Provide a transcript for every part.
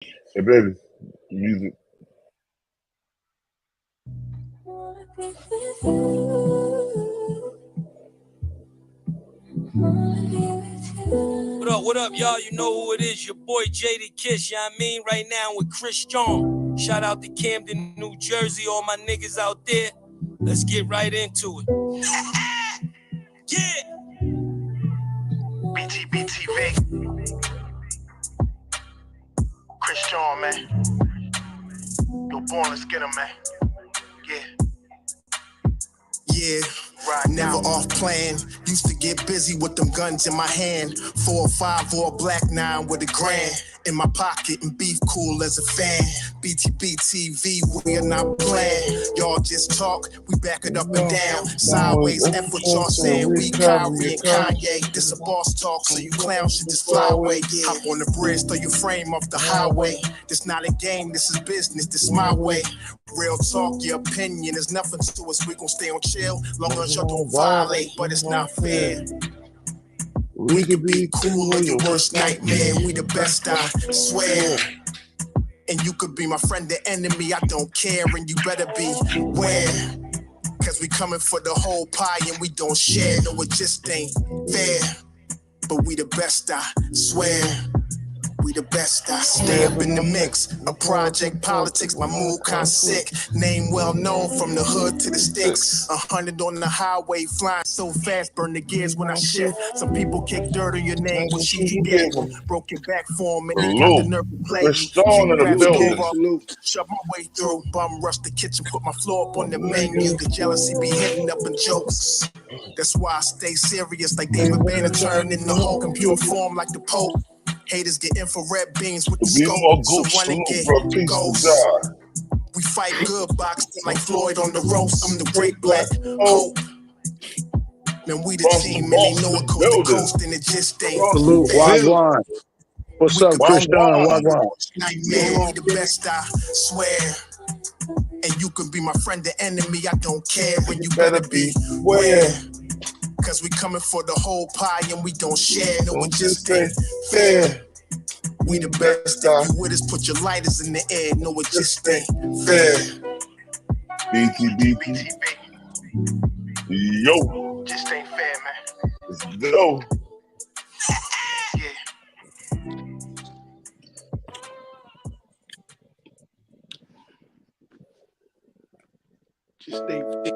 Hey, baby, music. What up, y'all? You know who it is. Your boy Jada Kiss, you know what I mean? Right now with Chris John. Shout out to Camden, New Jersey, all my niggas out there. Let's get right into it. Yeah! BTBTV. Chris John, man. Yo, born, let's get him, man. Yeah. Yeah, never off plan. Used to get busy with them guns in my hand. 4 or 5 or a black 9 with a grand in my pocket and beef cool as a fan. BTBTV, we are not playing. Y'all just talk, we back it up and down. Sideways, F what y'all saying. We Kyrie and Kanye. This a boss talk, so you clowns should just fly away. Hop on the bridge, throw your frame off the highway. This not a game, this is business, this my way. Real talk, your opinion is nothing to us. We gon' stay on chill, long as y'all don't violate, but it's not fair. We could be cool or your worst nightmare. We the best, I swear. And you could be my friend or enemy, I don't care. And you better beware, cause we coming for the whole pie and we don't share. No, it just ain't fair. But we the best, I swear. We the best, I stay up in the mix. A project politics, my mood kinda sick. Name well known from the hood to the sticks. 100 on the highway, flying so fast, burn the gears when I shift. Some people kick dirt on your name, what you get. Broke your back for them, and they got the nerve to play. We're strong in the building. Shove my way through, bum rush the kitchen, put my floor up on the menu. The jealousy be hitting up in jokes. That's why I stay serious, like David Banner turn in the whole computer form like the Pope. Haters get infrared beams with the scope, so run and get ghosts. We fight good boxing like Floyd on the ropes. I'm the great black hope. Man, we the team, and they know it coast to coast, and it just ain't. Salute, Wagwan. What's up, Chris John? Wagwan. Nightmare, we the best, I swear. And you can be my friend or enemy, I don't care. And you better beware. Cause we coming for the whole pie and we don't share. No, it just ain't fair. We the best. If you with us, put your lighters in the air. No, it just ain't fair. BTBT. Yo. Just ain't fair, man. Let's go. Yeah. Just ain't fair.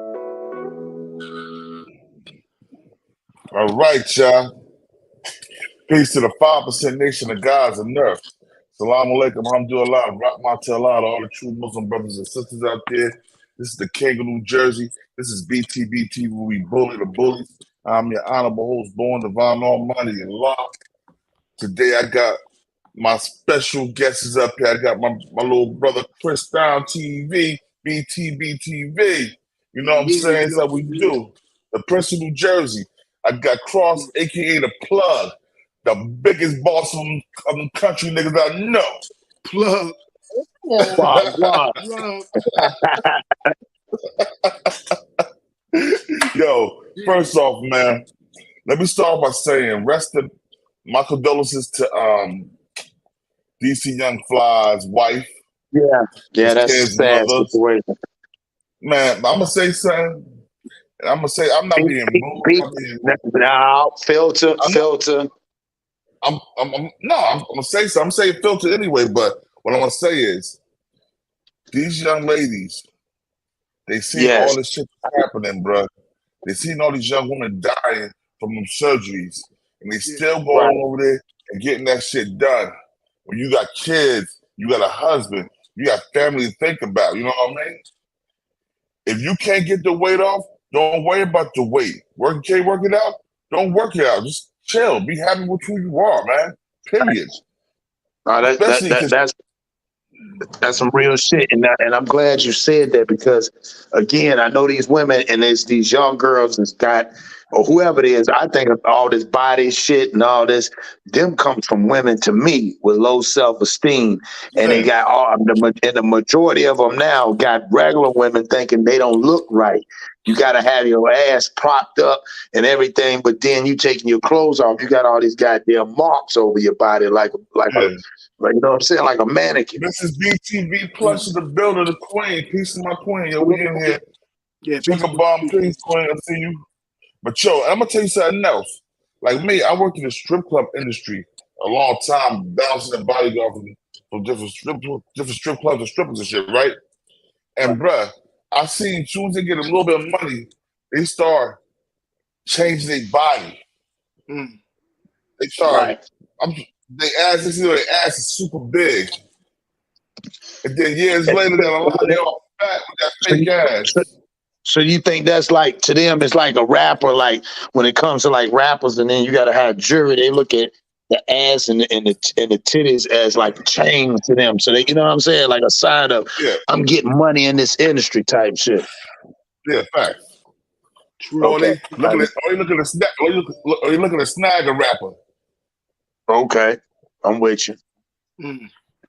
All right, y'all. Peace to the 5% nation of gods and earth. Salaam alaikum, alhamdulillah, rahmatullah, to all the true Muslim brothers and sisters out there. This is the King of New Jersey. This is BTBT, where we bully the bullies. I'm your honorable host, born divine almighty Allah. Today I got my special guests up here. I got my little brother Chris Down TV, BTBTV. You know what I'm saying? That's how we do. The Prince of New Jersey. I got Cross, aka the Plug, the biggest boss of them country niggas I know. Plug. Yo, first off, man, let me start by saying my condolences to DC Youngfly's wife. Yeah, that's a sad situation. Man, I'm gonna say something. I'm gonna say I'm not being rude. No, filter. I'm gonna say something. I'm saying filter anyway, but what I'm gonna say is these young ladies, they see all this shit happening, bro. They seen all these young women dying from them surgeries, and they still going over there and getting that shit done. When you got kids, you got a husband, you got family to think about. You know what I mean? If you can't get the weight off, don't worry about the weight. Can't work it out? Don't work it out. Just chill. Be happy with who you are, man. Period. That's some real shit, and I'm glad you said that, because again, I know these women and there's these young girls that's got, or whoever it is, I think of all this body shit and all this, them comes from women to me with low self-esteem, and they got the majority of them now got regular women thinking they don't look right. You got to have your ass propped up and everything, but then you taking your clothes off, you got all these goddamn marks over your body like Like, you know what I'm saying? Like a mannequin. Mrs. BTV Plus is the builder, the queen. Peace to my queen. Yo, we in here. Yeah, Sugar bomb, peace, queen. I see you. But yo, I'm gonna tell you something else. Like me, I worked in the strip club industry a long time, bouncing and bodyguard from different strip clubs and strippers and shit, right? And bruh, I seen as soon as they get a little bit of money, they start changing their body. They start. They ass is super big, and then years later, they all fat with that fake ass. So you think that's like, to them, it's like a rapper, like when it comes to like rappers, and then you got to have jury, they look at the ass and the titties as like chains to them. So they, you know what I'm saying? Like a sign of, I'm getting money in this industry type shit. Yeah, facts. True. Or you looking to snag a rapper. Okay, I'm with you.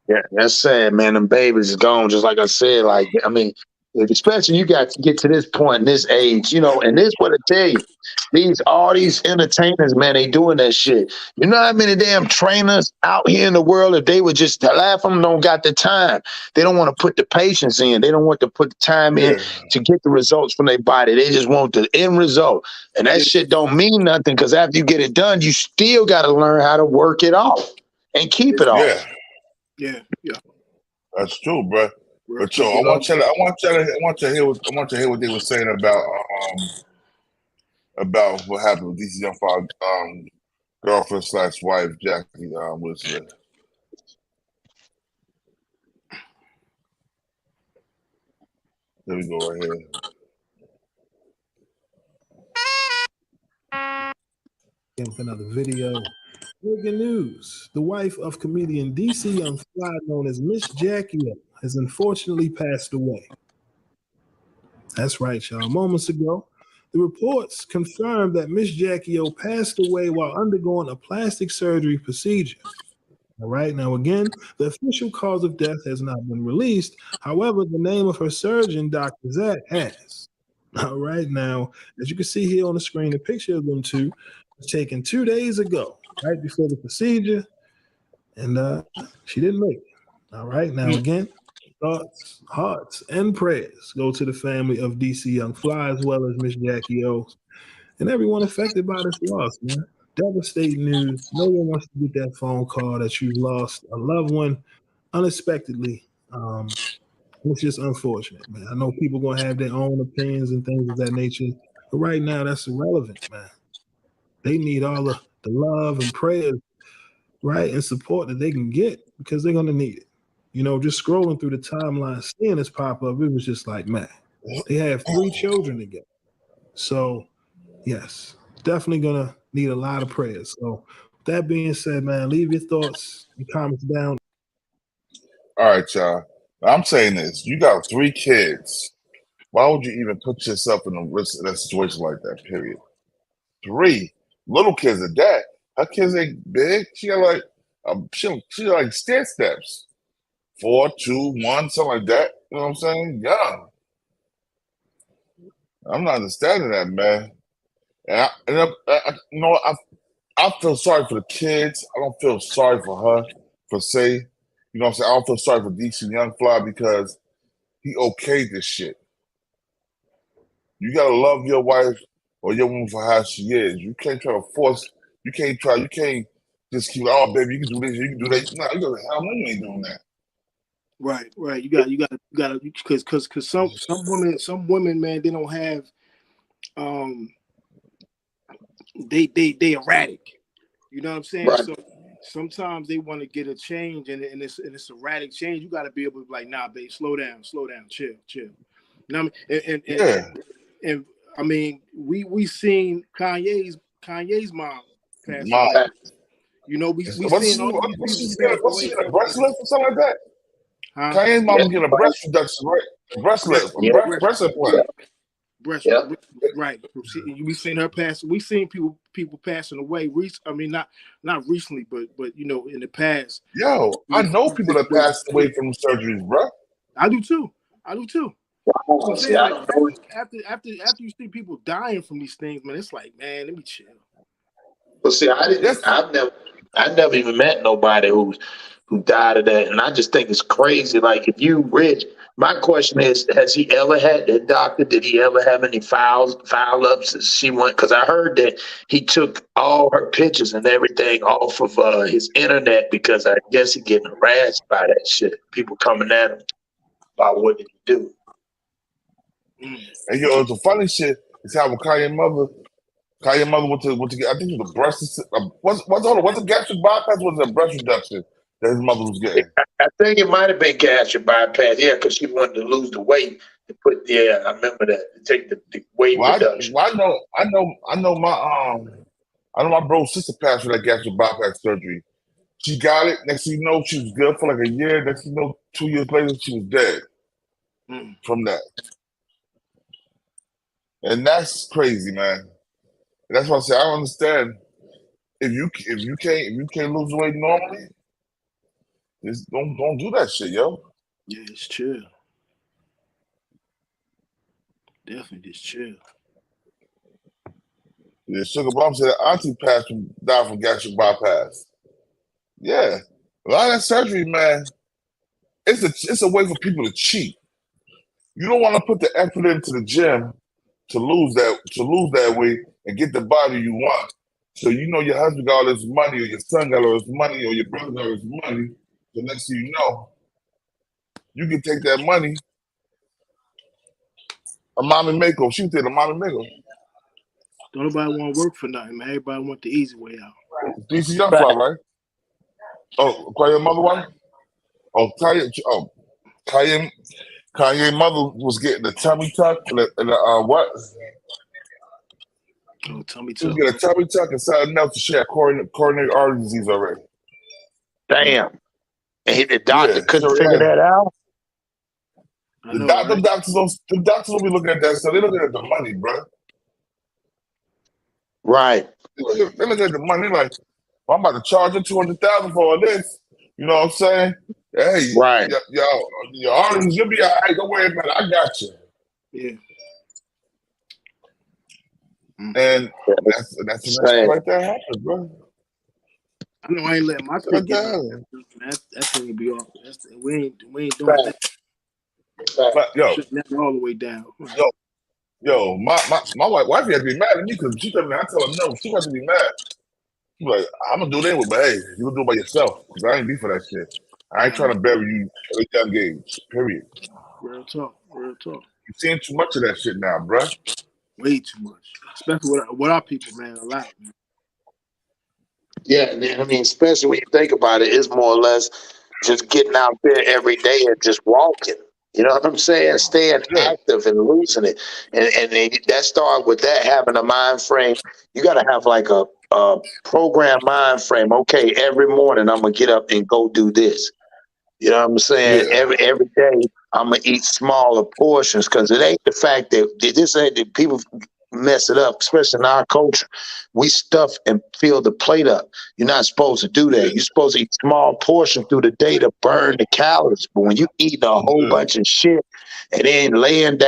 Yeah, that's sad, man. Them babies is gone. Just like I said, like, I mean, especially you got to get to this point in this age, you know, and this what I tell you. All these entertainers, man, they doing that shit. You know how many damn trainers out here in the world, if they would just laugh, them don't got the time. They don't want to put the patience in. They don't want to put the time in to get the results from their body. They just want the end result. And that shit don't mean nothing, because after you get it done, you still got to learn how to work it off and keep it off. Yeah. That's true, bro. But yo, I want you to hear what they were saying about what happened with DC Youngfly girlfriend / wife Jackie Wilson. Here we go right here. Another video. Breaking news. The wife of comedian DC Youngfly, known as Miss Jackie, has unfortunately passed away. That's right, y'all. Moments ago, the reports confirmed that Miss Jackie passed away while undergoing a plastic surgery procedure. All right, now again, the official cause of death has not been released. However, the name of her surgeon, Dr. Zach, has. All right, now, as you can see here on the screen, a picture of them two was taken 2 days ago, right before the procedure, and she didn't make it. All right, now again, thoughts, hearts, and prayers go to the family of DC Youngfly, as well as Miss Jackie O, and everyone affected by this loss, man. Devastating news. No one wants to get that phone call that you've lost a loved one unexpectedly. It's just unfortunate, man. I know people going to have their own opinions and things of that nature, but right now that's irrelevant, man. They need all the love and prayers, right, and support that they can get, because they're going to need it. You know, just scrolling through the timeline, seeing this pop up, it was just like, man, they have 3 children together. So, yes, definitely going to need a lot of prayers. So, with that being said, man, leave your thoughts and comments down. All right, y'all. I'm saying this. You got 3 kids. Why would you even put yourself in a situation like that, period? 3 little kids at that. Her kids ain't big. She got like she got like stair steps. 4, 2, 1, something like that. You know what I'm saying? Young. I'm not understanding that, man. And I feel sorry for the kids. I don't feel sorry for her per se. You know what I'm saying? I don't feel sorry for DC Youngfly because he okayed this shit. You gotta love your wife or your woman for how she is. You can't try to force. You can't just keep. Oh, baby, you can do this. You can do that. No, you go. Hell no, you ain't doing that. Right. You got because some women, man, they don't have they erratic. You know what I'm saying? Right. So sometimes they want to get a change, and it's erratic change. You got to be able to be like, nah, babe, slow down, chill. You know what I mean? And I mean, we seen Kanye's mom pass away. You know, we seen all these people what's she get a breast lift or something like that? Kanye's mom getting a breast reduction, right? Breast lift, breast implant. Right. We seen her pass. We seen people passing away. I mean, not recently, but you know, in the past. Yo, I know people that passed away from surgeries, bro. I do too. So I'm saying, like, after you see people dying from these things, man, it's like, man, let me chill. Well, see, I've never even met nobody who died of that. And I just think it's crazy. Like, if you rich, my question is, has he ever had that doctor? Did he ever have any file ups as she went? Because I heard that he took all her pictures and everything off of his internet because I guess he getting harassed by that shit. People coming at him about what did he do. And yo, the funny shit is how Kanye mother went to get, I think it was a breast, what's a gastric bypass? Was it a breast reduction that his mother was getting? I think it might have been gastric bypass, yeah, because she wanted to lose the weight. Yeah, I remember that. To take the weight reduction. I know my bro's sister passed for that gastric bypass surgery. She got it. Next thing you know, she was good for like a year. Next thing you know, 2 years later, she was dead from that. And that's crazy, man. That's why I say I don't understand. If you can't lose weight normally, just don't do that shit, yo. Yeah, it's chill. Definitely just chill. Yeah, Sugar Bomb said auntie died from gastric bypass. Yeah. A lot of that surgery, man, it's a way for people to cheat. You don't want to put the effort into the gym to lose that weight and get the body you want. So you know your husband got all this money, or your son got all this money, or your brother got all this money. The next thing you know, you can take that money. A mommy makeover. She did a mommy makeover. Don't nobody want to work for nothing, man. Everybody want the easy way out. DC Youngfly, right? Oh, Kanye mother wife? Oh, Kanye mother was getting the tummy tuck and the what? Oh, tummy She was tuck. getting a tummy tuck and something else. She had coronary artery disease already. Damn. And the doctor couldn't figure that out? The doctors don't be looking at that stuff. They looking at the money, bro. Right. They look at the money like, well, I'm about to charge you $200,000 for all this. You know what I'm saying? Hey, right. Your arteries, you'll be all right. Don't worry about it. I got you. Yeah. And that's right there happens, bro. I know I ain't letting my kid get that thing to be off. We ain't doing that. But, yo, never all the way down. Yo, my wife had to be mad at me because she told me, I tell her no, she got to be mad. She's like, I'm gonna do it anyway, but hey, you gonna do it by yourself because I ain't be for that shit. I ain't trying to bury you at a young age. Period. Real talk. You're seeing too much of that shit now, bruh. Way too much, especially with our people, man. A lot, man. Yeah, I mean, especially when you think about it, it's more or less just getting out there every day and just walking. You know what I'm saying? Staying active and losing it. And that started with that, having a mind frame. You got to have like a program mind frame. Okay, every morning I'm going to get up and go do this. You know what I'm saying? Yeah. Every day I'm going to eat smaller portions because it ain't the fact that this ain't that people mess it up, especially in our culture. We stuff and fill the plate up. You're not supposed to do that. You're supposed to eat small portions through the day to burn the calories. But when you eat a whole bunch of shit and then laying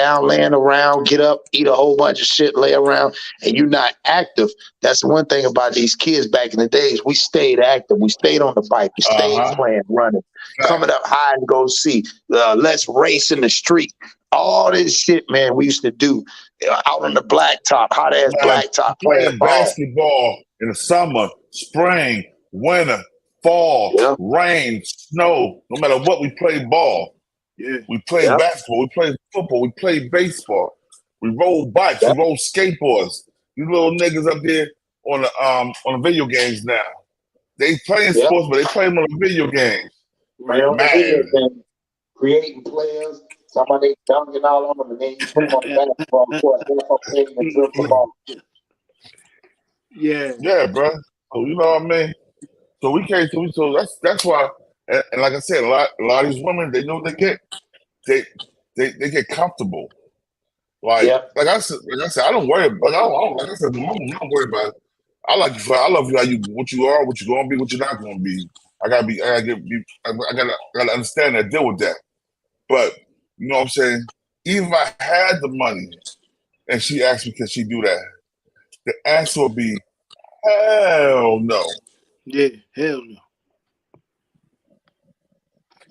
around, get up, eat a whole bunch of shit, lay around, and you're not active, that's one thing about these kids back in the days. We stayed active. We stayed on the bike. We stayed playing, running, coming up high and go see. Let's race in the street. All this shit, man, we used to do out on the blacktop, hot ass blacktop, playing basketball in the summer, spring, winter, fall, rain, snow. No matter what, we played ball. Yeah, we played basketball. We played football. We played baseball. We rode bikes. We rode skateboards. These little niggas up there on the video games now. They playing sports, but they play them on the video games. Man. Creating players. Somebody dunking all on them, and then you put them on the basketball court. And dribble the ball. Yeah, bro. So you know what I mean. So we can't. So that's why. And like I said, a lot of these women, they know they get comfortable. Like I said, I don't worry. But like I said, the moment I don't worry about it. I love you how you what you are, what you're gonna be, what you're not gonna be. I gotta understand that, deal with that. But you know what I'm saying? Even if I had the money and she asked me, can she do that? The answer would be, hell no. Yeah, hell no.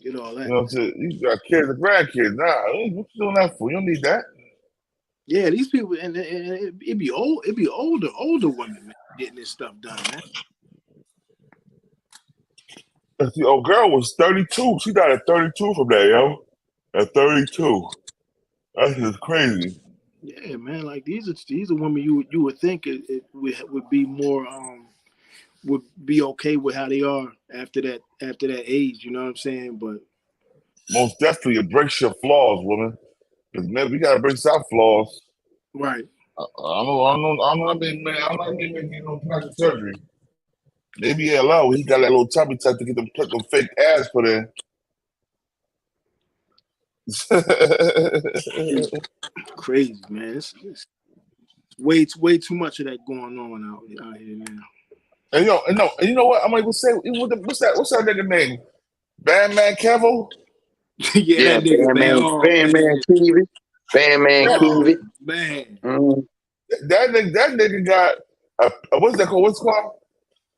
Get all that. You know what I'm saying? You got kids and grandkids. Nah, what you doing that for? You don't need that. Yeah, these people, and it be older women, man, getting this stuff done, man. The old girl was 32. She died at 32 from that, yo. At 32. That's just crazy. Yeah, man. Like these are women you would think it would be more would be okay with how they are after that age. You know what I'm saying? But most definitely embrace your flaws, woman. Because man, we gotta embrace our flaws. Right. I'm not being making no plastic surgery. Maybe LL, he got that little tummy tuck to get them put them fake ass put in. Crazy, man. It's way too much of that going on out here now. And you know what? I'm gonna say, what's that nigga name? Bandman Kevo? Yeah, that nigga, Bandman Keevy. Bandman Keevy. Man. Mm-hmm. That nigga got what's that called? What's it called?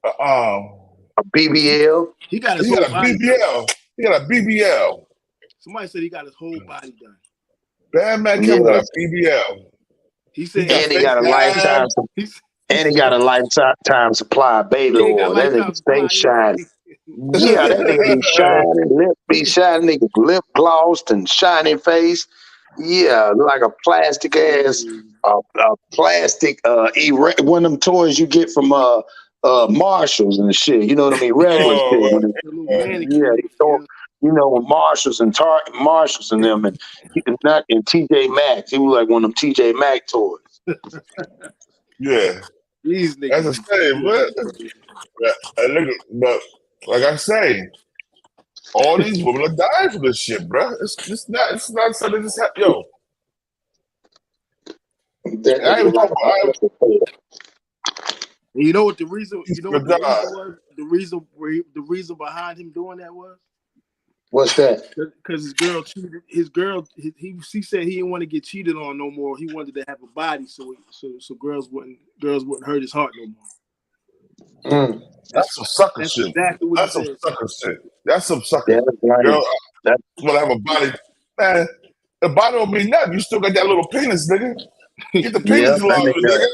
A BBL. He got a BBL. He got a BBL. Somebody said he got his whole body done. Bandman Kevo got a BBL. He said, and he got a lifetime. And he got a lifetime supply of baby oil. That nigga stay shining. Yeah, that nigga be shining, lip be shining, nigga lip glossed and shiny face. Yeah, like a plastic ass, a plastic one of them toys you get from Marshalls and shit. You know what I mean? Regular shit. You know, with Marshalls and Marshalls and them and TJ Maxx. He was like one of them TJ Maxx toys. Yeah. These niggas. That's a shame, but like I say, all these women are dying for this shit, bro. It's not something that's happening. Yo. I even talk about you know what the reason? You know what the reason behind him doing that was? What's that? Because his girl cheated. He said he didn't want to get cheated on no more. He wanted to have a body, so girls wouldn't hurt his heart no more. That's some sucker shit. Exactly what that's some sucker shit. That's some sucker. Yeah, girl, want to have a body, man. The body don't mean nothing. You still got that little penis, nigga. Get the penis longer, nigga.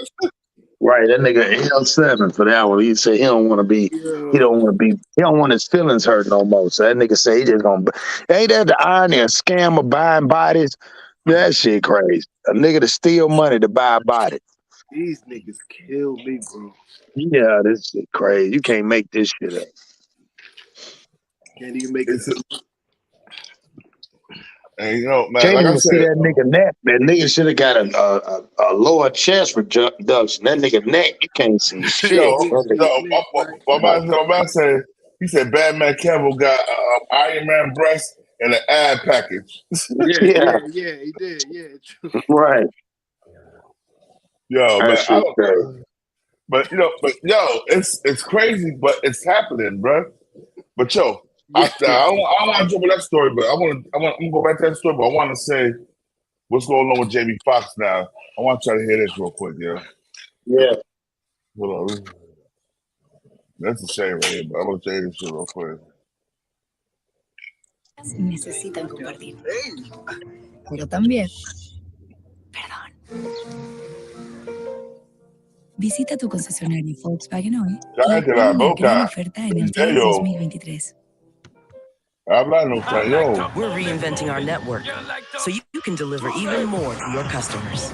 Right, that nigga L7 for that one. He said he don't want his feelings hurt no more. So that nigga say he just gonna. Ain't that the irony of scam of buying bodies? That shit crazy. A nigga to steal money to buy a body. These niggas kill me, bro. Yeah, this shit crazy. You can't make this shit up. Can't even make it. And you know, man, can't like even I said, see that nigga neck. That nigga should have got a lower chest reduction. That nigga neck, you can't see shit. My man said, he said Batman Campbell got Iron Man breast and an ad package. Yeah, he did. Yeah, right. Yo, man, but it's crazy, but it's happening, bro. But yo, I don't want to jump with that story, but I'm gonna go back to that story. But I want to say what's going on with Jamie Foxx now. I want to try to hear this real quick, yeah. Hold on. That's a shame right here, but I'm gonna tell you this shit real quick. Necesitan compartir. Pero también, perdón. Visita tu concesionario Volkswagen hoy y obtén una gran oferta en el Fiat 2023. We're reinventing our network so you can deliver even more to your customers.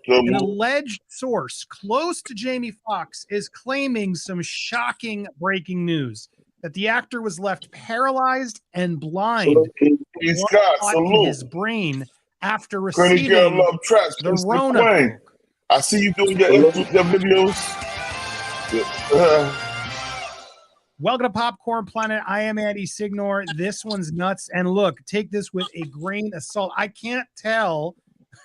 An alleged source close to Jamie Foxx is claiming some shocking breaking news that the actor was left paralyzed and blind in his brain after receiving the Rona. I see you doing your videos. Welcome to Popcorn Planet. I am Andy Signor. This one's nuts. And look, take this with a grain of salt. I can't tell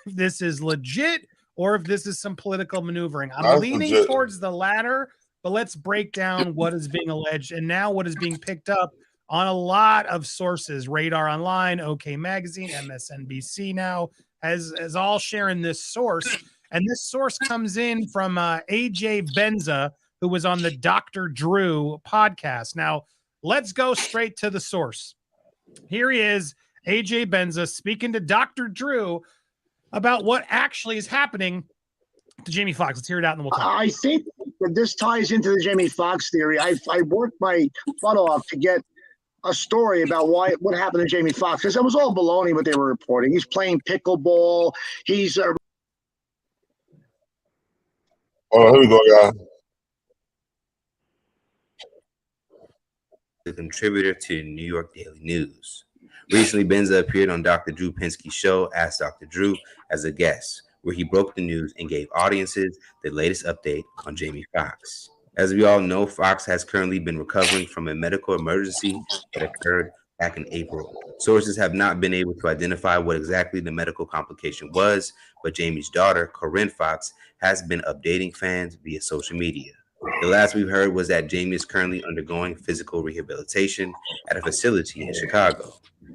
if this is legit or if this is some political maneuvering. I'm leaning towards the latter, but let's break down what is being alleged and now what is being picked up on a lot of sources. Radar Online, OK Magazine, MSNBC now has all sharing this source. And this source comes in from AJ Benza, who was on the Dr. Drew podcast. Now, let's go straight to the source. Here he is, AJ Benza, speaking to Dr. Drew about what actually is happening to Jamie Foxx. Let's hear it out and we'll talk. I think that this ties into the Jamie Foxx theory. I worked my butt off to get a story about what happened to Jamie Foxx, because it was all baloney what they were reporting. He's playing pickleball. He's here we go, y'all. The contributor to New York Daily News. Recently, Benza appeared on Dr. Drew Pinsky's show, Ask Dr. Drew, as a guest, where he broke the news and gave audiences the latest update on Jamie Foxx. As we all know, Foxx has currently been recovering from a medical emergency that occurred back in April. Sources have not been able to identify what exactly the medical complication was, but Jamie's daughter, Corinne Foxx, has been updating fans via social media. The last we've heard was that Jamie is currently undergoing physical rehabilitation at a facility in Chicago.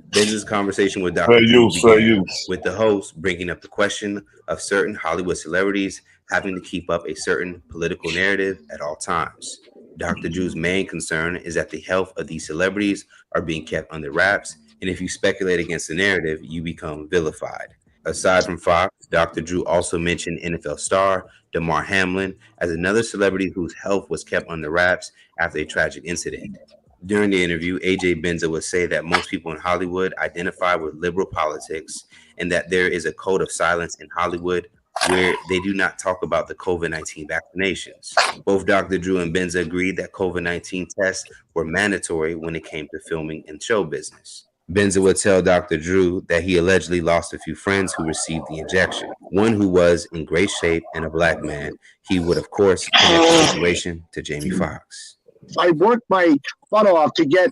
Benza's conversation with Dr. Drew began with the host bringing up the question of certain Hollywood celebrities having to keep up a certain political narrative at all times. Dr. Drew's main concern is that the health of these celebrities are being kept under wraps, and if you speculate against the narrative, you become vilified. Aside from Fox, Dr. Drew also mentioned NFL star Damar Hamlin as another celebrity whose health was kept under wraps after a tragic incident. During the interview, AJ Benza would say that most people in Hollywood identify with liberal politics and that there is a code of silence in Hollywood where they do not talk about the COVID-19 vaccinations. Both Dr. Drew and Benza agreed that COVID-19 tests were mandatory when it came to filming and show business. Benza would tell Dr. Drew that he allegedly lost a few friends who received the injection. One who was in great shape and a black man. He would, of course, connect the situation to Jamie Foxx. I worked my butt off to get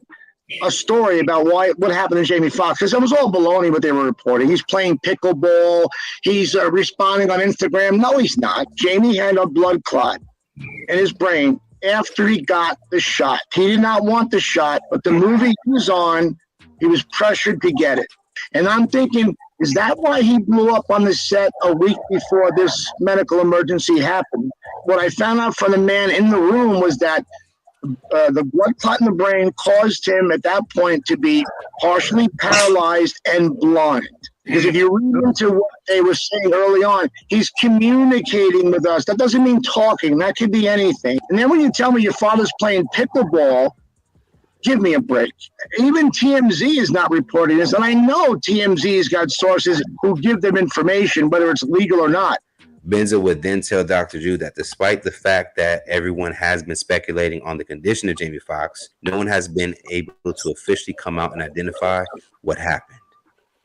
a story about what happened to Jamie Foxx, because it was all baloney what they were reporting. He's playing pickleball. He's responding on Instagram. No, he's not. Jamie had a blood clot in his brain after he got the shot. He did not want the shot, but the movie he was on, he was pressured to get it. And I'm thinking, is that why he blew up on the set a week before this medical emergency happened? What I found out from the man in the room was that the blood clot in the brain caused him at that point to be partially paralyzed and blind. Because if you read into what they were saying early on, he's communicating with us. That doesn't mean talking. That could be anything. And then when you tell me your father's playing pickleball, give me a break. Even TMZ is not reporting this. And I know TMZ's got sources who give them information, whether it's legal or not. Benza would then tell Dr. Drew that despite the fact that everyone has been speculating on the condition of Jamie Foxx, no one has been able to officially come out and identify what happened.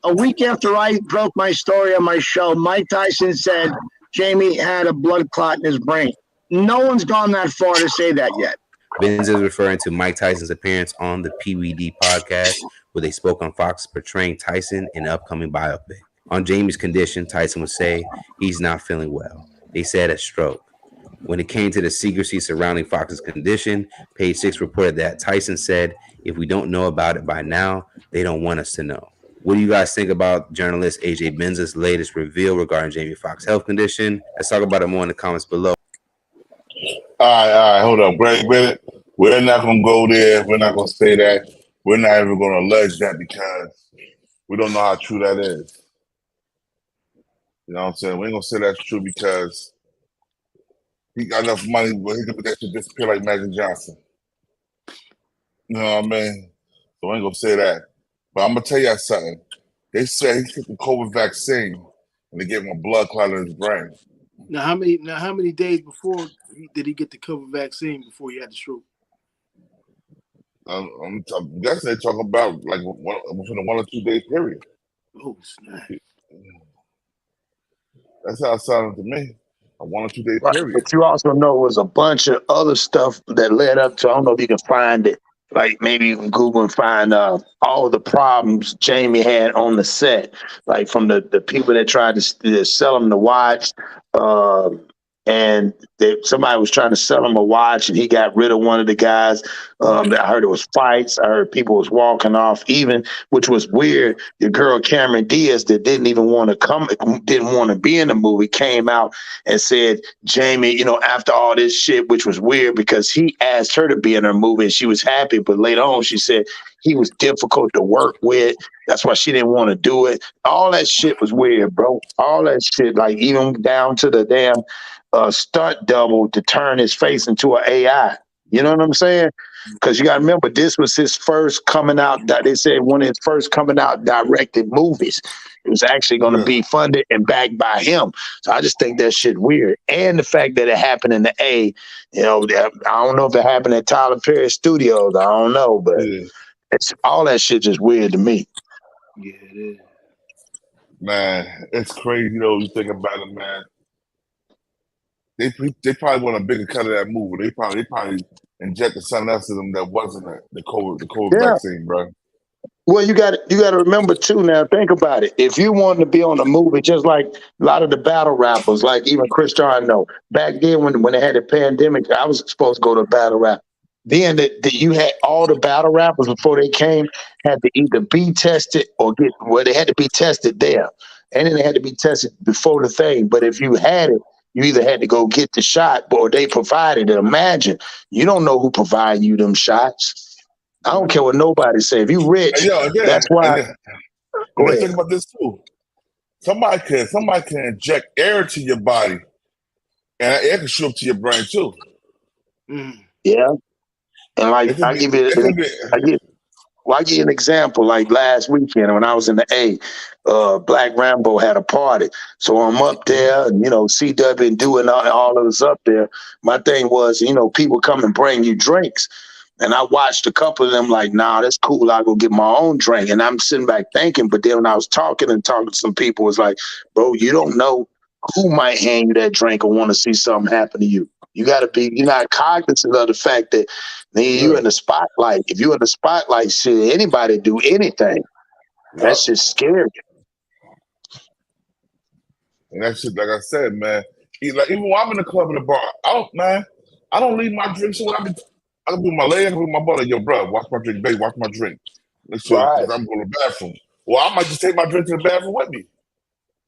A week after I broke my story on my show, Mike Tyson said Jamie had a blood clot in his brain. No one's gone that far to say that yet. Benza is referring to Mike Tyson's appearance on the PWD podcast, where they spoke on Fox portraying Tyson in the upcoming biopic. On Jamie's condition, Tyson would say he's not feeling well. They said a stroke. When it came to the secrecy surrounding Fox's condition, Page 6 reported that Tyson said, if we don't know about it by now, they don't want us to know. What do you guys think about journalist AJ Benza's latest reveal regarding Jamie Foxx's health condition? Let's talk about it more in the comments below. All right, hold up. Wait a minute. We're not going to go there. We're not going to say that. We're not even going to allege that because we don't know how true that is. You know what I'm saying? We ain't gonna say that's true because he got enough money where he could make that shit disappear like Magic Johnson. You know what I mean? So I ain't gonna say that. But I'm gonna tell you something. They said he took the COVID vaccine and they gave him a blood clot in his brain. Now how many days before did he get the COVID vaccine before he had the stroke? I'm guessing they're talking about like within a 1 or 2 day period. Oh snap. That's how it sounded to me. A 1 or 2 day period. But you also know it was a bunch of other stuff that led up to, I don't know if you can find it. Like maybe you can Google and find all the problems Jamie had on the set. Like from the people that tried to sell him the watch. and somebody was trying to sell him a watch, and he got rid of one of the guys. I heard it was fights. I heard people was walking off, even, which was weird. The girl Cameron Diaz that didn't even want to didn't want to be in the movie, came out and said, Jamie, you know, after all this shit, which was weird because he asked her to be in her movie and she was happy, but later on she said he was difficult to work with. That's why she didn't want to do it. All that shit was weird, bro. All that shit, like even down to the damn stunt double to turn his face into an AI. You know what I'm saying? Because you got to remember, this was his first coming out. They said one of his first coming out directed movies. It was actually going to be funded and backed by him. So I just think that shit weird. And the fact that it happened in the A, you know, I don't know if it happened at Tyler Perry Studios. I don't know, but it's all that shit just weird to me. Yeah, it is. Man, it's crazy though. You think about it, man. They probably want a bigger cut of that movie. They probably injected something else to them that wasn't the COVID vaccine, bro. Well, you got to remember too. Now, think about it. If you wanted to be on a movie, just like a lot of the battle rappers, like even Cristiano, back then when they had the pandemic, I was supposed to go to a battle rap. Then you had all the battle rappers before they came had to either be tested or they had to be tested there, and then they had to be tested before the thing. But if you had it, you either had to go get the shot or they provided it. Imagine, you don't know who provided you them shots. I don't care what nobody say. If you rich, that's why. Go ahead. Think about this too. Somebody can inject air to your body, and air can shoot up to your brain too. Yeah, and like I give you an example. Like last weekend when I was in the A, Black Rambo had a party, so I'm up there, and you know, CW and doing all of us up there. My thing was, you know, people come and bring you drinks. And I watched a couple of them like, nah, that's cool. I'll go get my own drink. And I'm sitting back thinking, but then when I was talking to some people, it was like, bro, you don't know who might hand you that drink or want to see something happen to you. You're not cognizant of the fact that you're in the spotlight. If you're in the spotlight, shit, anybody do anything. That's just scary. And that shit, like I said, man, even when I'm in the club in the bar, I don't leave my drinks when I can be with my lady, I can be with my brother. Yo, bro, watch my drink, baby, watch my drink. Make sure I'm going to the bathroom. Well, I might just take my drink to the bathroom with me.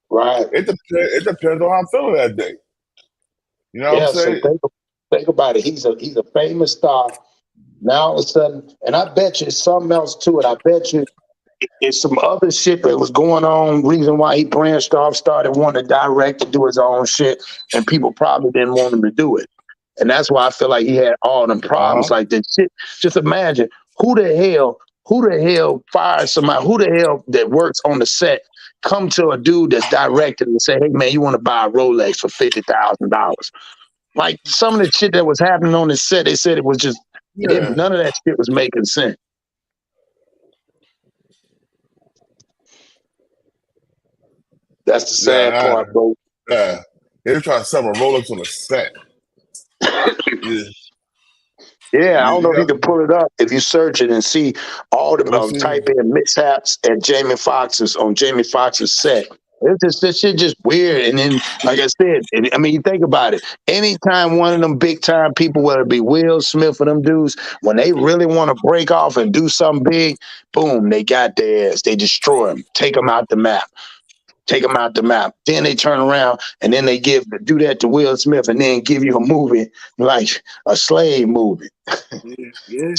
Right. It depends on how I'm feeling that day. You know what I'm saying? So think about it. He's a famous star. Now all of a sudden, and I bet you it's something else to it. I bet you it's some other shit that was going on. Reason why he branched off, started wanting to direct, to do his own shit, and people probably didn't want him to do it. And that's why I feel like he had all them problems like this shit. Just imagine who the hell fires somebody, who the hell that works on the set, come to a dude that's directed and say, hey man, you want to buy a Rolex for $50,000. Like some of the shit that was happening on the set, they said it was just, none of that shit was making sense. That's the sad part, bro. Yeah. They're trying to sell a Rolex on the set. Yeah, I don't know if you can pull it up. If you search it and see all the type in mishaps at Jamie Foxx's set. This shit just weird. And then, like I said, I mean, you think about it. Anytime one of them big time people, whether it be Will Smith or them dudes, when they really want to break off and do something big, boom, they got their ass. They destroy them, take them out the map. Then they turn around and then they do that to Will Smith and then give you a movie like a slave movie. Yeah.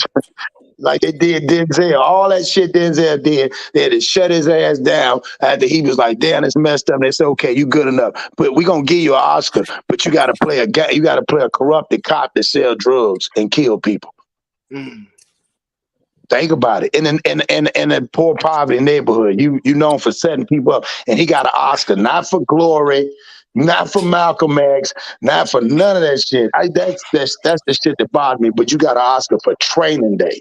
Like they did Denzel. All that shit Denzel did, they had to shut his ass down after he was like, damn, it's messed up. They said, okay, you good enough. But we're gonna give you an Oscar, but you gotta play a corrupted cop that sell drugs and kill people. Think about it. In a poor poverty neighborhood, you known for setting people up, and he got an Oscar, not for Glory, not for Malcolm X, not for none of that shit. That's the shit that bothered me. But you got an Oscar for Training Day.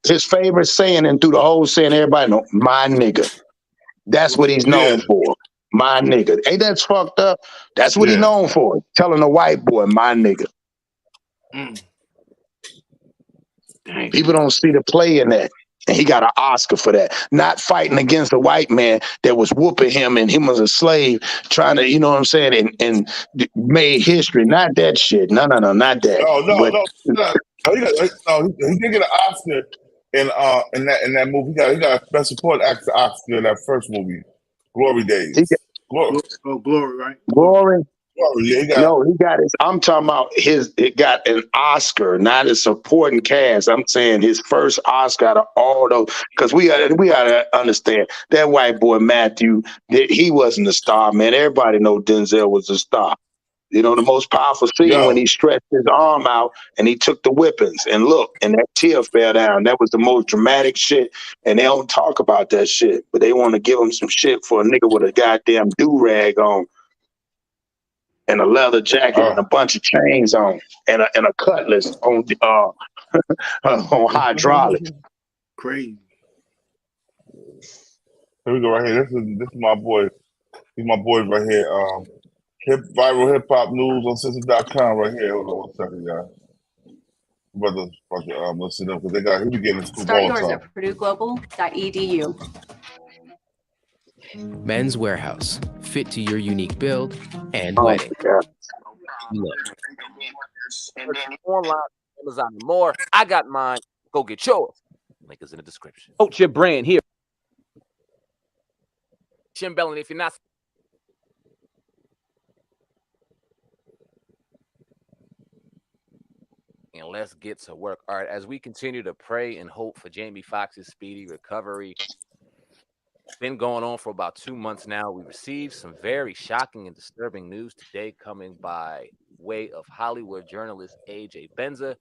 His favorite saying, and through the whole saying, everybody know, my nigga. That's what he's known for. My nigga. Ain't that fucked up? That's what he's known for. Telling a white boy, my nigga. People don't see the play in that. And he got an Oscar for that. Not fighting against a white man that was whooping him and him was a slave trying to, you know what I'm saying, and made history. Not that shit. No, not that. He did get an Oscar in that movie. He got a best support actor Oscar in that first movie, Glory Days. Glory, right? Glory. Yeah, he got his. I'm talking about it got an Oscar, not a supporting cast. I'm saying his first Oscar out of all those, because we gotta understand that white boy Matthew, he wasn't a star, man. Everybody know Denzel was a star. You know, the most powerful scene when he stretched his arm out and he took the whippings and look, and that tear fell down. That was the most dramatic shit. And they don't talk about that shit, but they want to give him some shit for a nigga with a goddamn do-rag on and a leather jacket and a bunch of chains on and a cutlass on on hydraulics. Crazy. Here we go right here. This is my boy. He's my boy right here. Viral hip hop news on System.com right here. Hold on 1 second, y'all. Brother, listen up because he be getting this Start yours at purdueglobal.edu. Men's Warehouse, fit to your unique build and wedding. Look. Online, Amazon, and more. I got mine. Go get yours. Link is in the description. Coach your brand here. Jim Bellin, if you're not. And let's get to work. All right, as we continue to pray and hope for Jamie Foxx's speedy recovery. Been going on for about 2 months now. We received some very shocking and disturbing news today coming by way of Hollywood journalist AJ Benza.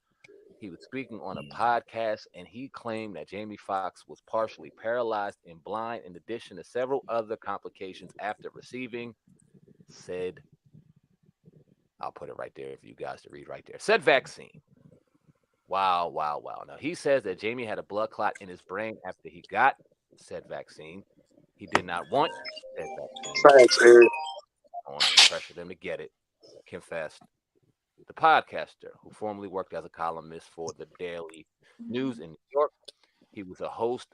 He was speaking on a podcast and he claimed that Jamie Foxx was partially paralyzed and blind in addition to several other complications after receiving said, I'll put it right there for you guys to read right there, said vaccine. Wow. Now, he says that Jamie had a blood clot in his brain after he got said vaccine. He did not want said vaccine. I want to pressure them to get it. Confessed. The podcaster who formerly worked as a columnist for the Daily News in New York. He was a host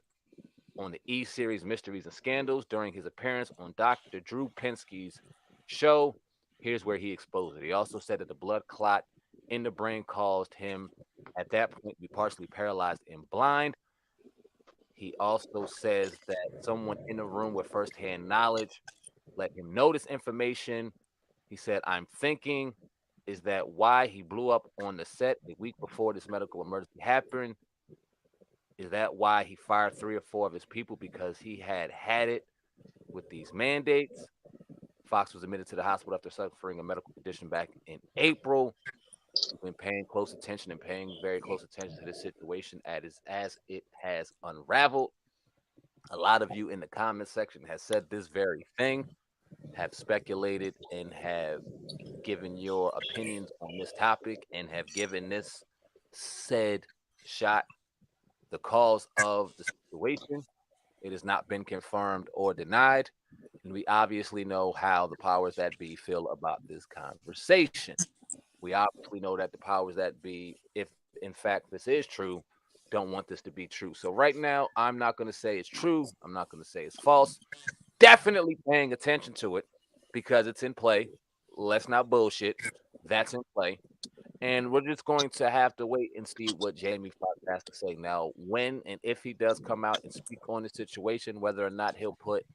on the E-Series Mysteries and Scandals during his appearance on Dr. Drew Pinsky's show. Here's where he exposed it. He also said that the blood clot in the brain caused him at that point to be partially paralyzed and blind. He also says that someone in the room with firsthand knowledge let him know this information. He said, I'm thinking, is that why he blew up on the set a week before this medical emergency happened? Is that why he fired 3 or 4 of his people because he had it with these mandates? Foxx was admitted to the hospital after suffering a medical condition back in April. When paying very close attention to this situation as it has unraveled. A lot of you in the comment section has said this very thing, have speculated and have given your opinions on this topic and have given this said shot the cause of the situation. It has not been confirmed or denied. And we obviously know how the powers that be feel about this conversation. We obviously know that the powers that be, if in fact this is true, don't want this to be true. So right now, I'm not going to say it's true. I'm not going to say it's false. Definitely paying attention to it because it's in play. Let's not bullshit. That's in play. And we're just going to have to wait and see what Jamie Foxx has to say. Now, when and if he does come out and speak on the situation, whether or not he'll put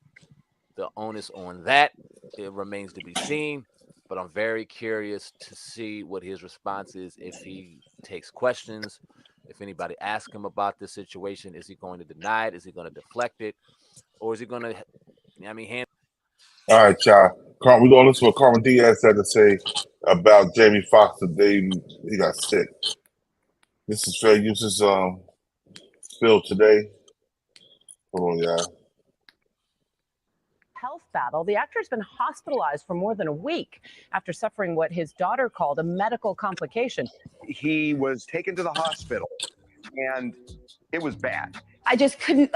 the onus on that, it remains to be seen. But I'm very curious to see what his response is if he takes questions. If anybody asks him about this situation, is he going to deny it? Is he going to deflect it? Or is he going to, hand? All right, y'all. We're going to listen to what Carmen Diaz had to say about Jamie Foxx the day he got sick. This is fair uses spill today. Hold on, y'all. Health battle. The actor's been hospitalized for more than a week after suffering what his daughter called a medical complication. He was taken to the hospital and it was bad. I just couldn't,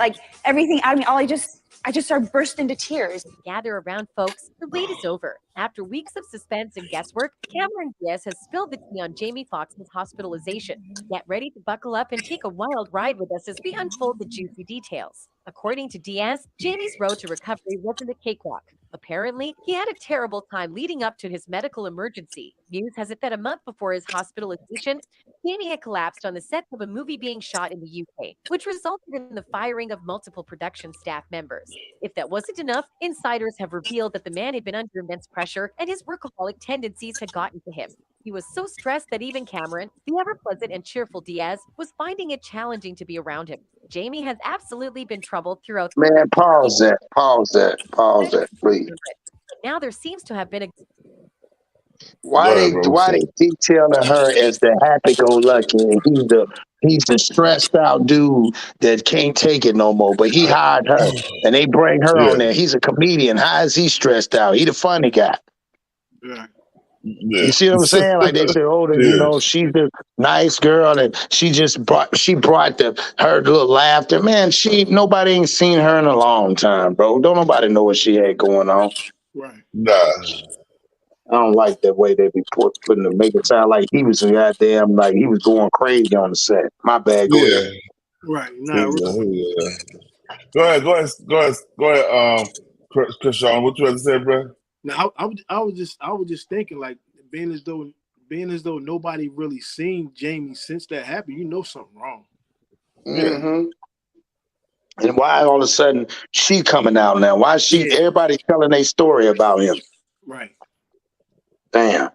everything out of me. I just started bursting into tears. Gather around, folks. The wait is over. After weeks of suspense and guesswork, Cameron Diaz has spilled the tea on Jamie Foxx's hospitalization. Get ready to buckle up and take a wild ride with us as we unfold the juicy details. According to Diaz, Jamie's road to recovery wasn't a cakewalk. Apparently, he had a terrible time leading up to his medical emergency. News has it that a month before his hospitalization, Jamie had collapsed on the set of a movie being shot in the UK, which resulted in the firing of multiple production staff members. If that wasn't enough, insiders have revealed that the man had been under immense pressure and his workaholic tendencies had gotten to him. He was so stressed that even Cameron, the ever-pleasant and cheerful Diaz, was finding it challenging to be around him. Jamie has absolutely been troubled throughout. Man, pause that, please. Now there seems to have been a Why they detailing her as the happy-go-lucky and he's the stressed out dude that can't take it no more, but he hired her and they bring her on there. He's a comedian. How is he stressed out? He the funny guy. You see what I'm saying? Like they said, oh, you know, she's the nice girl and she brought her little laughter. Man, nobody ain't seen her in a long time, bro. Don't nobody know what she had going on. Right. Nah. I don't like that way they be putting to make it sound like he was goddamn, like he was going crazy on the set. My bad. Go ahead. Right. Go ahead. Chris Sean, what you had to say, bro? Now I was just thinking, like, being as though nobody really seen Jamie since that happened, you know something wrong. Mm-hmm. And why all of a sudden she coming out now? Why is she? Everybody telling a story about him. Right. Damn.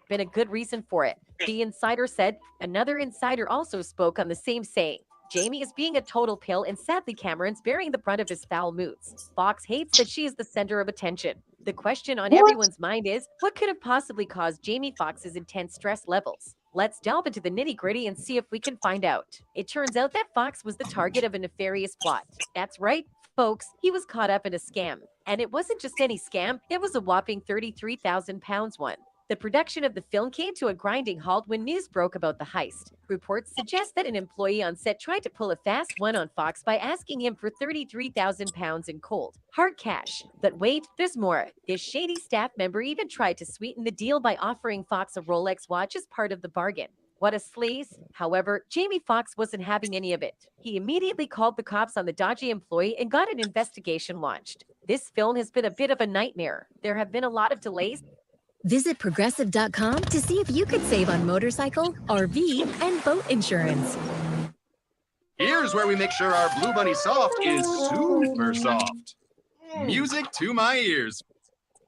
Been a good reason for it. The insider said. Another insider also spoke on the same saying. Jamie is being a total pill, and sadly Cameron's bearing the brunt of his foul moods. Foxx hates that she is the center of attention. The question on everyone's mind is, what could have possibly caused Jamie Foxx's intense stress levels? Let's delve into the nitty-gritty and see if we can find out. It turns out that Foxx was the target of a nefarious plot. That's right, folks, he was caught up in a scam. And it wasn't just any scam, it was a whopping £33,000 one. The production of the film came to a grinding halt when news broke about the heist. Reports suggest that an employee on set tried to pull a fast one on Foxx by asking him for £33,000 in cold, hard cash. But wait, there's more. This shady staff member even tried to sweeten the deal by offering Foxx a Rolex watch as part of the bargain. What a sleaze. However, Jamie Foxx wasn't having any of it. He immediately called the cops on the dodgy employee and got an investigation launched. This film has been a bit of a nightmare. There have been a lot of delays. Visit Progressive.com to see if you could save on motorcycle, RV, and boat insurance. Here's where we make sure our Blue Bunny Soft is super soft. Music to my ears.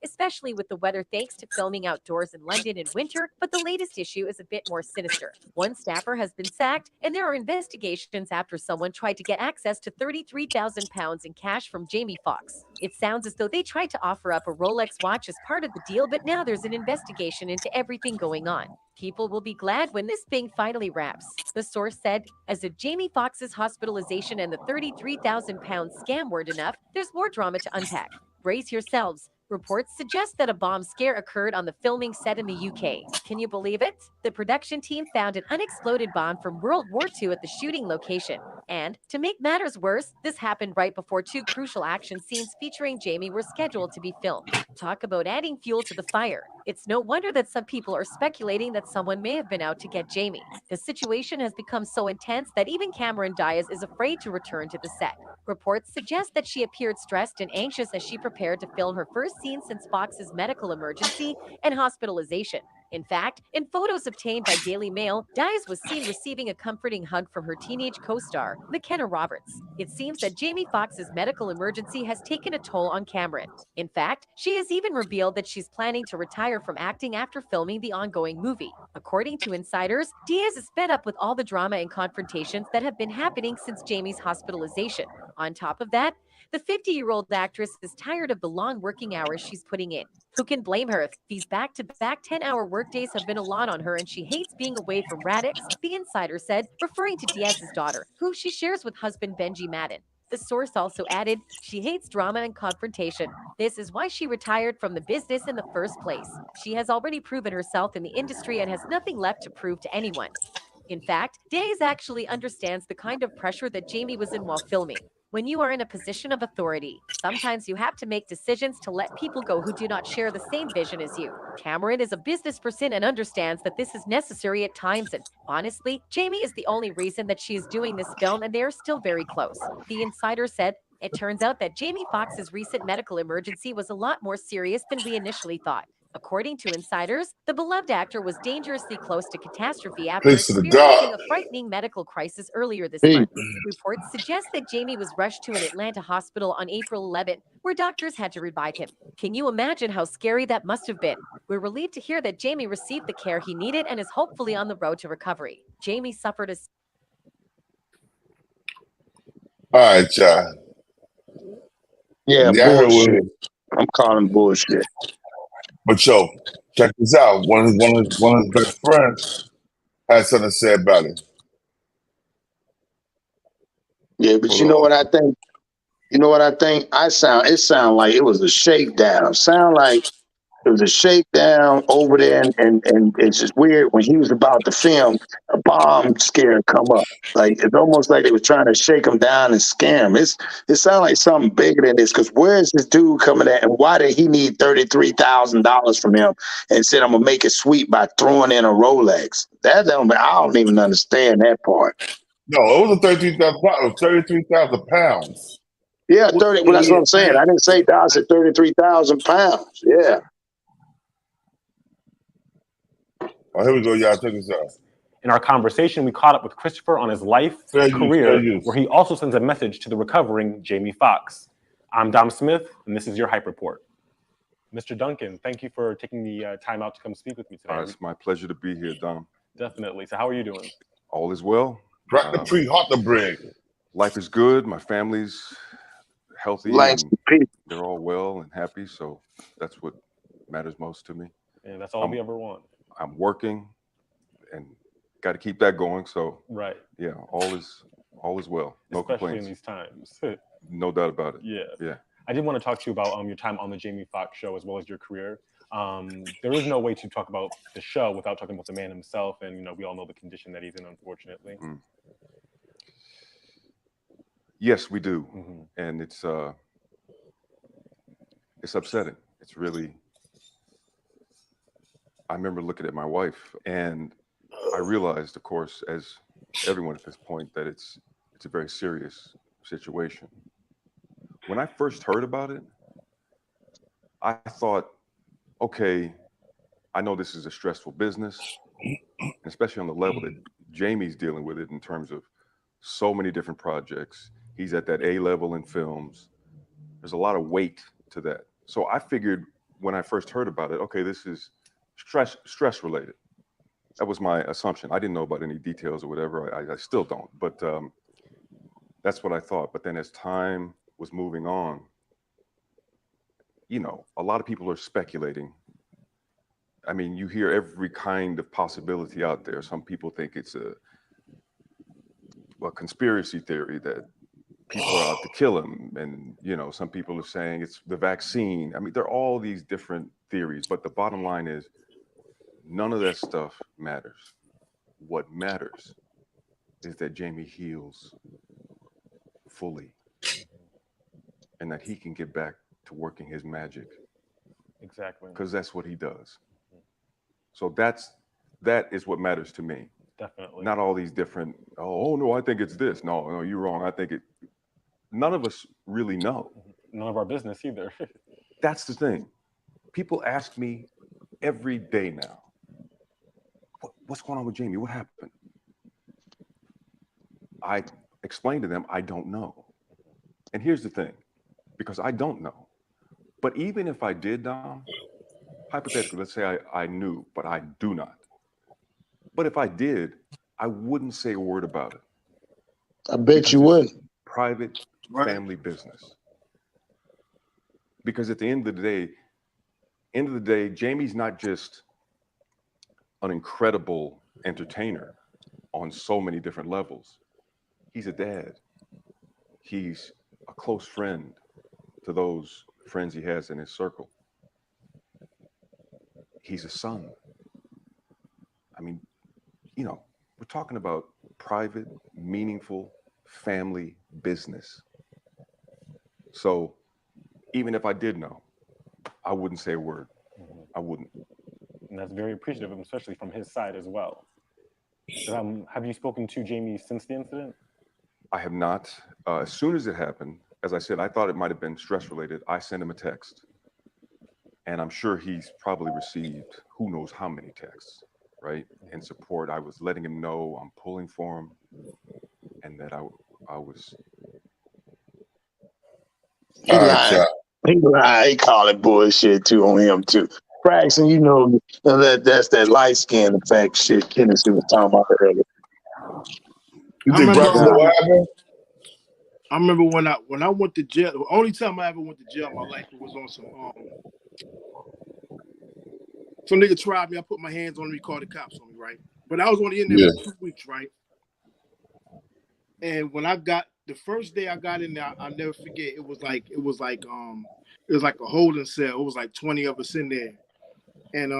Especially with the weather thanks to filming outdoors in London in winter, but the latest issue is a bit more sinister. One staffer has been sacked, and there are investigations after someone tried to get access to £33,000 in cash from Jamie Foxx. It sounds as though they tried to offer up a Rolex watch as part of the deal, but now there's an investigation into everything going on. People will be glad when this thing finally wraps. The source said, as if Jamie Foxx's hospitalization and the £33,000 scam weren't enough, there's more drama to unpack. Brace yourselves. Reports suggest that a bomb scare occurred on the filming set in the UK. Can you believe it? The production team found an unexploded bomb from World War II at the shooting location. And, to make matters worse, this happened right before two crucial action scenes featuring Jamie were scheduled to be filmed. Talk about adding fuel to the fire. It's no wonder that some people are speculating that someone may have been out to get Jamie. The situation has become so intense that even Cameron Diaz is afraid to return to the set. Reports suggest that she appeared stressed and anxious as she prepared to film her first scene since Foxx's medical emergency and hospitalization. In fact, in photos obtained by Daily Mail, Diaz was seen receiving a comforting hug from her teenage co-star, McKenna Roberts. It seems that Jamie Foxx's medical emergency has taken a toll on Cameron. In fact, she has even revealed that she's planning to retire from acting after filming the ongoing movie. According to insiders, Diaz is fed up with all the drama and confrontations that have been happening since Jamie's hospitalization. On top of that, the 50-year-old actress is tired of the long working hours she's putting in. Who can blame her if these back-to-back 10-hour workdays have been a lot on her and she hates being away from Radix, the insider said, referring to Diaz's daughter, who she shares with husband Benji Madden. The source also added, she hates drama and confrontation. This is why she retired from the business in the first place. She has already proven herself in the industry and has nothing left to prove to anyone. In fact, Diaz actually understands the kind of pressure that Jamie was in while filming. When you are in a position of authority, sometimes you have to make decisions to let people go who do not share the same vision as you. Cameron is a business person and understands that this is necessary at times, and honestly, Jamie is the only reason that she is doing this film, and they are still very close. The insider said, "It turns out that Jamie Foxx's recent medical emergency was a lot more serious than we initially thought." According to insiders, the beloved actor was dangerously close to catastrophe after Peace to the experiencing God. a frightening medical crisis earlier this Hey, month. Reports suggest that Jamie was rushed to an Atlanta hospital on April 11, where doctors had to revive him. Can you imagine how scary that must have been? We're relieved to hear that Jamie received the care he needed and is hopefully on the road to recovery. Jamie suffered a All right, y'all. yeah, Y'all heard what bullshit. I'm calling bullshit. But yo, check this out. One of his best friends had something to say about it. Yeah, but Hold you know on. what I think? You know what I think? It sound like it was a shakedown. Sound like it was a shakedown over there, and it's just weird when he was about to film, a bomb scare come up. Like it's almost like they were trying to shake him down and scare him. It sounds like something bigger than this. Because where is this dude coming at, and why did he need $33,000 from him and said I'm gonna make it sweet by throwing in a Rolex? I don't even understand that part. No, it was a 33,000 pounds. Yeah, 30. Well, that's what I'm saying. I didn't say I said 33,000 pounds. Yeah. Oh, here we go, y'all. Check this out. In our conversation, we caught up with Christopher on his life, career, where he also sends a message to the recovering Jamie Foxx. I'm Dom Smith, and this is your Hype Report. Mr. Duncan, thank you for taking the time out to come speak with me today. It's my pleasure to be here, Dom. Definitely. So how are you doing? All is well. Crack the pre-hot the bread. Life is good. My family's healthy. Life And they're all well and happy. So that's what matters most to me. And that's all we ever want. I'm working and got to keep that going. So right. Yeah, all is well. No Especially complaints. in these times. No doubt about it. Yeah. Yeah. I did want to talk to you about your time on the Jamie Foxx show as well as your career. There is no way to talk about the show without talking about the man himself, and we all know the condition that he's in, unfortunately. Yes, we do, and it's upsetting. It's really. I remember looking at my wife, and I realized, of course, as everyone at this point, that it's a very serious situation. When I first heard about it, I thought, okay, I know this is a stressful business, especially on the level that Jamie's dealing with it in terms of so many different projects. He's at that A level in films. There's a lot of weight to that. So I figured when I first heard about it, okay, this is stress related. That was my assumption. I didn't know about any details or whatever. I still don't, but that's what I thought. But then as time was moving on, a lot of people are speculating. I mean, you hear every kind of possibility out there. Some people think it's a conspiracy theory that people are out to kill him. And, some people are saying it's the vaccine. I mean, there are all these different theories, but the bottom line is none of that stuff matters. What matters is that Jamie heals fully and that he can get back to working his magic. Exactly. Because that's what he does. So that is what matters to me. Definitely. Not all these different, oh no, I think it's this. No, you're wrong. I think none of us really know. None of our business either. That's the thing. People ask me every day now, what's going on with Jamie? What happened? I explain to them, I don't know. And here's the thing, because I don't know. But even if I did, Dom, hypothetically, let's say I knew, but I do not. But if I did, I wouldn't say a word about it. I bet you would. Private family business. Because at the end of the day, Jamie's not just an incredible entertainer on so many different levels. He's a dad. He's a close friend to those friends he has in his circle. He's a son. I mean, we're talking about private, meaningful family business. So even if I did know, I wouldn't say a word. I wouldn't. And that's very appreciative of him, especially from his side as well. Have you spoken to Jamie since the incident? I have not. As soon as it happened, as I said, I thought it might have been stress related. I sent him a text. And I'm sure he's probably received who knows how many texts, right? In support. I was letting him know I'm pulling for him and that I was. He lied. He lied. He call it bullshit too on him too. Braxton, you know that's that light skin effect shit Kennedy was talking about earlier. You think Braxton know what happened? I remember when I went to jail. The only time I ever went to jail in my life was on some nigga tried me. I put my hands on him. He called the cops on me, right? But I was only in there for 2 weeks, right? And when I got the first day I got in there, I'll never forget. It was like a holding cell. It was like 20 of us in there, and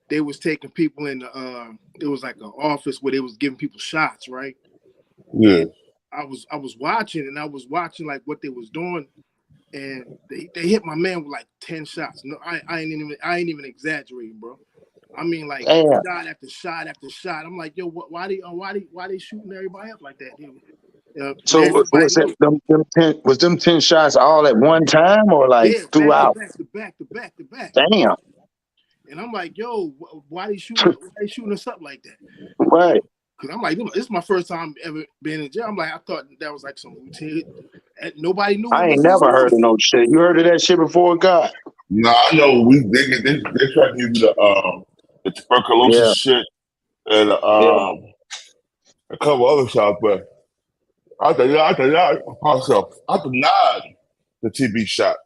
they was taking people in the it was like an office where they was giving people shots, right? Yeah. I was watching, and I was watching like what they was doing, and they hit my man with like 10 shots. No, I ain't even exaggerating, bro. I mean, like shot after shot after shot. I'm like, yo, why they shooting everybody up like that? So was them 10 shots all at one time or like throughout? Back to back. Damn. And I'm like, yo, why they shooting us up like that? Right. Because I'm like, this is my first time ever being in jail. I'm like, I thought that was like some routine. Nobody knew. I ain't never heard of no shit. You heard of that shit before, God? No, I know they try to give you the tuberculosis shit and a couple other shots, but I denied the TB shot.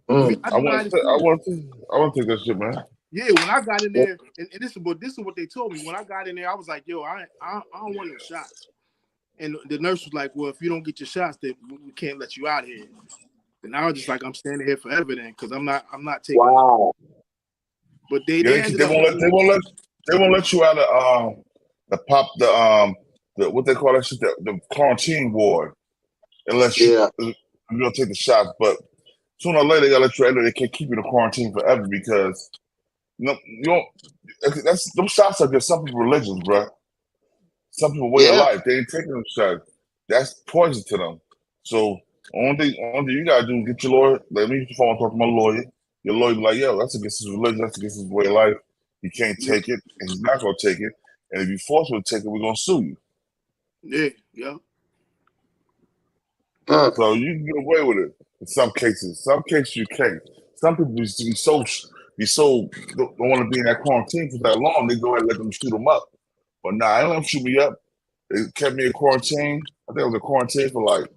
I want to take that shit, man. Yeah, when I got in there, and this is what they told me. When I got in there, I was like, yo, I don't want no shots. And the nurse was like, well, if you don't get your shots, then we can't let you out here. And I was just like, I'm standing here forever then, because I'm not taking. Wow. But they won't let you out of the what they call that shit, the quarantine ward, unless you don't take the shots. But sooner or later they gotta let you out. They can't keep you in quarantine forever because you don't. Those shots are just some people's religions, bro. Some people way of life. They ain't taking them shots. That's poison to them. So only thing you gotta do is get your lawyer. Let me phone and talk to my lawyer. Your lawyer be like, yo, that's against his religion. That's against his way of life. He can't take it, and he's not gonna take it. And if you force him to take it, we're gonna sue you. Yeah. So you can get away with it in some cases. Some cases you can't. Some people be so don't want to be in that quarantine for that long. They go ahead and let them shoot them up. But nah, I didn't let them shoot me up. They kept me in quarantine. I think I was in quarantine for like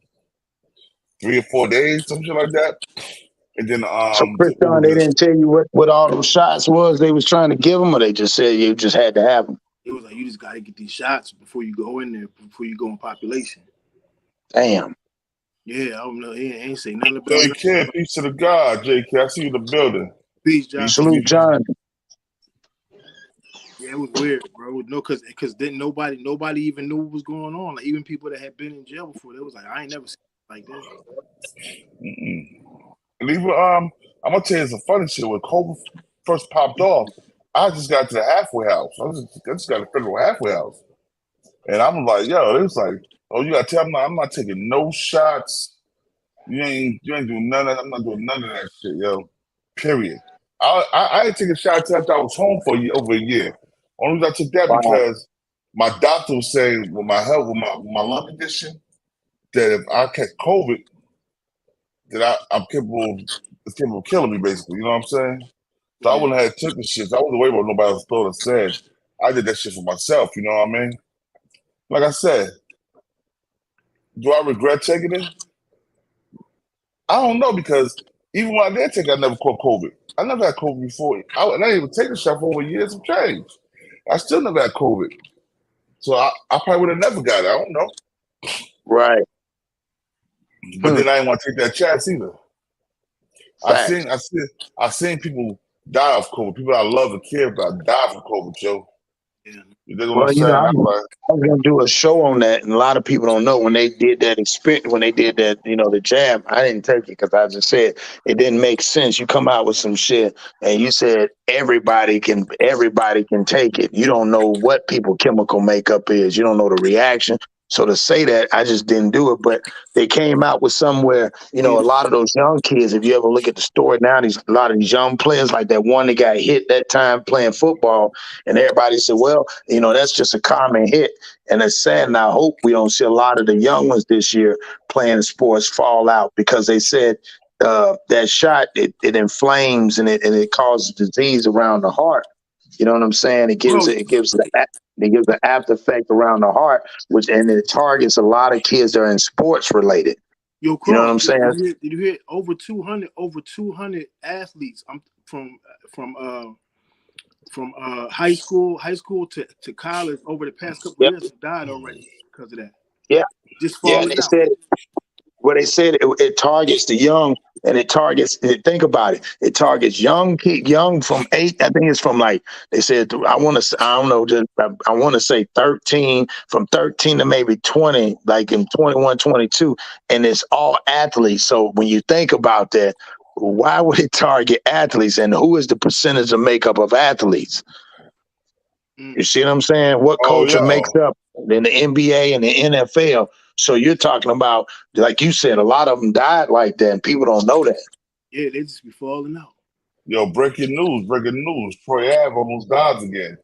3 or 4 days, some shit like that. And then so Christian, they didn't tell you what all those shots was they was trying to give them, or they just said you just had to have them. It was like, you just got to get these shots before you go in there, before you go in population. Damn. Yeah, I don't know. He ain't say nothing about it. JK, peace to the God, JK. I see you in the building. Peace, John. Salute, John. Yeah, it was weird, bro. No, because then nobody even knew what was going on. Like, even people that had been in jail before, they was like, I ain't never seen it like this. And even I'm gonna tell you some funny shit. When COVID first popped off, I just got to the halfway house. I just got to the federal halfway house, and I'm like, yo, it was like, oh, you gotta tell me I'm not taking no shots. You ain't doing none of that. I'm not doing none of that shit, yo. Period. I ain't taking shots after I was home for over a year. Only reason I took that because my doctor was saying with my health, with my lung condition, that if I catch COVID, that I'm capable of killing me, basically. You know what I'm saying? So I wouldn't have took the shit. So I wasn't worried about what nobody else thought or said. I did that shit for myself. You know what I mean? Like I said, do I regret taking it? I don't know, because even when I did take it, I never caught COVID. I never had COVID before. I didn't even take a shot for over years of change. I still never had COVID. So I probably would have never got it. I don't know. Right. But then I didn't want to take that chance either. I seen people die of COVID. People I love and care about die from COVID, Joe. Yeah. You dig what Well, I'm you know, saying? I I'm like, was gonna do a show on that, and a lot of people don't know when they did that experience, when they did that, you know, the jab. I didn't take it because I just said it didn't make sense. You come out with some shit, and you said everybody can take it. You don't know what people chemical makeup is. You don't know the reaction. So to say that, I just didn't do it. But they came out with somewhere, you know, a lot of those young kids. If you ever look at the story now, a lot of these young players, like that one that got hit that time playing football, and everybody said, well, you know, that's just a common hit. And it's sad, and I hope we don't see a lot of the young ones this year playing sports fall out, because they said that shot, it inflames and it causes disease around the heart. You know what I'm saying? It gives the after effect around the heart, and it targets a lot of kids that are in sports related. Yo, You know what I'm Cross, saying? did you hear over 200 athletes from high school to college over the past couple of years have died already because of that. Yeah. Just Yeah, falling and they out. said they said it targets the young, and it targets. Think about it. It targets young from 8. I think it's from, like they said. I want to say 13, from 13 to maybe 20, like in 21, 22, and it's all athletes. So when you think about that, why would it target athletes, and who is the percentage of makeup of athletes? You see what I'm saying? What culture makes up in the NBA and the NFL? So you're talking about, like you said, a lot of them died like that, and people don't know that. Yeah, they just be falling out. Yo, breaking news. Troy Ave almost dies again.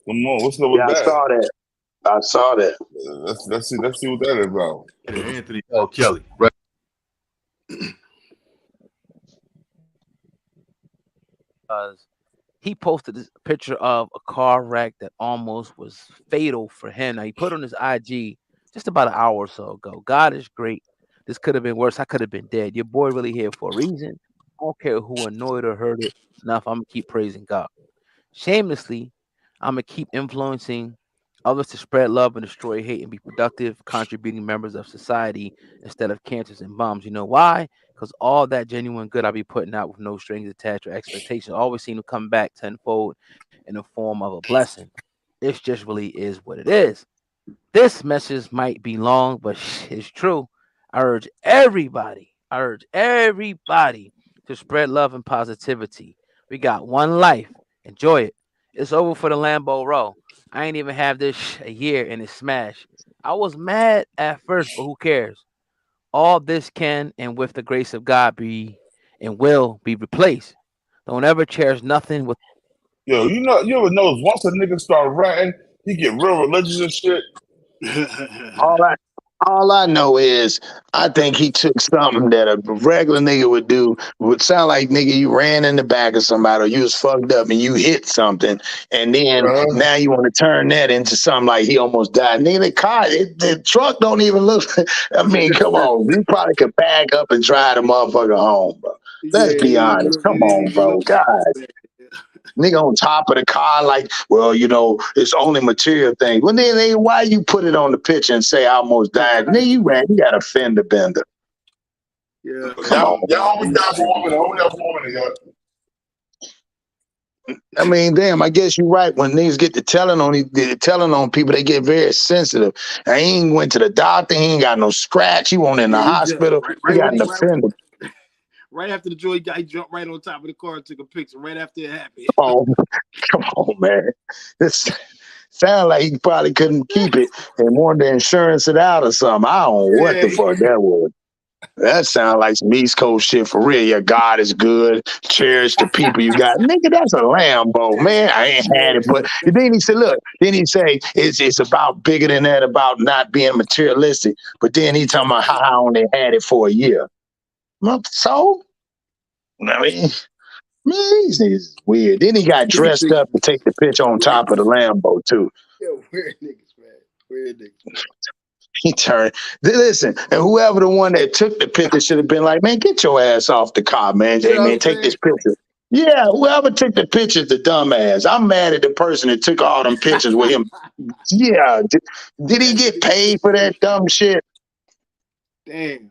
Come on, what's up with that? I saw that. Let's see what that is about. Anthony L. Kelly, right? He posted this picture of a car wreck that almost was fatal for him. Now, he put on his IG just about an hour or so ago. God is great. This could have been worse. I could have been dead. Your boy really here for a reason. I don't care who annoyed or heard it enough. I'm going to keep praising God. Shamelessly, I'm going to keep influencing others to spread love and destroy hate and be productive, contributing members of society instead of cancers and bombs. You know why? Because all that genuine good I be putting out with no strings attached or expectations always seem to come back tenfold in the form of a blessing. It just really is what it is. This message might be long, but it's true. I urge everybody to spread love and positivity. We got one life. Enjoy it. It's over for the Lambeau Row. I ain't even have this a year and it's smashed. I was mad at first, but who cares? All this can and with the grace of God be and will be replaced. Don't ever cherish nothing with. Yo, you ever notice once a nigga start ratting, he get real religious and shit. All I know is I think he took something that a regular nigga would do. Would sound like, nigga, you ran in the back of somebody, or you was fucked up and you hit something, and then now you want to turn that into something like he almost died. Nigga, the truck don't even look. I mean, come on, you probably could back up and drive the motherfucker home, bro. Let's be honest. Come on, bro. God. Nigga on top of the car, like, well, you know, it's only material thing. Well, then why you put it on the picture and say I almost died? Nigga, you got a fender bender. Yeah. Come on. Y'all always die for women. I mean, damn, I guess you're right. When niggas get to telling on people, they get very sensitive. And he ain't went to the doctor. He ain't got no scratch. He went in the hospital. He got an offender. Right after the joy, he jumped right on top of the car and took a picture right after it happened. Oh, come on, man. This sound like he probably couldn't keep it and wanted to insurance it out or something. I don't know what the fuck that was. That sounds like some East Coast shit for real. Your God is good. Cherish the people you got. Nigga, that's a Lambo, man. I ain't had it. But then he said, look, it's about bigger than that, about not being materialistic. But then he talking about how I only had it for a year. So, I mean, man, these niggas is weird. Then he got dressed up to take the picture on top of the Lambo, too. Yo, weird niggas, man. Weird niggas. He turned. Listen, and whoever the one that took the picture should have been like, man, get your ass off the car, man. Hey, man, take this picture. Yeah, whoever took the picture's the dumbass. I'm mad at the person that took all them pictures with him. Yeah. Did he get paid for that dumb shit? Damn.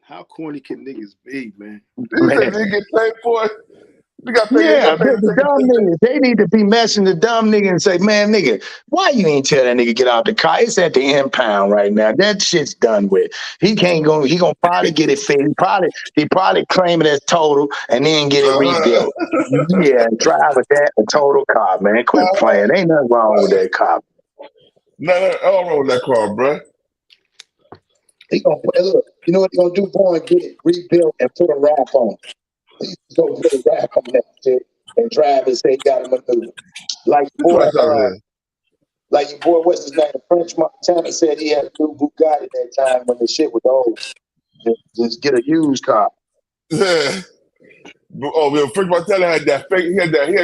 How corny can niggas be, man? He said they get paid for it. You got paid. You Yeah, got paid to the take a dumb picture. niggas. They need to be messing the dumb nigga and say, man, nigga, why you ain't tell that nigga get out the car? It's at the impound right now. That shit's done with. He can't go. He gonna probably get it fixed. He probably claim it as total and then get it rebuilt. Yeah, drive with that a total car, man. Quit playing. Ain't nothing wrong with that car. No, all wrong with that car, bro. He gonna look. You know what he gonna do? Go and get it rebuilt and put a wrap on. He's gonna put a wrap on that shit and drive and say he got a maneuver. Like boy, like your boy, what's his name? French Montana said he had a new Bugatti that time when the shit was old. Just get a used car. Yeah. Oh, man, French Montana had that fake. He had that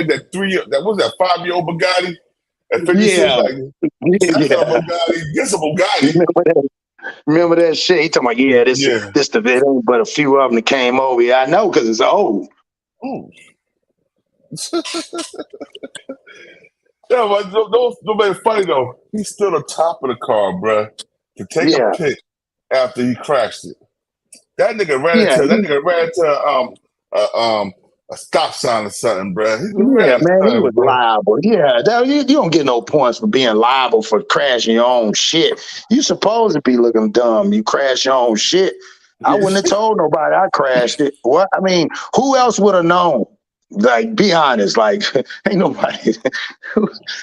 5-year-old Bugatti. At 56, Yeah. like, that's not a Bugatti. This a Bugatti. Remember that shit? He talking about, yeah, this the it ain't but a few of them that came over. Yeah, I know because it's old. Ooh. Yeah, but nobody funny though. He's still the top of the car, bro. To take a pic after he crashed it. That nigga ran into a stop sign or something, bro. Yeah, man, he was liable. Yeah, you don't get no points for being liable for crashing your own shit. You supposed to be looking dumb. You crash your own shit. I wouldn't have told nobody I crashed it. What? I mean, who else would have known? Like, be honest. Like, ain't nobody.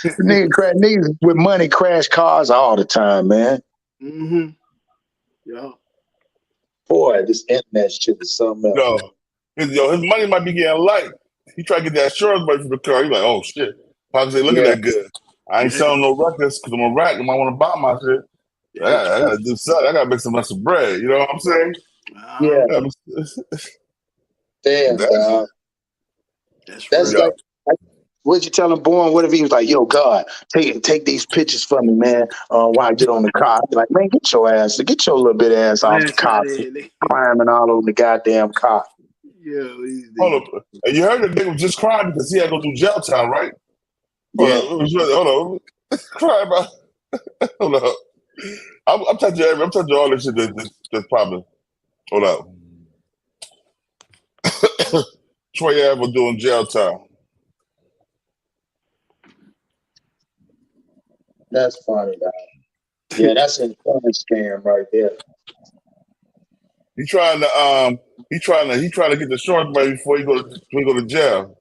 Niggas with money crash cars all the time, man. Mm-hmm. Yeah. Boy, this internet shit is something else. His money might be getting light. He tried to get that insurance money for the car. He's like, oh shit. Pops ain't looking that good. I ain't selling no records because I'm a rat. I might want to buy my shit. I gotta do something. I gotta make some extra bread. You know what I'm saying? Yeah. Damn, dog. That's like, what'd you tell him, Born? What if he was like, yo, God, take these pictures for me, man, while I get on the car? I'd be like, man, get your little bit ass off the car, climbing all over the goddamn car. Yeah. Hold up. And you heard the nigga was just crying because he had to go through jail time, right? Yeah. Hold on. Cry about. Hold up. I'm touching you. I'm touching all this shit that's popping. Hold up. Troy Ave was doing jail time. That's funny, dog. Yeah, that's an insurance scam right there. He trying to get the insurance money before he go to jail.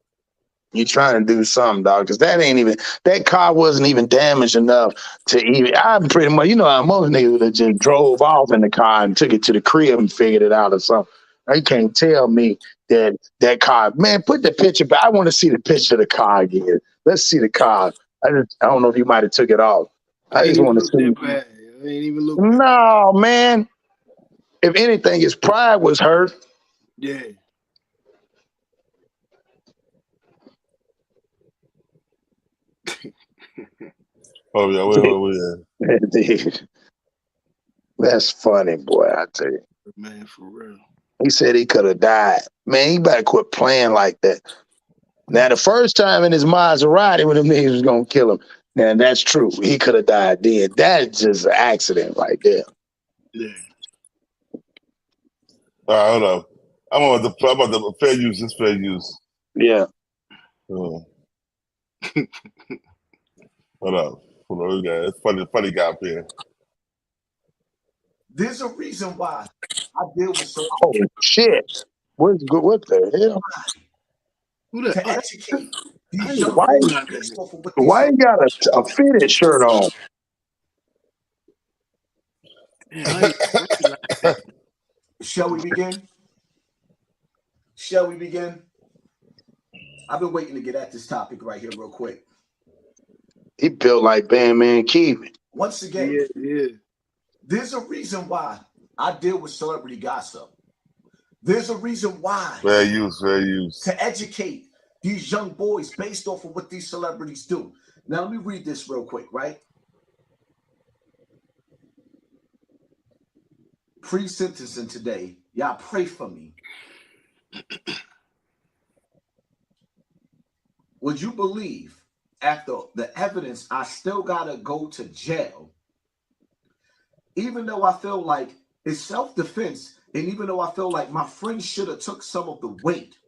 You trying to do something, dog? Because that car wasn't even damaged enough to even. I'm pretty much, how most niggas would have just drove off in the car and took it to the crib and figured it out or something. You can't tell me that car. Man, put the picture back. I want to see the picture of the car again. Let's see the car. I don't know if you might have took it off. I just want to see. I ain't even look. No, man. If anything, his pride was hurt. Yeah. Oh yeah. That's funny, boy. I tell you. Man, for real. He said he could have died. Man, he better quit playing like that. Now, the first time in his Maserati when them niggas was gonna kill him, now that's true. He could have died then. That's just an accident right there. Yeah. All right, hold up. I'm about the fair use. This fair use. Yeah. Hold up. We got it's funny guy up here. There's a reason why I deal with so. Oh shit! What the hell? Who to educate these young Why you got a fitted shirt on? Shall we begin? Shall we begin? I've been waiting to get at this topic right here real quick. He built like Bandman Keevan. Once again, there's a reason why I deal with celebrity gossip. There's a reason why. Fair use. To educate these young boys based off of what these celebrities do. Now, let me read this real quick, right? Pre-sentencing today. Y'all pray for me. Would you believe after the evidence, I still gotta go to jail, even though I feel like it's self-defense, and even though I feel like my friend should have took some of the weight?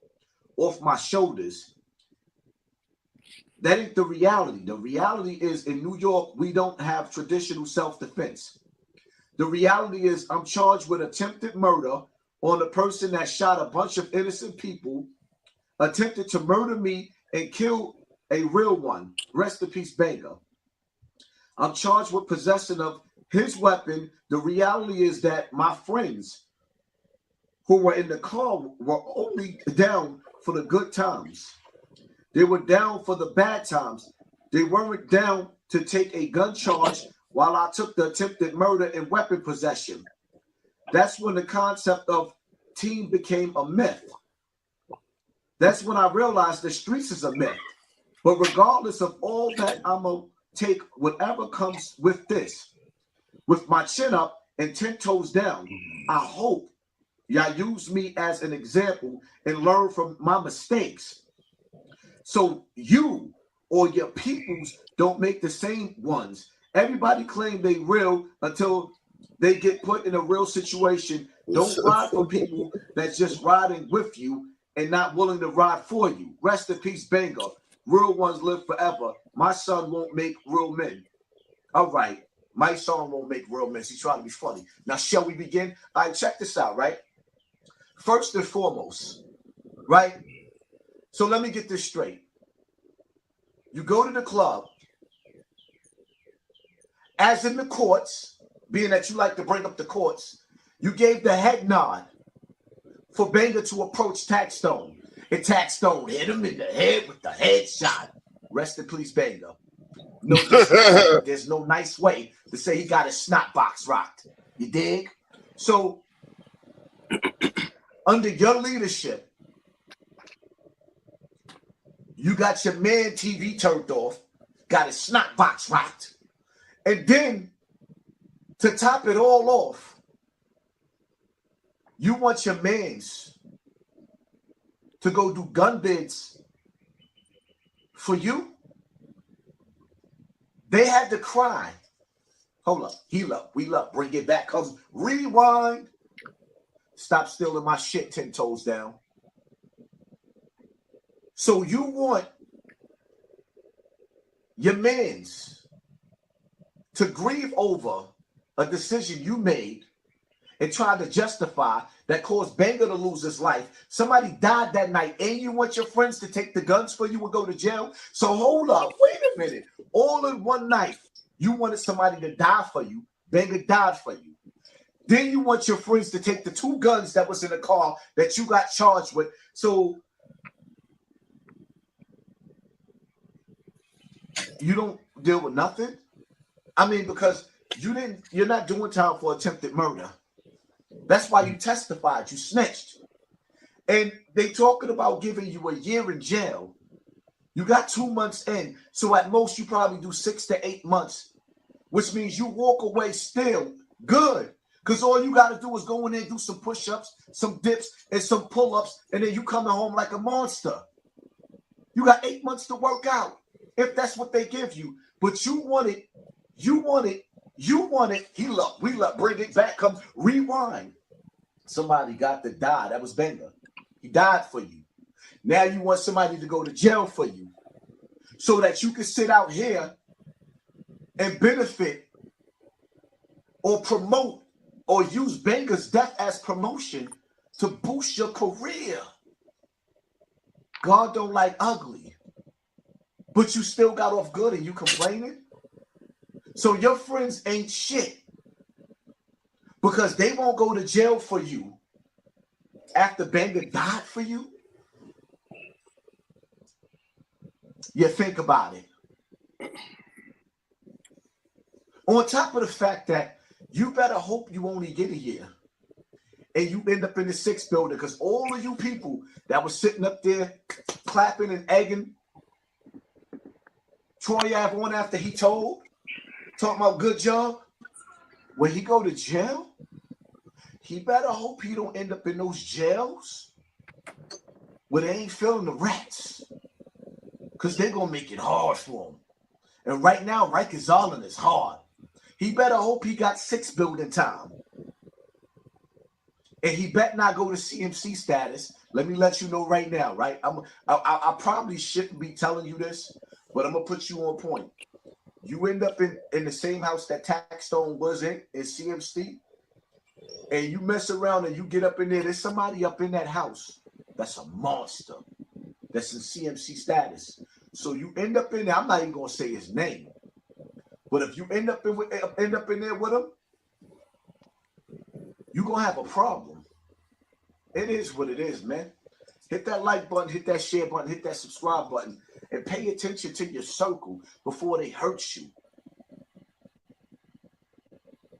off my shoulders. That ain't the reality. The reality is in New York, we don't have traditional self-defense. The reality is I'm charged with attempted murder on a person that shot a bunch of innocent people, attempted to murder me and kill a real one. Rest in peace, Banger. I'm charged with possession of his weapon. The reality is that my friends who were in the car were only down for the good times. They were down for the bad times. They weren't down to take a gun charge while I took the attempted murder and weapon possession. That's when the concept of team became a myth. That's when I realized the streets is a myth. But regardless of all that, I'm going to take whatever comes with this. With my chin up and 10 toes down, I hope y'all use me as an example and learn from my mistakes. So you or your peoples don't make the same ones. Everybody claim they real until they get put in a real situation. Don't ride for people that's just riding with you and not willing to ride for you. Rest in peace, Banger. Real ones live forever. My son won't make real men. All right. My son won't make real men. He's trying to be funny. Now, shall we begin? All right, check this out, right? First and foremost, right? So let me get this straight. You go to the club, as in the courts, being that you like to bring up the courts, you gave the head nod for Banger to approach Taxstone. And Taxstone hit him in the head with the headshot. Rest in peace, Banger. No, there's no nice way to say he got his snot box rocked. You dig? So, under your leadership, you got your man TV turned off, got his snot box rocked. And then, to top it all off, you want your mans to go do gun bids for you? They had to cry. Hold up, heal up, wheel up, bring it back, cause rewind. Stop stealing my shit, 10 toes down. So you want your mans to grieve over a decision you made and try to justify that caused Banger to lose his life. Somebody died that night, and you want your friends to take the guns for you and go to jail? So hold up, wait a minute. All in one night, you wanted somebody to die for you. Banger died for you. Then you want your friends to take the 2 guns that was in the car that you got charged with. So you don't deal with nothing? I mean, because you're not doing time for attempted murder. That's why you testified, you snitched. And they talking about giving you a year in jail. You got 2 months in, so at most you probably do 6 to 8 months, which means you walk away still good. Because all you got to do is go in there and do some push-ups, some dips, and some pull-ups, and then you coming home like a monster. You got 8 months to work out, if that's what they give you. But you want it, heal up, wheel up, bring it back, come rewind. Somebody got to die. That was Banger. He died for you. Now you want somebody to go to jail for you so that you can sit out here and benefit or promote or use Banger's death as promotion to boost your career. God don't like ugly, but you still got off good and you complaining? So your friends ain't shit because they won't go to jail for you after Banger died for you? You think about it. On top of the fact that you better hope you only get a year and you end up in the 6th building, because all of you people that was sitting up there clapping and egging Troy Ave on after he told, talking about good job, when he go to jail, he better hope he don't end up in those jails where they ain't feeling the rats, because they're going to make it hard for him. And right now, Rikers Island is hard. He better hope he got 6 building time. And he better not go to CMC status Let me let you know right now, right? I probably shouldn't be telling you this, but I'm gonna put you on point. You end up in the same house that Taxstone was in CMC, and you mess around and you get up in there. There's somebody up in that house that's a monster, that's in CMC status. So you end up in there. I'm not even gonna say his name, but if you end up in there with him, you're gonna have a problem. It is what it is, man. Hit that like button, hit that share button, hit that subscribe button, and pay attention to your circle before they hurt you.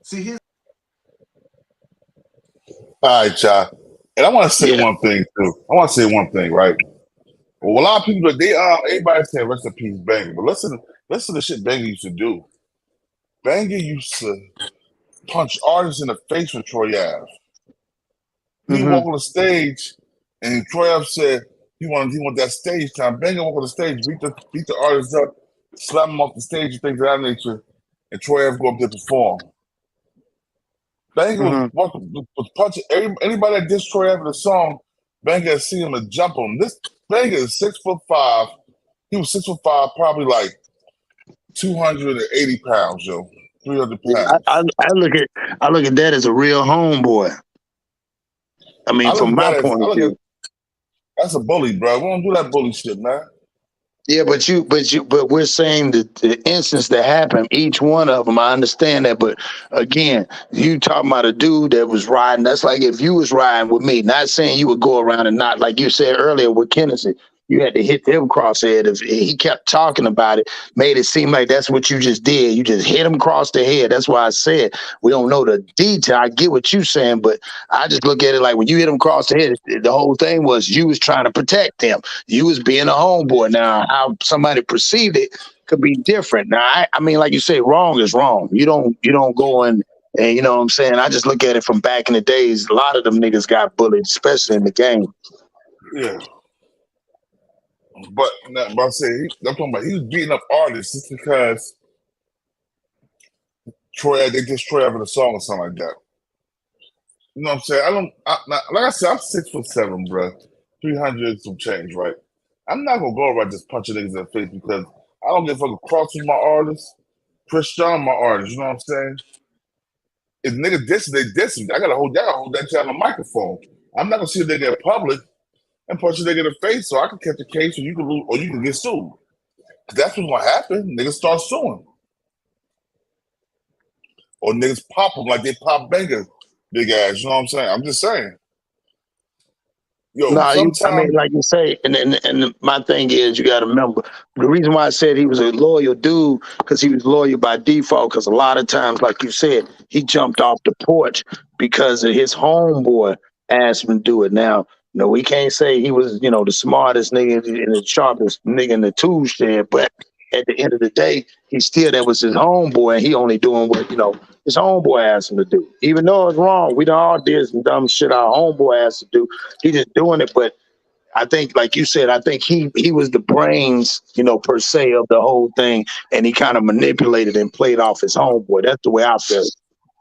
See, here's all right, y'all. And I want to say one thing too. I want to say one thing, right? Well, a lot of people, everybody's saying rest in peace, Banger. But listen to the shit Banger used to do. Banger used to punch artists in the face with Troy Ave. He walked on the stage, and Troy Ave said he wanted that stage time. Banger walked on the stage, beat the artist up, slap him off the stage, and things of that nature, and Troy Ave go up there to perform. Banger was punching anybody that dissed Troy Ave in the song. Banger had seen him and jump on him. This Banger is 6'5". He was 6'5", probably like 280 pounds, yo. 300 pounds. I look at that as a real homeboy. I mean, from my point of view, that's a bully, bro. We don't do that bully shit, man. Yeah, but we're saying that the instance that happened, each one of them, I understand that. But again, you talking about a dude that was riding. That's like if you was riding with me. Not saying you would go around and not, like you said earlier with Kennedy, you had to hit him cross the head. If he kept talking about it, made it seem like that's what you just did. You just hit him across the head. That's why I said we don't know the detail. I get what you're saying, but I just look at it like when you hit him across the head, the whole thing was you was trying to protect him. You was being a homeboy. Now, how somebody perceived it could be different. Now, I mean, like you say, wrong is wrong. You don't go and you know what I'm saying? I just look at it from back in the days. A lot of them niggas got bullied, especially in the game. Yeah. But I'm saying, I'm talking about he was beating up artists just because they just Troy having a song or something like that. You know what I'm saying? Like I said, I'm 6'7", bro. 300 some change, right? I'm not gonna go around just punching niggas in the face because I don't give a fuck. Cross with my artist, Chris John, my artist. You know what I'm saying? If niggas diss, they diss me. I gotta hold that shit on the microphone. I'm not gonna see a nigga in public and punch a nigga in the face so I can catch a case or you can lose or you can get sued. That's what's gonna happen. Niggas start suing. Or niggas pop them like they pop Banger, big ass. You know what I'm saying? I'm just saying. Yo, I mean, like you say, and my thing is, you got to remember the reason why I said he was a loyal dude because he was loyal by default. Because a lot of times, like you said, he jumped off the porch because of his homeboy asked him to do it. Now, no, we can't say he was, the smartest nigga and the sharpest nigga in the tool shed, but at the end of the day, that was his homeboy, and he only doing what his homeboy asked him to do. Even though it's wrong, we done all did some dumb shit our homeboy asked to do. He just doing it, but I think, like you said, I think he was the brains, per se of the whole thing, and he kind of manipulated and played off his homeboy. That's the way I feel.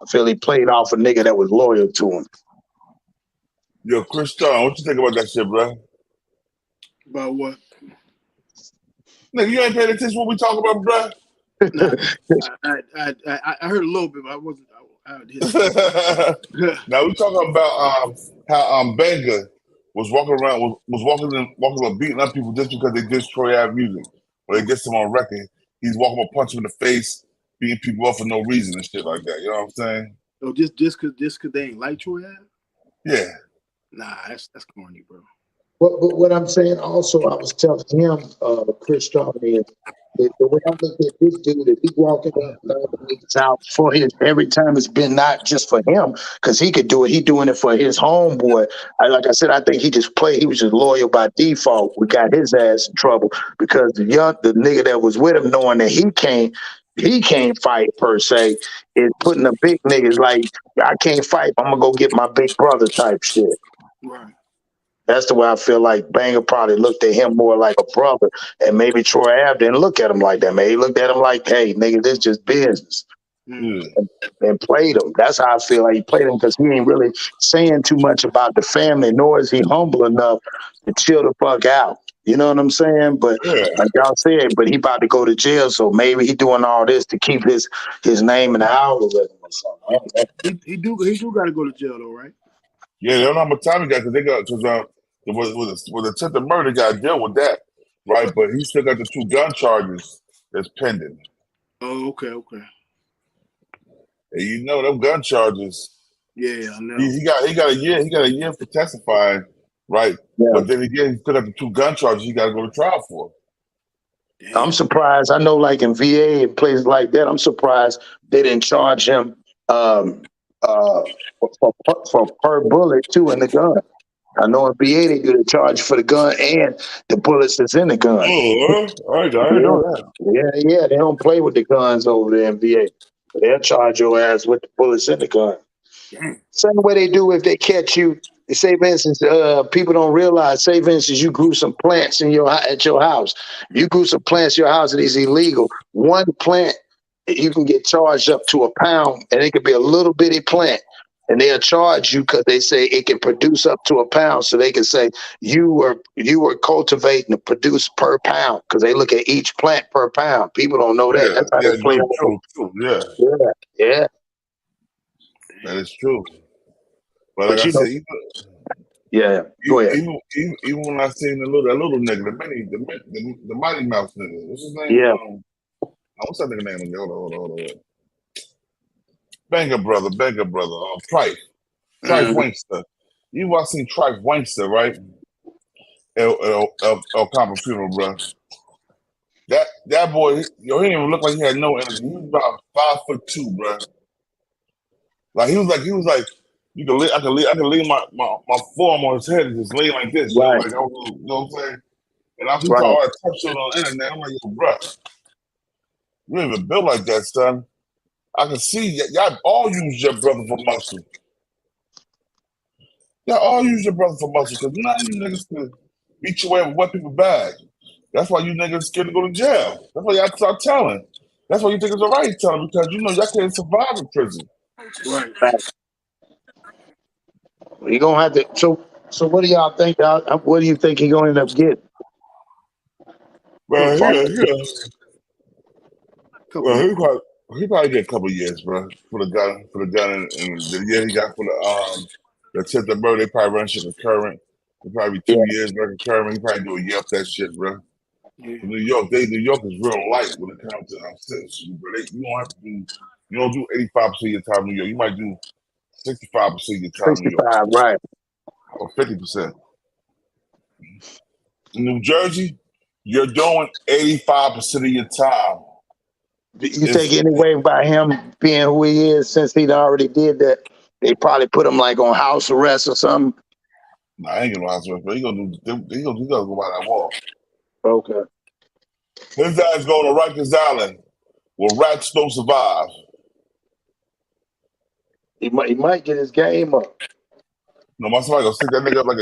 I feel he played off a nigga that was loyal to him. Yo, Chris John, what you think about that shit, bro? About what? Nigga, you ain't paying attention to what we talking about, bro? Nah, I heard a little bit, but I wasn't. Now we talking about how Banger was walking around, walking beating up people just because they dissed Troy Ave music or they dissed him on record. He's walking up, punching him in the face, beating people up for no reason and shit like that. You know what I'm saying? Oh, just cause they ain't like Troy Ave? Yeah. Nah, that's corny, bro. But what I'm saying also, I was telling him, Chris John, is the way I look at this dude, if he walking up niggas out for his every time, it's been not just for him because he could do it. He doing it for his homeboy. Like I said, I think he just played. He was just loyal by default. We got his ass in trouble because the nigga that was with him, knowing that he can't fight per se, is putting the big niggas like, I can't fight. I'm gonna go get my big brother type shit. Right. That's the way I feel like Banger probably looked at him more like a brother, and maybe Troy Ave didn't look at him like that. Maybe he looked at him like, hey, nigga, this just business. and played him. That's how I feel like he played him, because he ain't really saying too much about the family, nor is he humble enough to chill the fuck out. You know what I'm saying? But like y'all said, but he about to go to jail, so maybe he doing all this to keep his name in the algorithm or something. He do got to go to jail though, right? Yeah, they don't know how much time he got because with attempted murder, got to deal with that, right? But he still got the 2 gun charges that's pending. Oh, okay. And you know them gun charges. Yeah, I know. He got a year. He got a year for testifying, right? Yeah. But then again, he still got the 2 gun charges he got to go to trial for. I'm surprised. I know, like in VA and places like that, I'm surprised they didn't charge him for per bullet too in the gun. I know in VA they do the charge for the gun and the bullets that's in the gun. Oh, I didn't know that. Yeah, they don't play with the guns over there in VA. They'll charge your ass with the bullets in the gun. Same way they do if they catch you. Say, for instance, people don't realize. Say, for instance, you grew some plants at your house. You grew some plants at your house and it's illegal. One plant, you can get charged up to £1, and it could be a little bitty plant, and they'll charge you because they say it can produce up to £1. So they can say you were cultivating to produce per pound, because they look at each plant per pound. People don't know that. That's how they play. True. Yeah. That is true. But like I said, go ahead. Even when I seen that little nigga, the Mighty Mouse nigga, what's his name? Yeah. What's that nigga name? Hold on. Banger brother. Trife Wankster. You I seen Trife Wankster, right? El Campo funeral, bro. That boy, he didn't even look like he had no energy. He was about 5'2", bro. Like he was like, I can lean my forearm on his head and just lay like this, right. you know what I'm saying? And I saw all that tough shit on the internet. I'm like, yo, bro, you ain't even built like that, son. I can see y'all all use your brother for muscle. Y'all all use your brother for muscle, because none of you niggas can beat your way with wet people bag. That's why you niggas scared to go to jail. That's why y'all start telling. That's why you think it's all right telling, because you know y'all can't survive in prison. Right. You're gonna have to. So what do y'all think? What do you think he's gonna end up getting? Well, he probably get a couple of years, bro, for the gun, and the year he got for the attempted murder. They probably run shit concurrent. It probably be 2 years concurrent. He probably do a year for that shit, bro. New York is real light when it comes to citizenship, bro. You don't do 85% of your time in New York. You might do 65% of your time in New York. 65, right? Or 50%. In New Jersey, you're doing 85% of your time. You think anyway by him being who he is, since he already did that, they probably put him like on house arrest or something? Nah, I ain't gonna house arrest, but he gonna go by that wall. Okay. His ass going to Rikers Island where rats don't survive. He might get his game up. No, somebody gonna stick that nigga up like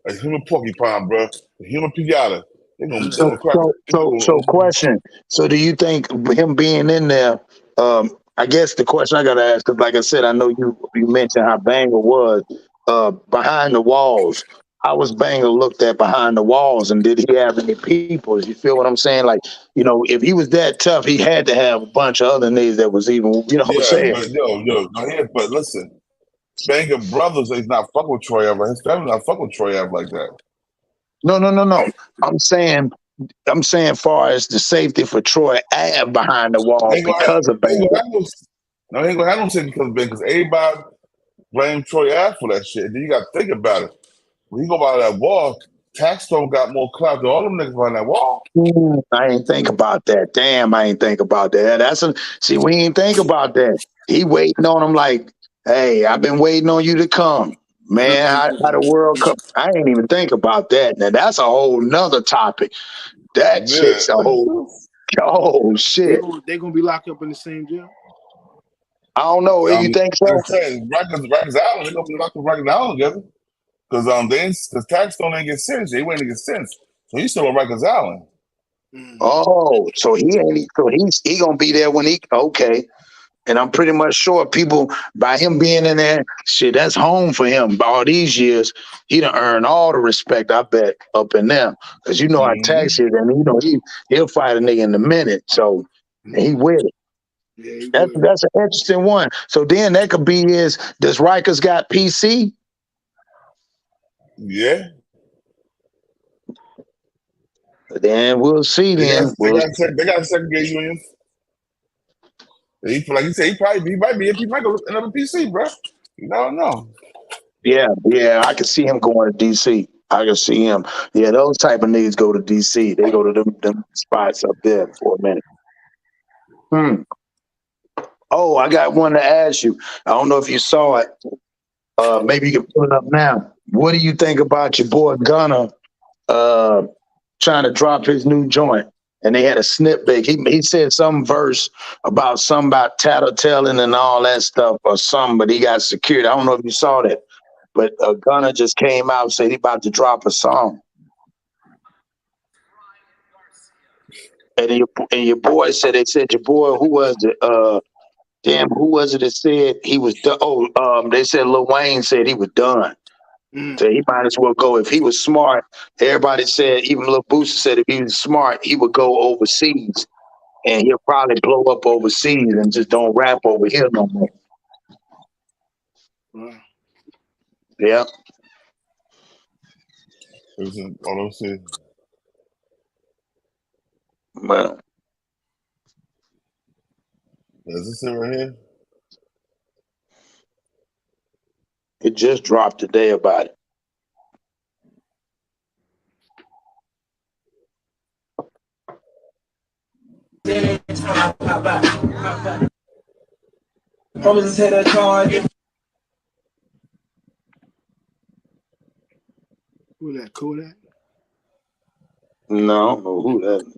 a human porcupine, bro. A human pinata. They gonna crack. So question. So do you think him being in there? I guess the question I gotta ask, because like I said, I know you mentioned how Banger was behind the walls. How was Banger looked at behind the walls, and did he have any people? You feel what I'm saying? Like, you know, if he was that tough, he had to have a bunch of other niggas that was even, you know what I'm saying? But listen, Banger brothers is not fucking with Troy ever. His family not fucking with Troy ever like that. No. I'm saying far as the safety for Troy Ave behind the wall because of Banger. No, he ain't gonna have no safety because of Banger, because everybody blame Troy Ave for that shit. Then you gotta think about it. When you go by that wall, Taxstone got more clout than all them niggas behind that wall. I ain't think about that. Damn, I ain't think about that. See, we ain't think about that. He waiting on him like, hey, I've been waiting on you to come. Man, how the world come? I ain't even think about that. Now that's a whole nother topic. That shit's a whole shit. They're gonna be locked up in the same jail. I don't know. You think so? I'm saying Rikers Island, they're gonna be locked up Rikers Island together. Because Taxstone ain't get sentenced. They waiting to get sentenced. So he's still on Rikers Island. Oh, so he gonna be there when okay. And I'm pretty much sure people, by him being in there, shit, that's home for him. By all these years, he done earned all the respect, I bet, up in there. Because you know how tax is, and he'll fight a nigga in a minute. So he with it. Yeah, That's an interesting one. So then that could be does Rikers got PC? Yeah. Then we'll see. They Then got segregate unions. Like you said, he might go another PC, bro. You don't know. Yeah, I can see him going to DC. I can see him. Yeah, those type of niggas go to DC. They go to them spots up there for a minute. Oh, I got one to ask you. I don't know if you saw it. Maybe you can pull it up now. What do you think about your boy Gunna trying to drop his new joint? And they had a snippet. He said some verse about something about tattletelling and all that stuff or something, but he got secured. I don't know if you saw that. But Gunna just came out and said he about to drop a song. And your boy said, your boy, who was it? Who was it that said he was done? They said Lil Wayne said he was done. So he might as well go. If he was smart, everybody said, even Lil Boosie said if he was smart, he would go overseas. And he'll probably blow up overseas and just don't rap over here no more. Yeah. Well, does this right here? It just dropped today about it. Who that? Kodak? No, I don't know who that is.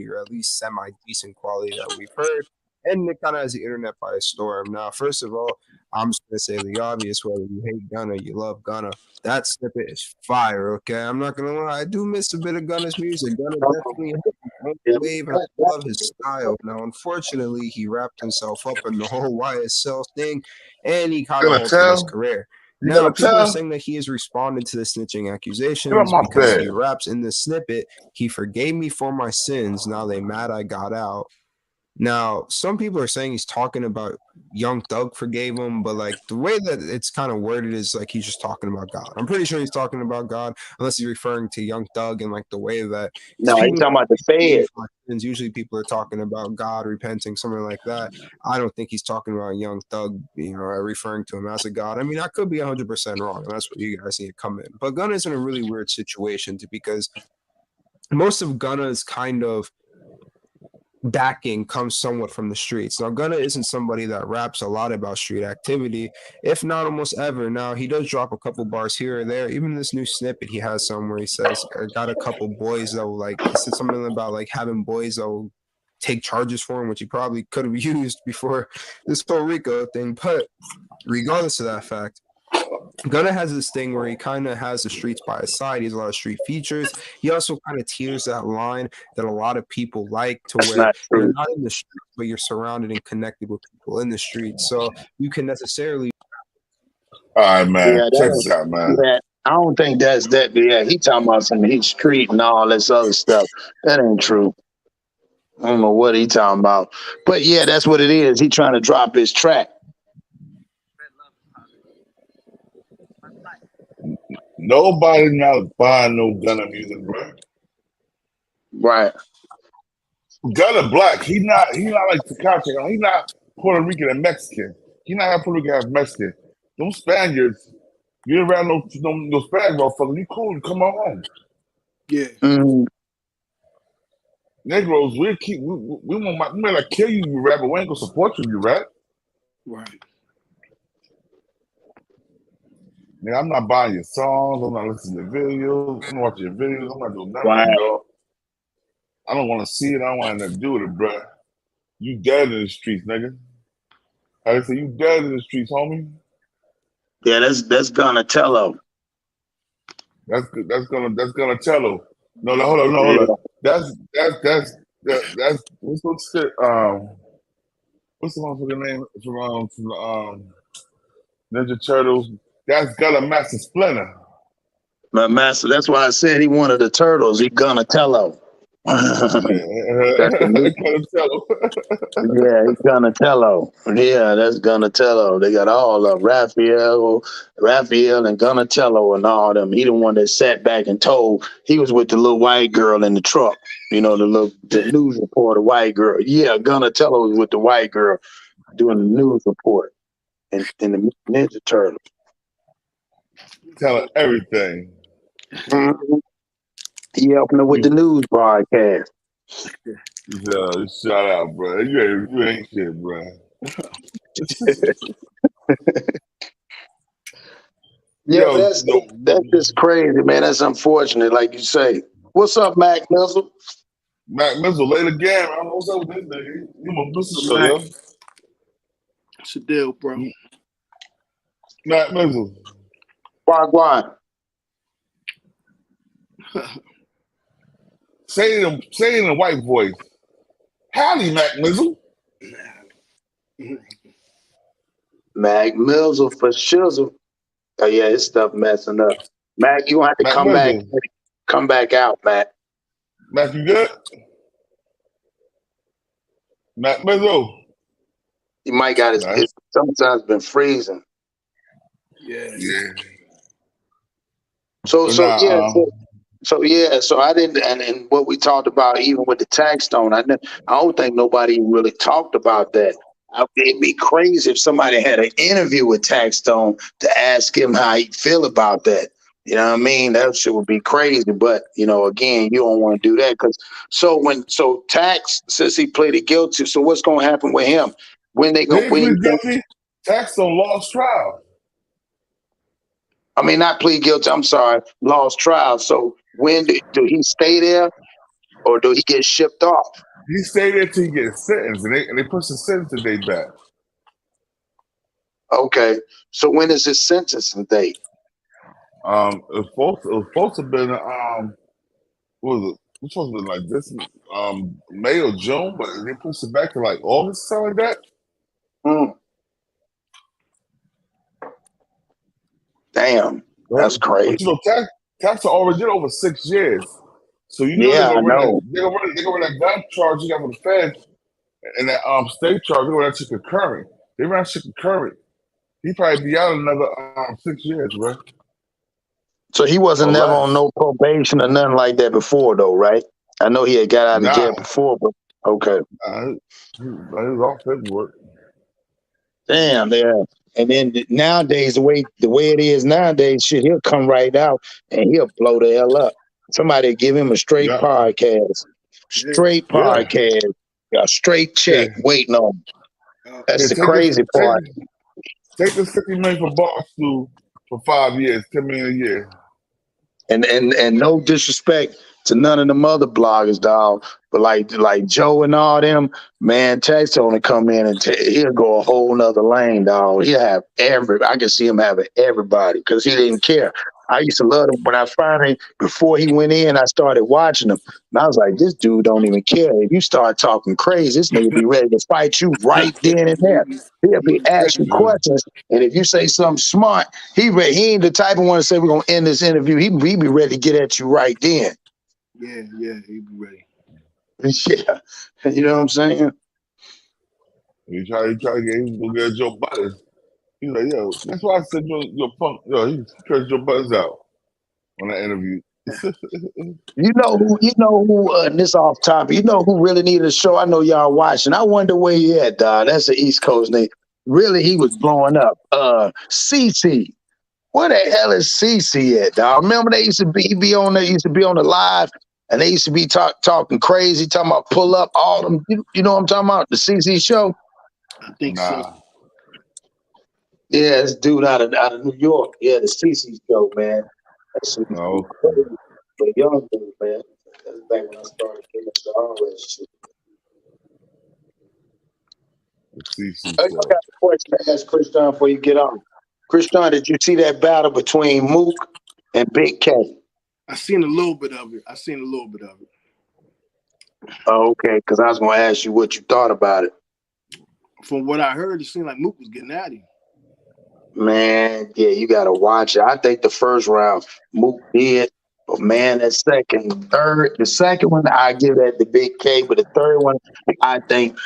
Or at least semi-decent quality that we've heard. And it kind of has the internet by storm. Now, first of all, I'm just going to say the obvious, whether you hate Gunna, you love Gunna. That snippet is fire, okay? I'm not going to lie. I do miss a bit of Gunna's music. Gunna definitely has a wave, and I love his style. Now, unfortunately, he wrapped himself up in the whole YSL thing, and he kind of halted his career. Now, people are saying that he has responded to the snitching accusations because he raps in this snippet, "He forgave me for my sins. Now they mad I got out." Now, some people are saying he's talking about Young Thug forgave him, but like the way that it's kind of worded is like he's just talking about God. I'm pretty sure he's talking about God, unless he's referring to Young Thug and like the way that. No, he's talking about the Fed. Usually people are talking about God repenting, something like that. I don't think he's talking about Young Thug, referring to him as a God. I mean, I could be 100% wrong, and that's what you guys need to come in. But Gunna is in a really weird situation because most of Gunna's kind of backing comes somewhat from the streets. Now, Gunna isn't somebody that raps a lot about street activity, if not almost ever. Now, he does drop a couple bars here or there. Even in this new snippet, he has some where he says, I got a couple boys that will, like, he said something about, like, having boys that will take charges for him, which he probably could have used before this Puerto Rico thing. But regardless of that fact, Gunna has this thing where he kind of has the streets by his side. He has a lot of street features. He also kind of tears that line that a lot of people like, to where you're not in the streets, but you're surrounded and connected with people in the streets. So you can necessarily. All right, man. Check this out, man. Yeah, I don't think that's that. Yeah, he talking about some heat street and all this other stuff. That ain't true. I don't know what he talking about. But yeah, that's what it is. He trying to drop his track. Nobody not buying no Gunna music, bro. Right. Gunna black. He not like Tekashi. He not Puerto Rican and Mexican. He not half Puerto Rican and Mexican. Them Spaniards, you around no Spanish motherfuckers. You cool, come on home. Yeah. Negroes, we might not kill you, you rap, but we ain't gonna support you, you rap. Right. Nigga, I'm not buying your songs. I'm not listening to your videos. I'm not watching your videos. I'm not doing nothing, Right. dog. I don't want to see it. I don't want nothing to do with it, bro. You dead in the streets, nigga. I say you dead in the streets, homie. Yeah, that's Donatello. That's Donatello. No, hold on. That's what's the what's the motherfucking name from the Ninja Turtles? That's Gunna Master Splinter. My master. That's why I said he wanted the turtles. He Donatello. That's the new. Yeah, he's Donatello. Yeah, that's Donatello. They got all of Raphael and Donatello and all them. He the one that sat back and told. He was with the little white girl in the truck. You know, the news reporter, white girl. Yeah, Donatello was with the white girl doing the news report in the Ninja Turtles. Telling everything. Mm-hmm. He helping her with the news broadcast. Yeah, shout out, bro. You ain't shit, bro. Yeah, but that's just crazy, man. That's unfortunate, like you say. What's up, Mac Mizzle? Mac Mizzle, late again. I don't know what's up with this nigga. You my business show, yo. It's a deal, bro. Mac Mizzle. Wagwan. Say it in a white voice. Howdy, Mac Mizzle. Mac Mizzle for shizzle. Oh yeah, his stuff messing up. Mac, you gonna have to come back out, Mac. Mac, you good? Mac Mizzle. He might got his sometimes been freezing. Yeah. So I didn't, and what we talked about, even with the tax stone, I don't think nobody really talked about that. It'd be crazy if somebody had an interview with Tax Stone to ask him how he feel about that. You know what I mean? That shit would be crazy. But again, you don't want to do that because so Tax says he pleaded guilty. So what's going to happen with him when they go? Tax Stone lost trial. I mean, not plead guilty. I'm sorry, lost trial. So when do he stay there, or do he get shipped off? He stayed there till he gets sentenced, and they push the sentencing date back. Okay, so when is his sentencing date? It was supposed to have been what was it? It was supposed to be like this May or June, but they pushed it back to like August, something like that. Damn, that's crazy. But tax already did over 6 years. So I know. They're gonna run that gun charge you got from the feds and that state charge. They're gonna run that shit concurrent. They ran shit concurrent. He probably be out another 6 years, bro. So he wasn't never on no probation or nothing like that before, though, right? I know he had got out of jail before, but okay. He was off paperwork. Damn, yeah. And then nowadays, the way it is nowadays, shit, he'll come right out and he'll blow the hell up. Somebody give him a straight podcast, podcast, a straight check waiting on him. That's the crazy part. Take the $50 million for bar school for 5 years, $10 million a year. And no disrespect to none of them other bloggers, dog, but like Joe and all them, man, Tax only come in and he'll go a whole nother lane, dog. He'll have I can see him having everybody because he didn't care. I used to love him when I finally, before he went in, I started watching him. And I was like, this dude don't even care. If you start talking crazy, this nigga be ready to fight you right then and there. He'll be asking questions. And if you say something smart, he ain't the type of one to say, we're going to end this interview. He be ready to get at you right then. Yeah, he'd be ready. Yeah. You know what I'm saying? He try to get Joe Butters. He's like, yo, that's why I said your punk. Yo, he cursed Joe Butters out on that interview. You know who, and this off topic, you know who really needed a show? I know y'all watching. I wonder where he at, dog. That's the East Coast name. Really, he was blowing up. CC. Where the hell is CC at, dog? Remember they used to be on the live, and they used to be talking crazy, talking about pull up all them. You know what I'm talking about? The CC show? I think so. Yeah, this dude out of New York. Yeah, the CC show, man. That shit was crazy. For young dude, man. That's back when I started getting into all that shit. I got a question to ask Christian before you get on. Christian, did you see that battle between Mook and Big K? I seen a little bit of it. Oh, okay, because I was gonna ask you what you thought about it. From what I heard, it seemed like Mook was getting at him. Man, yeah, you gotta watch it. I think the first round Mook did, but man, that the second one, I give that the Big K, but the third one, I think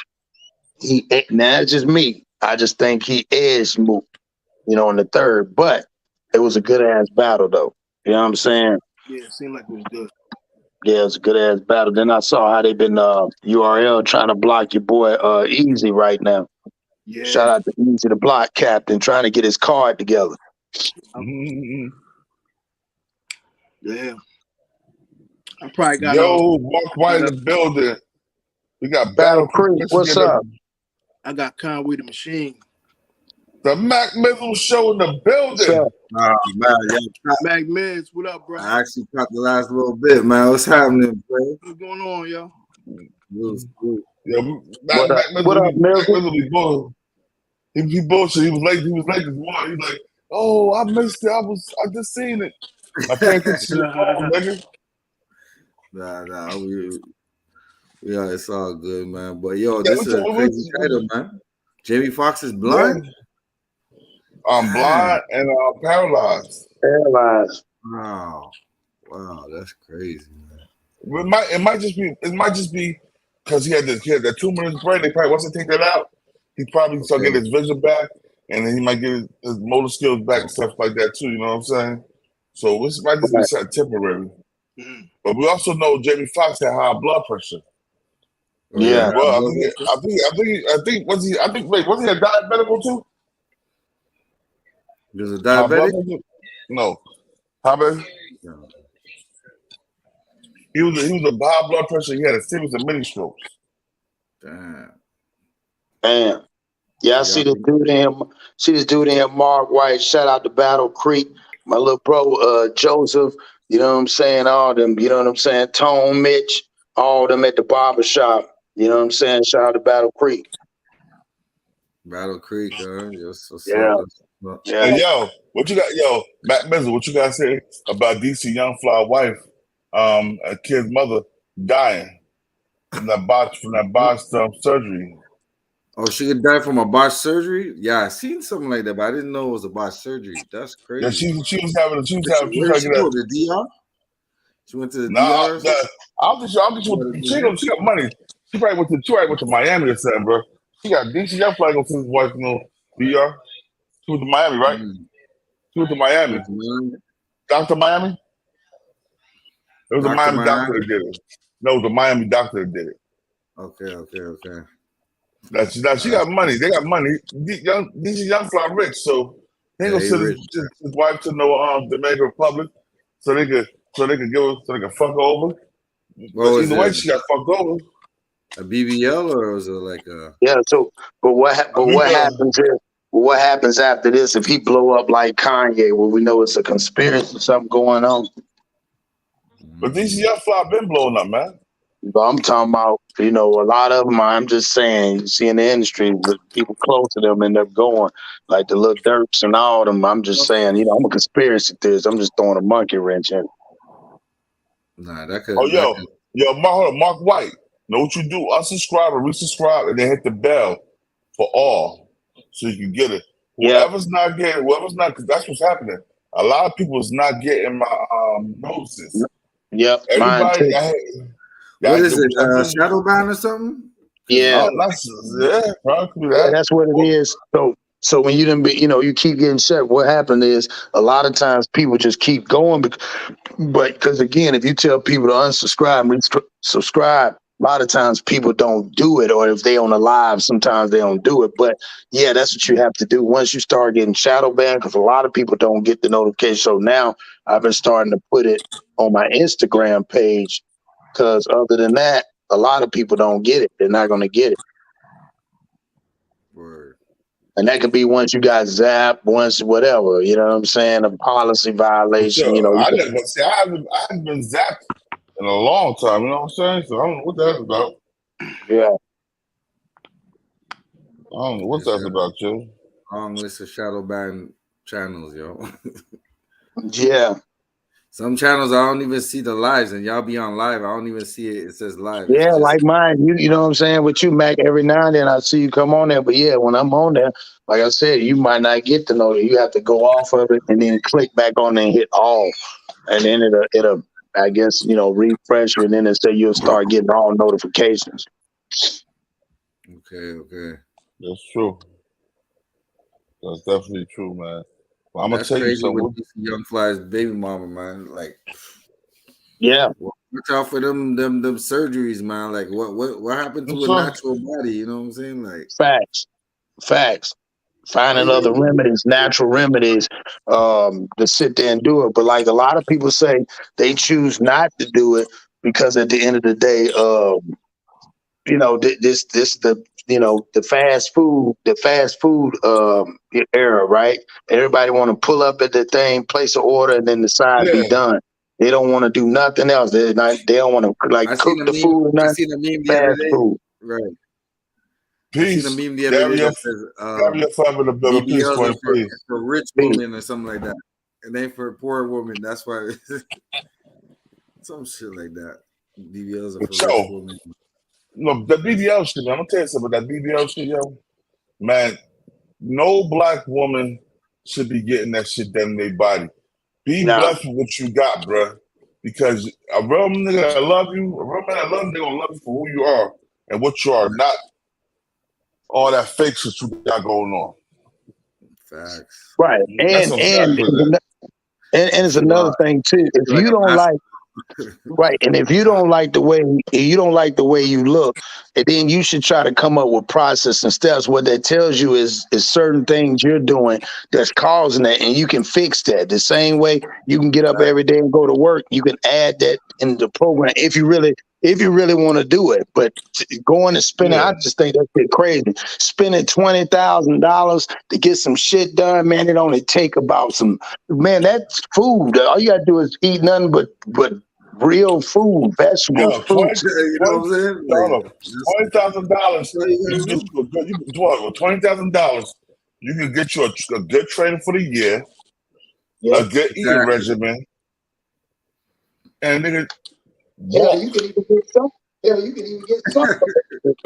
now that's just me. I just think he edged Mook, in the third. But it was a good ass battle though. You know what I'm saying? Yeah, it seemed like it was good. Yeah, it's a good ass battle. Then I saw how they've been URL trying to block your boy Easy right now. Yeah. Shout out to Easy the block captain trying to get his card together. Yeah. I probably got Walk White in the building. We got Battle Creek. What's up? I got Conway the Machine. The Mac Mizzle show in the building. Man, Mac Miz, what up, bro? I actually caught the last little bit, man. What's happening, bro? What's going on, yo? Mac Mizzle be bull. He bullshit. He was late. He was late this morning. He's like, "Oh, I missed it. I just seen it. I can't get to the phone, nigga." Nah, yeah, it's all good, man. But yo, this is a crazy title, man. Jamie Foxx is blind. Yeah. I'm blind and paralyzed. Paralyzed. Wow, that's crazy, man. It might just be because he had that tumor in his brain. They probably once they take that out, he probably start getting his vision back, and then he might get his motor skills back and stuff like that too. You know what I'm saying? So this might just be something temporary. But we also know Jamie Foxx had high blood pressure. Yeah. Well, I think was he a diabetic too? He was a diabetic? No. How about he was a high blood pressure. He had a series of mini strokes. Damn. Yeah, I see this dude in here, Mark White. Shout out to Battle Creek. My little bro, Joseph. You know what I'm saying? All them, you know what I'm saying? Tone, Mitch, all them at the barber shop. You know what I'm saying? Shout out to Battle Creek. Battle Creek, Yeah. Hey, yo, what you got? Yo, Matt Mizzle, what you got to say about DC Youngfly wife, a kid's mother dying from that botched surgery? Oh, she could die from a botched surgery? Yeah, I seen something like that, but I didn't know it was a botched surgery. That's crazy. Yeah, she was having Where she go? The DR? She went to the DR? I'll get you. She got money. She probably went to Miami or something, bro. She got DC Youngfly going to his wife, DR. She went to Miami, right? She went to Miami. Dr. Miami? It was a Miami doctor that did it. No, it was a Miami doctor that did it. Okay. Now she got money. They got money. DC Youngfly rich, so he ain't gonna send his wife to no Dominican Republic so they could fuck her over. But either way, she got fucked over. A BBL or was it like a? Yeah. So, but what happens after this if he blow up like Kanye? Well, we know it's a conspiracy, something going on. But DC Youngfly been blowing up, man. But I'm talking about, a lot of them. I'm just saying, you see in the industry, the people close to them end up going, like the little Dirks and all of them. I'm just saying, I'm a conspiracy theorist. I'm just throwing a monkey wrench in. Nah, that could. Mark White. Know what you do? Unsubscribe or resubscribe, and then hit the bell for all, so you can get it. Whoever's not, because that's what's happening. A lot of people is not getting my notices. Yep, everybody. What is it? Shadow ban or something? Yeah, probably that's what it is. So when you didn't be, you keep getting shut. What happened is a lot of times people just keep going, but because again, if you tell people to unsubscribe and subscribe, a lot of times people don't do it, or if they on a live, sometimes they don't do it. But yeah, that's what you have to do once you start getting shadow banned, because a lot of people don't get the notification. So now I've been starting to put it on my Instagram page. Because other than that, a lot of people don't get it. They're not going to get it. Word. And that could be once you got zapped, once whatever. You know what I'm saying? A policy violation. I haven't been zapped in a long time. You know what I'm saying? So I don't know what that's about. Yeah. I don't know what that's about, Joe. Long list of shadow ban channels, yo. Yeah. Some channels I don't even see the lives, and y'all be on live. I don't even see it. It says live. It's Yeah, just like mine. You know what I'm saying? With you, Mac, every now and then I see you come on there. But yeah, when I'm on there, like I said, you might not get to know it. You have to go off of it and then click back on there and hit all. And then it'll I guess, refresh you, and then it'll say you'll start getting all notifications. okay. That's true. That's definitely true, man. Well, I'm gonna That's tell you crazy something. with Youngfly's baby mama, man. Like, yeah, watch out for them surgeries, man. Like, what happened to a natural body? You know what I'm saying? Like, facts. Finding other remedies, natural remedies, to sit there and do it. But like a lot of people say, they choose not to do it because at the end of the day, the fast food era, right? Everybody want to pull up at the thing, place an order, and then decide be done. They don't want to do nothing else. They don't want to cook the food or nothing. I seen a meme the other Fast day. food. Right. Peace. I seen a meme the other day that says BBLs are for rich women or something like that. It ain't for poor women. That's why some shit like that. BBLs are for rich women. No, the BBL shit, man. I'm gonna tell you something about that BBL shit, yo. Man, no black woman should be getting that shit done in their body. Be blessed with what you got, bruh. Because a real nigga that love you, a real man that love you, they gonna love you for who you are and what you are, not all that fake shit you got going on. Facts. Right. And it's another thing too. If you don't like and if you don't like the way you look, and then you should try to come up with process and steps. What that tells you is certain things you're doing that's causing that, and you can fix that. The same way you can get up every day and go to work, you can add that in the program if you really want to do it. But going and spending, I just think that's crazy. Spending $20,000 to get some shit done, man. It only take about that's food. All you gotta do is eat nothing but real food, vegetables, fruits. You know what I'm saying? $20,000. You get you a good. You can do it with $20,000. You can get you a good trainer for the year, a good eating regimen, and nigga. Yeah, you can even get some. Yeah, you can even get supplements.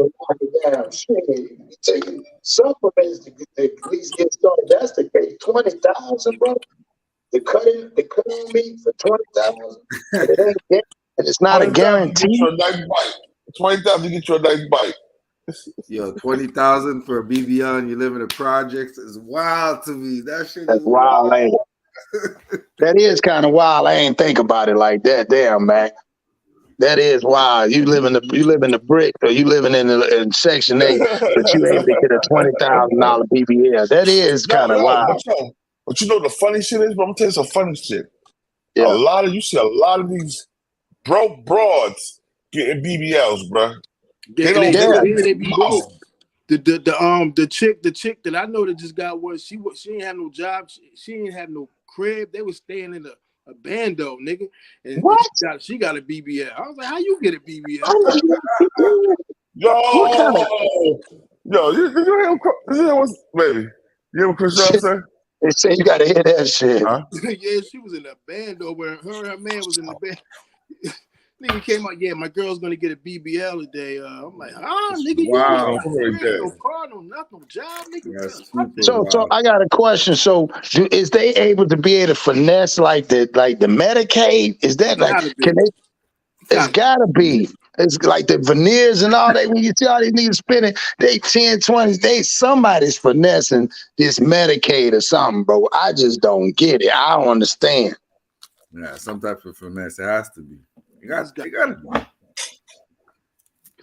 Damn shit, you can be taking supplements to at least get started. That's the case. 20,000, bro. The cutting meat for 20,000. And it's not a guarantee. 20,000 to get you a nice bite. Yo, 20,000 for a BBL and you live in the projects is wild to me. That shit That's is wild, ain't it? That is kind of wild. I ain't think about it like that. Damn, man. That is wild. You live in the brick, or you living in Section 8, but you able to get a $20,000 BBL. That is kind of wild. But you know the funny shit is, bro, I'm gonna tell you some funny shit. Yeah. You see a lot of these broke broads getting BBLs, bro. They be broke. The chick that I know that just got one, she ain't have no job, she ain't have no crib. They was staying in a bando, nigga. And what? She got a BBL. I was like, how you get a BBL? Yo, you hear him? Baby, you hear what Chris Brown say? They say you gotta hear that shit. Huh? Yeah, she was in a bando where her man was in the band. Nigga came out, yeah, my girl's gonna get a BBL today. I'm like, nigga, wow. You ain't no car, no nothing, no job, nigga. So I got a question. So is they able to be able to finesse like the Medicaid? Is that can they? It's gotta be. It's like the veneers and all that. When you see all these niggas spending, they 10, 20, somebody's finessing this Medicaid or something, bro. I just don't get it. I don't understand. Yeah, some type of finesse. It has to be. You got to do it.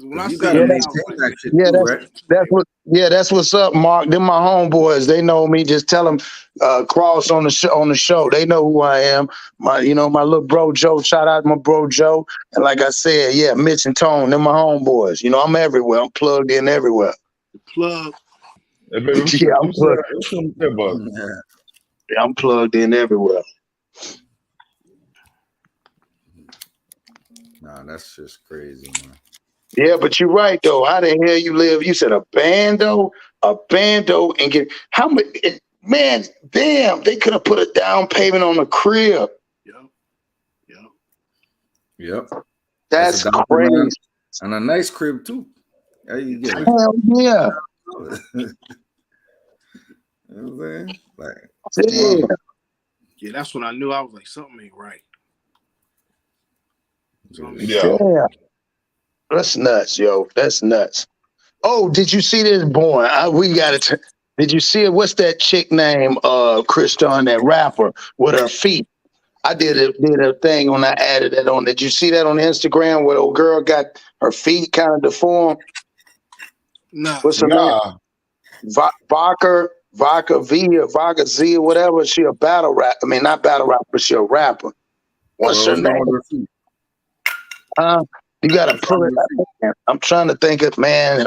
When I that's what's up, Mark. Them my homeboys. They know me. Just tell them Cross on the show. They know who I am. My little bro Joe. Shout out to my bro Joe. And like I said, yeah, Mitch and Tone. Them my homeboys. I'm everywhere. I'm plugged in everywhere. Plug. Hey, baby, I'm plugged in everywhere. Nah, that's just crazy, man. Yeah, but you're right though. How the hell you live? You said a bando, and get how much? Man, damn! They could have put a down payment on a crib. Yeah. Yep. That's a down crazy. And a nice crib too. How you get it? Hell yeah. You know what I'm saying? Like, Yeah. Yeah, that's when I knew. I was like, something ain't right. Yeah. That's nuts, yo. That's nuts. Oh, did you see this, boy? We got it. Did you see it? What's that chick name? Kriston, that rapper with her feet. I did a thing when I added that on. Did you see that on Instagram where the old girl got her feet kind of deformed? No. What's her name? Vodka V or Vodka Z or whatever. She a battle rap. I mean, not battle rapper, but she a rapper. What's her name? You gotta pull it up. I'm trying to think of man.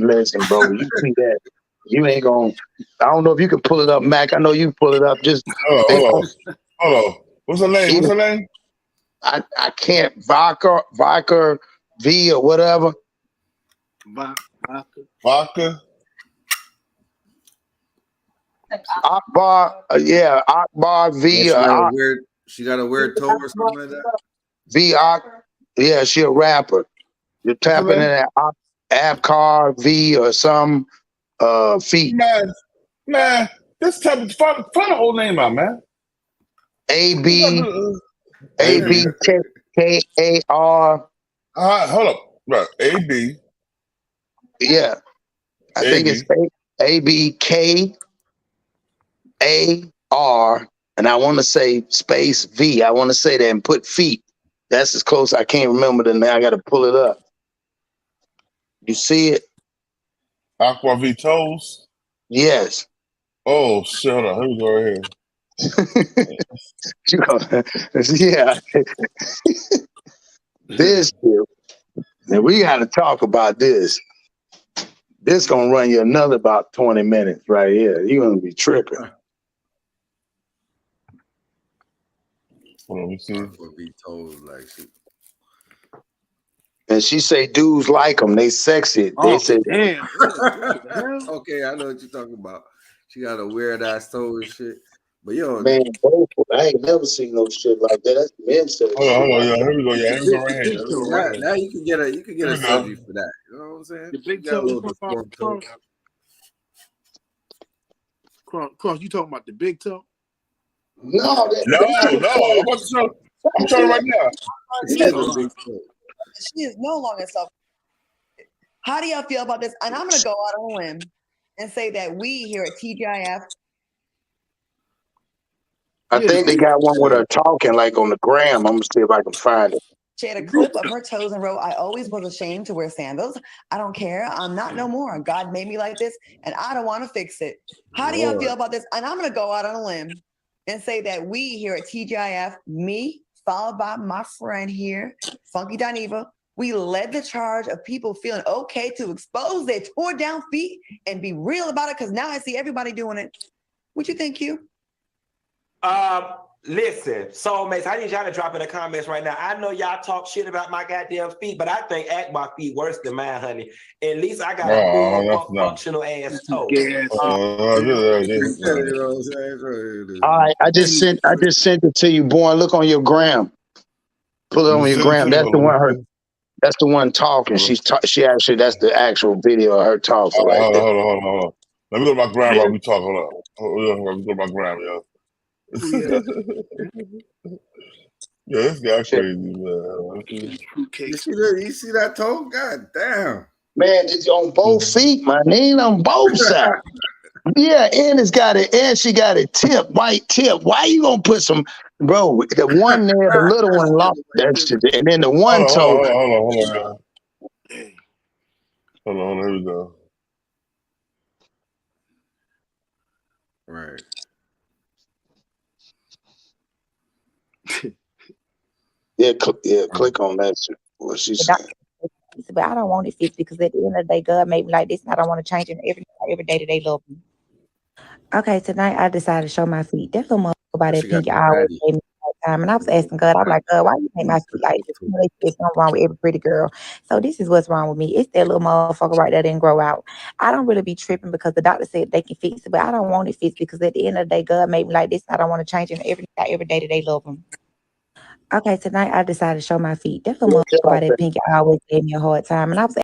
Listen, bro, you see that? You ain't gonna. I don't know if you can pull it up, Mac. I know you can pull it up. Just hold on. What's her name? What's her name? I can't. Vodka V or whatever. Vodka. Akbar, yeah, Akbar V. She got a weird toe or something like that. V. Yeah, she a rapper. You're tapping in that Akbar V or some feet. Man, this type of find the whole name out, man. A-B K-A-R. Hold up. Right. A-B. Yeah. I think it's A-B-K-A-R. And I want to say space V. I want to say that and put feet. That's as close. I can't remember the name. I got to pull it up. You see it? Aqua V toes? Yes. Oh, shit. Hold on. Here we go right here. Yeah. This here. Now we got to talk about this. This gonna run you another about 20 minutes right here. You're gonna be tripping. Hold on, we see. And she say dudes like them. They sexy. They say, damn. Okay, I know what you're talking about. She got a weird ass toe and shit. But yo, man, I ain't never seen no shit like that. That's men sex. Hold on, yeah. Here we go. Yeah, here we go right here. Now you can get a surgery for that. You know what I'm saying? The big toe. Cross, you talking about the big toe? No. I'm trying right now. She is no longer self. How do y'all feel about this? And I'm going to go out on a limb and say that we here at TGIF. I think they got one with her talking like on the gram. I'm going to see if I can find it. She had a clip of her toes and wrote, I always was ashamed to wear sandals. I don't care. I'm not no more. God made me like this and I don't want to fix it. How do y'all feel about this? And I'm going to go out on a limb and say that we here at TGIF, me, followed by my friend here, Funky Dineva, we led the charge of people feeling okay to expose their tore down feet and be real about it because now I see everybody doing it. What you think, Q? Listen, soulmates, I need y'all to drop in the comments right now. I know y'all talk shit about my goddamn feet, but I think Akbar feet worse than mine, honey. At least I got a full functional ass toe. All right, I just sent it to you, boy. Look on your gram. Pull it on your gram. That's the one. That's the one talking. She actually. That's the actual video of her talking. Hold on. Let me go to my gram while we talk. Hold on. Let me go to my gram, yo. Yeah, this guy crazy, man. You see that toe? God damn. Man, it's on both feet, man. It ain't on both sides. Yeah, and she got a tip, white tip. Why you gonna put some, bro? The one there, the little one lost that shit, and then the one toe. Hold on, here we go. Right. Click on that shit. What she said. But I don't want it fixed because at the end of the day, God made me like this, and I don't want to change it every day that they love me. Okay, tonight I decided to show my feet. That little motherfucker by that pinky always gave me a hard time, and I was asking God, I'm like, God, why you make my feet like this? There's something wrong with every pretty girl. So this is what's wrong with me. It's that little motherfucker right there that didn't grow out. I don't really be tripping because the doctor said they can fix it, but I don't want it fixed because at the end of the day, God made me like this, and I don't want to change it every day that they love them. Okay, tonight I decided to show my feet. That little motherfucker by that pinky always gave me a hard time, and I was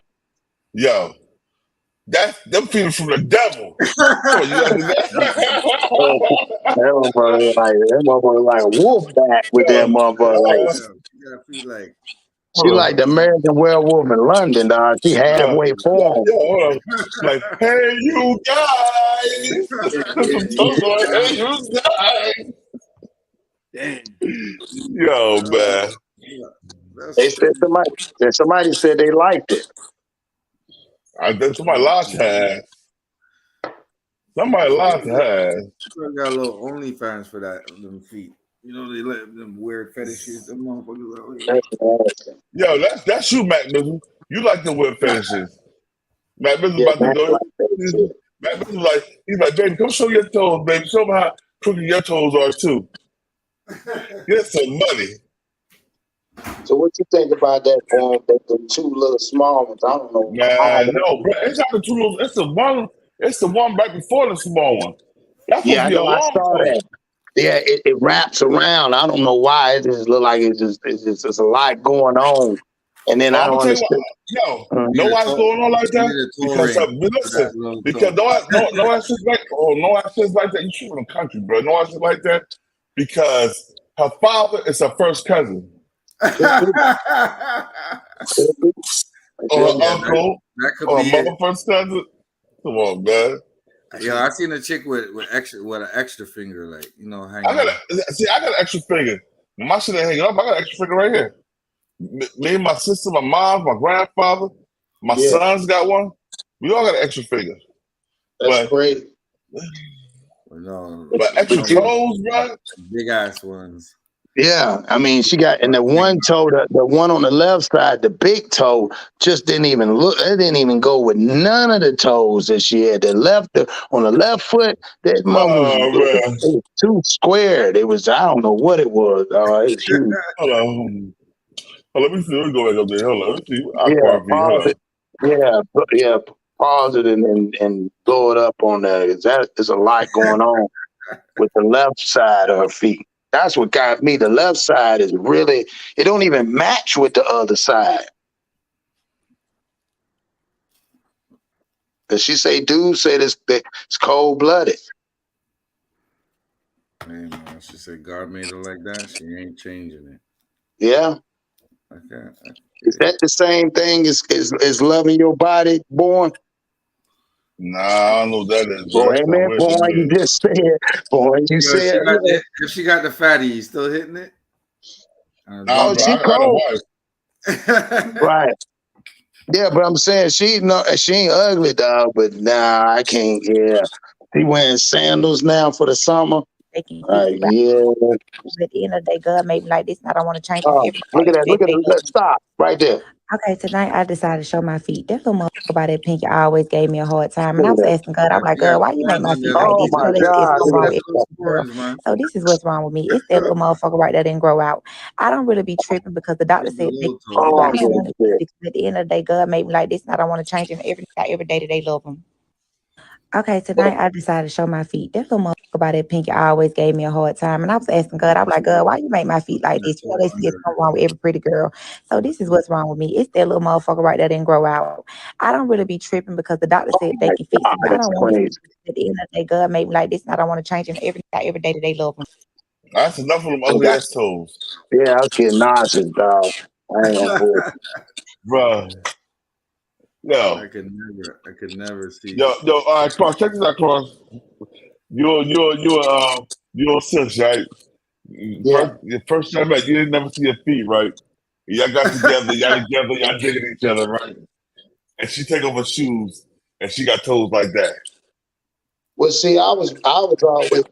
Yo, that's them feeling from the devil. Oh, you that motherfucker like a wolf back with that motherfucker. Like, she like the American Werewolf in London, dog. She halfway formed. Hold on. Like, hey, you guys. Hey, you guys. Yo, man. They said somebody said they liked it. I think somebody lost her. Somebody lost her. Got a little OnlyFans for that them feet. You know they let them weird fetishes. Them motherfuckers. Yo, that's you, Mac Mizzle. You like the weird fetishes. Mac Mizzle about to go. Mac Mizzle he's like, baby, come show your toes, baby. Show me how crooked your toes are too. Get some money. So what you think about that form? The two little small ones. I don't know. Man, no, bro. It's not the two little. It's the one. It's the one right before the small one. That's I know. I saw that. Yeah, it wraps around. I don't know why. It just look like it's a lot going on. And then I don't understand. No, why it's going on like that? Because listen, because no actions like that. You shoot from the country, bro. No actions like that because her father is her first cousin. Or uncle, or mother first cousin. Come on, man. Yeah, I seen a chick with an extra finger, like hanging. I got an extra finger. My shit ain't hanging up. I got an extra finger right here. Me and my sister, my mom, my grandfather, my sons got one. We all got an extra finger. That's great. But extra toes, bro. Big ass ones. Yeah, I mean, she got, and the one toe, the one on the left side, the big toe, just didn't even look. It didn't even go with none of the toes that she had. On the left foot, that mother was too squared. It was, I don't know what it was. It was huge. Hold on. Let me see. Let me go back up there. Hold on. Let me see. Pause it and blow it up on there. There's a lot going on with the left side of her feet. That's what got me. The left side is really, it don't even match with the other side. Cause dude said it's cold blooded. Man, she said God made her like that. She ain't changing it. Yeah. Okay. Is that the same thing as loving your body, born? Nah, I don't know what that is. Boy, man, boy, you just said, boy, you said. If she got the fatty, you still hitting it? Oh, she cold. Right. Yeah, but I'm saying she ain't ugly, dog. But nah, I can't. Yeah, she wearing sandals now for the summer. They can at the end of the day, God made me like this, and I don't want to change it. Look at that! Look at it! Let's stop right there. Okay, tonight I decided to show my feet. That little motherfucker by that pinky always gave me a hard time, and I was asking God, I'm like, God, why you make my feet like this? Oh my God! So this is what's wrong with me. It's that little motherfucker right there didn't grow out. I don't really be tripping because the doctor said, because at the end of the day, God made me like this, and I don't want to change it. Every day that they love him. Okay, tonight I decided to show my feet. That little motherfucker by that pinky always gave me a hard time. And I was asking God, I'm like, God, why you make my feet like this? You know, they see it's something wrong with every pretty girl. So this is what's wrong with me. It's that little motherfucker right there didn't grow out. I don't really be tripping because the doctor said they can fix it. But I don't want to. At the end of the day, God made me like this, and I don't want to change it. Every day that they love him. That's enough of them ugly ass toes. Yeah, I was getting nauseous, dog. I ain't gonna do it. Bro. Yo. I could never see. Yo, all right, Cross, check this out, Cross. You're a sis, right? Yeah. First time I met, you didn't never see your feet, right? Y'all got together, y'all digging each other, right? And she take off her shoes, and she got toes like that. Well, see, I was always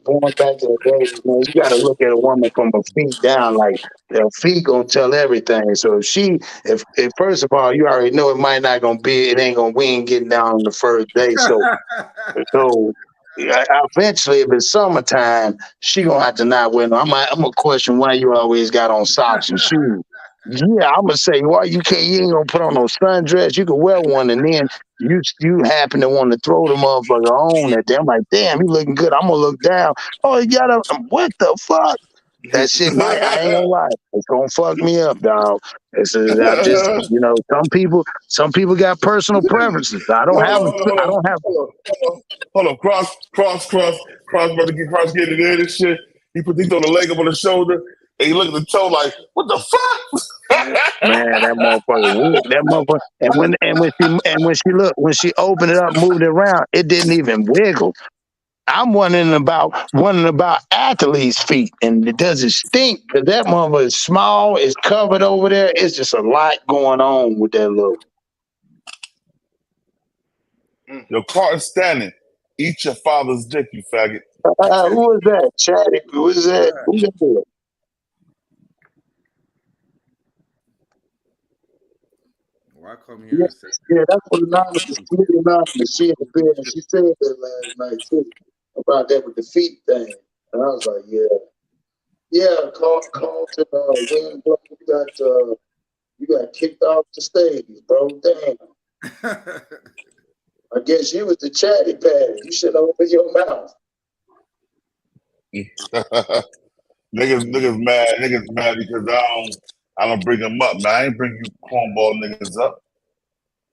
going back to the days, man. You got to look at a woman from her feet down, like her feet gonna tell everything. So if first of all, you already know we ain't getting down on the first day. So eventually, if it's summertime, she gonna have to not wear no. I'm gonna question why you always got on socks and shoes. Yeah, I'm gonna say why you ain't gonna put on no sundress. You can wear one, and then you happen to want to throw the motherfucker on that day. I'm like, damn, you looking good. I'm gonna look down. Oh, you got what the fuck? That shit might, I ain't gonna lie, it's gonna fuck me up, dog. It's I just, you know, some people got personal preferences. I don't have Hold on. Cross, about to get Cross getting in and shit. He throw the leg up on the shoulder, and he look at the toe like, what the fuck? Man, that motherfucker. And when she opened it up, moved it around, it didn't even wiggle. I'm wondering about athletes' feet, and does it stink? Because that motherfucker is small, it's covered over there. It's just a lot going on with that little. Your car is standing. Eat your father's dick, you faggot. Who is that? Chatty? Who is that? Who's that? Why come here? Yeah, that's what Anonymous. She in the bed, and she said that last night too about that with the feet thing, and I was like, yeah, Carlton, Wind, you got kicked off the stage, bro. Damn. I guess you was the chatty patty. You should open your mouth. Niggas mad because I don't bring them up, man. I ain't bring you cornball niggas up.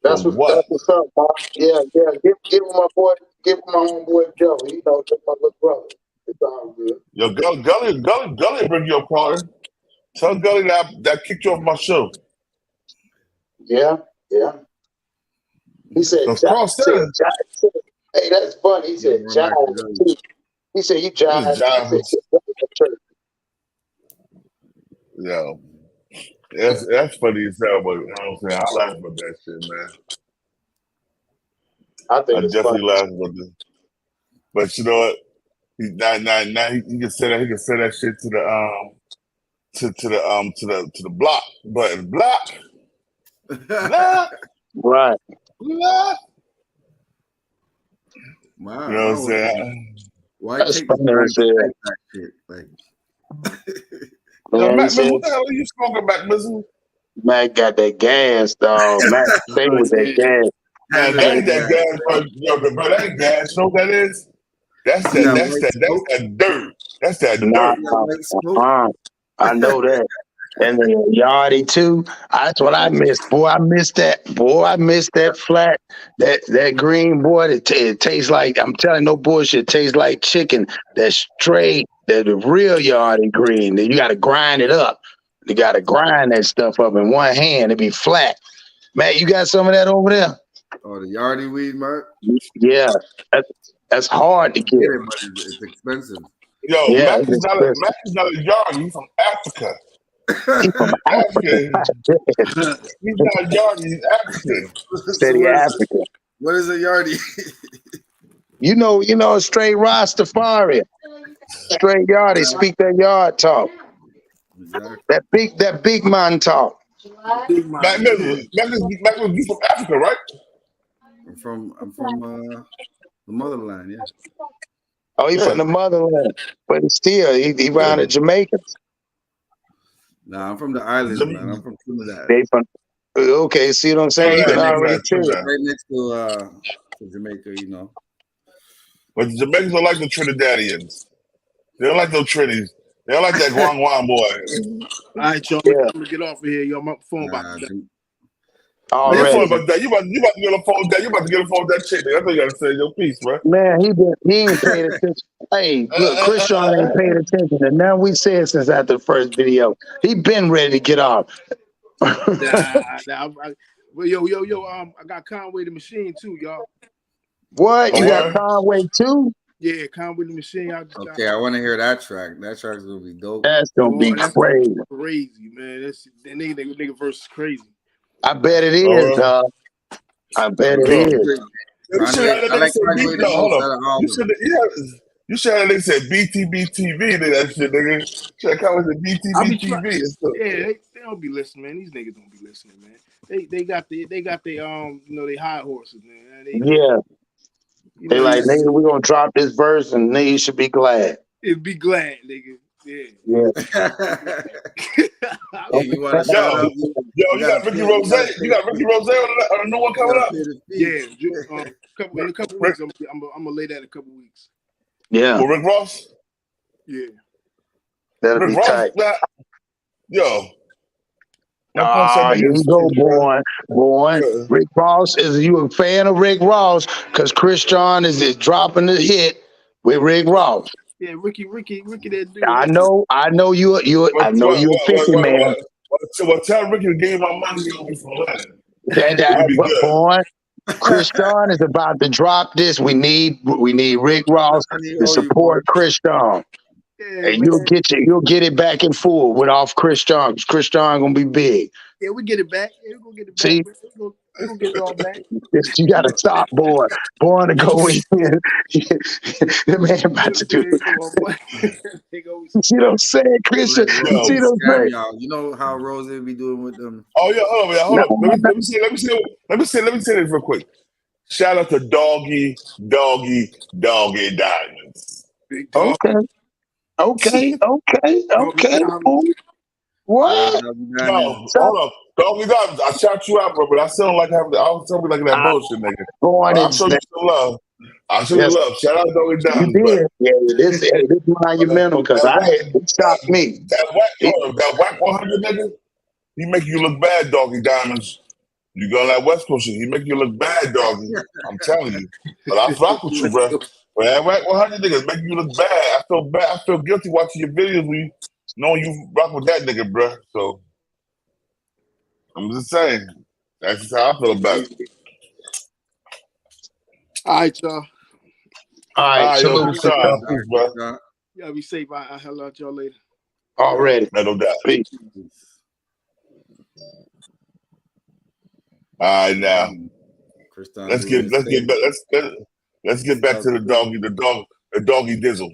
That's what's up, Mark. Yeah. Give my homeboy Joe. You know, just my little brother. It's all good. Yo, Gully bring you up, Carter. Tell Gully that kicked you off my show. Yeah. He said, hey, that's funny. He said, John. He said, you John. Yo, that's funny as hell, but you know what I'm saying? I laugh about that shit, man. I definitely laugh about this. But you know what? Now he can say that shit to the block button. Block. Right. Wow. You know what I'm saying? Why That's take that shit? Like, yo, Mac, what the hell are you smoking, Mac Mizzle? Mac got that gas, dog. Mac stay with that gas. Man, that ain't that gas, bro. That ain't gas. You know what that is? That's that dirt. That's that dirt. I know that. And then Yardie too. That's what I missed. Boy, I missed that. I missed that flat. That green, boy. It tastes like, I'm telling no bullshit. It tastes like chicken. That's straight. The real Yardie green. You got to grind it up. You got to grind that stuff up in one hand. It be flat. Matt, you got some of that over there? Oh, the Yardie weed, Mark? Yeah. That's hard to get. It's expensive. Yo, yeah, Mac is not a Yardie. He's from Africa. He's from Africa. He's not a Yardie. He's African. Steady African. What is a Yardie? You know, straight Rastafari. Straight Yardie. Speak that yard talk. Exactly. That big man talk. Mac was you from Africa, right? I'm from the motherland, yeah. Oh, he from the motherland, but still, he around the Jamaicans. Nah, I'm from the islands, man. I'm from Trinidad. They from okay. See what I'm saying? You can already tell. Right next to Jamaica, you know. But the Jamaicans don't like the Trinidadians. They don't like those Trinis. They don't like that Guan boy. All right, y'all. I'm gonna get off of here. Yo, my phone about to die. Already. Your phone about that. You about to get a phone with that. You about to get a phone with that chick. That's what you gotta say. Your piece, bro. Man, he ain't paid attention. Hey, look, Chris ain't paid attention. And now we said since after the first video, he been ready to get off. Well, yo, I got Conway the Machine too, y'all. What? You got Conway too? Yeah, Conway the Machine. I want to hear that track. That track's gonna be dope. That's gonna be crazy. Crazy, man. That nigga verse is crazy. I bet it is. I bet it is. You should have that said BTBTV to that shit, nigga. Should have come with the BTBTV. Yeah, they don't be listening, man. These niggas don't be listening, man. They got they they high horses, man. They like, nigga, we gonna drop this verse and nigga, you should be glad. Be glad, nigga. Yeah. You want to shout out? Yo, you got Ricky Rose. You got Ricky Rose on a new one coming up. Yeah, in a couple weeks. I'm gonna lay that in a couple weeks. Yeah. Well, Rick Ross. Yeah. That'll Rick be Ross, tight. yo. Here we go, boy. Rick Ross, is you a fan of Rick Ross? Because Chris John is dropping the hit with Rick Ross. Yeah, Ricky, that dude. I know you. I know you a 50 man. Well, tell Ricky to give me my money over for That boy. Chris John is about to drop this. We need Rick Ross to support Chris John. And you'll get it back in full with off Chris John. Chris John gonna be big. Yeah, we get it back. Yeah, we're gonna get it back. See? We're gonna get it all back. You gotta stop, boy. Boy to go in. The man about to do it. You see what I'm saying, Christian? You see what I'm saying? You know how Rose be doing with them. Oh yeah, hold up. Let me say this real quick. Shout out to Doggy Diamonds. Okay. What? No, hold up. Doggy Diamonds. I shout you out, bro, but I still don't like having. I don't tell me like that bullshit, nigga. I'll show you some love. I'll show you love. Shout out Doggy Diamonds. You did. Yeah, this is monumental because it stopped me. That whack 100 nigga, he make you look bad, Doggy Diamonds. You go on that West Coast shit, he make you look bad, Doggy. I'm telling you. But I fuck with you, bro. But that whack 100 niggas make you look bad. I feel bad. I feel guilty watching your videos when you knowing you rock with that nigga, bro. So I'm just saying. That's just how I feel about it. All right, y'all. All right, salute to bro. Y'all be safe. I'll hello at y'all later. Already. No doubt. Peace. All right, now let's get back to the doggy dizzle.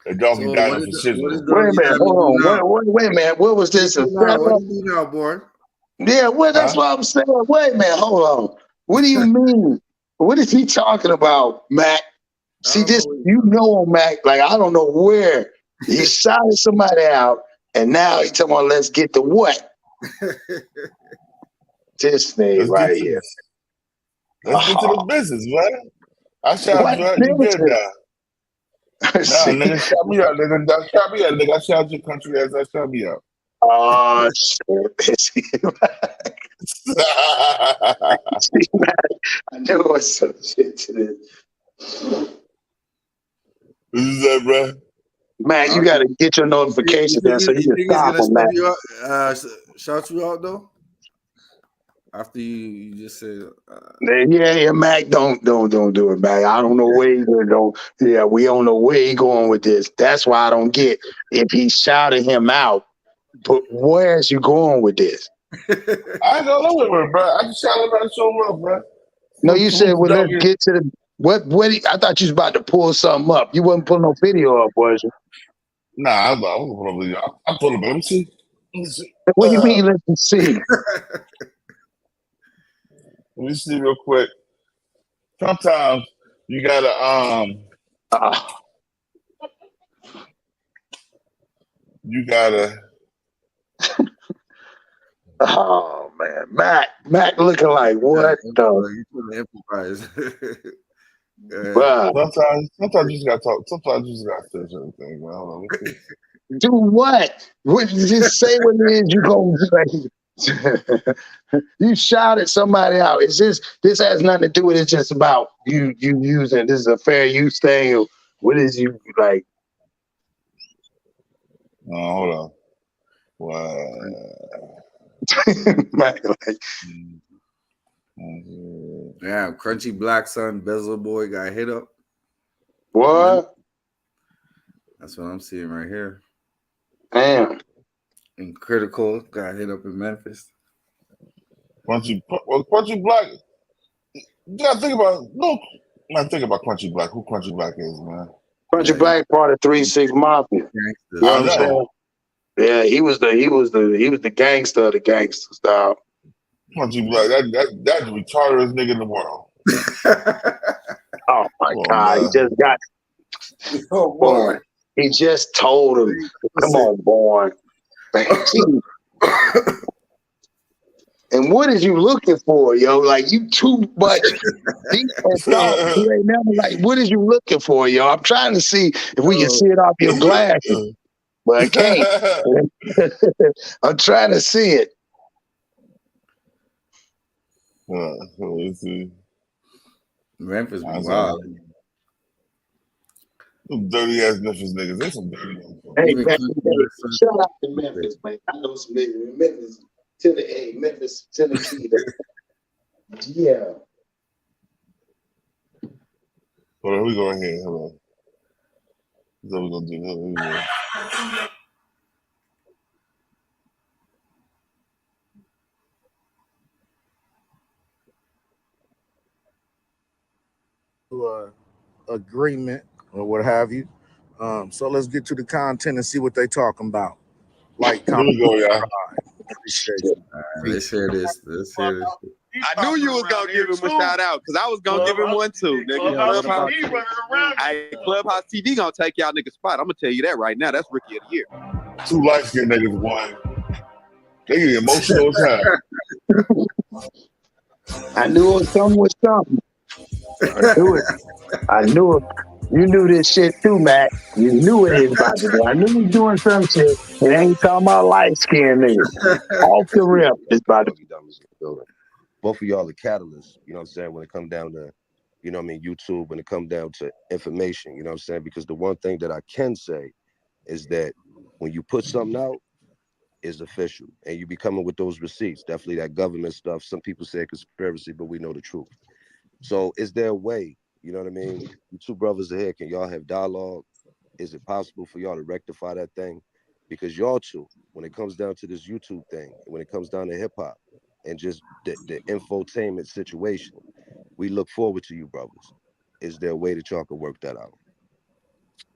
The doggy diamond for shizzle. Wait a minute, hold on. Wait a minute. What was this? What do you do now, boy? Yeah, well, that's what I'm saying. Wait a minute, hold on. What do you mean? What is he talking about, Mac? See, this, you know him, Mac. Like, I don't know where. He shouted somebody out, and now he's talking about let's get to what? This thing right here. Let's get to the business, man. I shot you out. You good now. Nah, nigga, shout me out, nigga. Shout me out, nigga. I shout your country as I shout me out. Oh, shit. I knew it was some shit to this. What is that, bro? Man, you got to get your notifications in so you can stop them, man. Shout you out, though? After you just said, yeah, Mac, don't do it, Mac. I don't know where he going. Yeah, we don't know where he going with this. That's why I don't get if he shouted him out. But where's you going with this? I ain't going nowhere, bro. I just shouted him out so up, bro. No, you said, well, let's get to the what? I thought you was about to pull something up. You wasn't pulling no video up, was you? Nah, I wasn't pulling no video. I pulled it up. Let me see. What do you mean? Let me see. Let me see real quick. Sometimes you gotta oh man, Mac looking like what the? Sometimes you just gotta talk. Sometimes you just gotta say certain things. Man. Hold on, do what? Just say what it is you gonna say. You shouted somebody out. This has nothing to do with it. It's just about you using this is a fair use thing. What is you like? Oh, hold on. What? Damn, Crunchy Black Son, Bezel Boy got hit up. What? That's what I'm seeing right here. Damn. And Critical got hit up in Memphis. Crunchy Black. You gotta think about think about Crunchy Black. Who Crunchy Black is, man? Crunchy Black part of 3-6 Mafia. You know what I'm saying? Yeah, he was the gangster of the gangster style. Crunchy Black, that's the retardedest nigga in the world. Oh my God, man. He just got boy. He just told him, come on, boy. And what is you looking for, yo? Like you too much deep and thought. Like, what is you looking for, yo? I'm trying to see if we can see it off your glasses. but I can't. I'm trying to see it. Let's see. Memphis be wild. Some dirty ass Memphis niggas. They some dirty ass. Hey, man, shout out to Memphis, man. I know some niggas in Memphis, Memphis, Tennessee. Yeah. Hold on, we go right here. Hold on. That's what we're gonna do. Hold on, agreement or what have you. So let's get to the content and see what they talking about. Like, here we go, y'all. Let's hear this. Let's hear this. I knew you was gonna give him a shout out because I was gonna give him one too. Nigga. Clubhouse TV gonna take y'all niggas spot. I'm gonna tell you that right now. That's rookie of the year. 2 light-skinned niggas won. They get emotional as hell. I knew it was something. I knew it. I knew it. You knew this shit too, Matt. You knew it was about to do. I knew he was doing some shit. It ain't talking about light-skinned niggas. Off the rip, it's about to be dumb as a building. Both of y'all are catalysts, you know what I'm saying, when it comes down to, you know what I mean, YouTube, when it comes down to information, you know what I'm saying? Because the one thing that I can say is that when you put something out, it's official. And you be coming with those receipts. Definitely that government stuff. Some people say conspiracy, but we know the truth. So is there a way, you know what I mean? You two brothers are here. Can y'all have dialogue? Is it possible for y'all to rectify that thing? Because y'all two, when it comes down to this YouTube thing, when it comes down to hip hop and just the infotainment situation, we look forward to you brothers. Is there a way that y'all can work that out?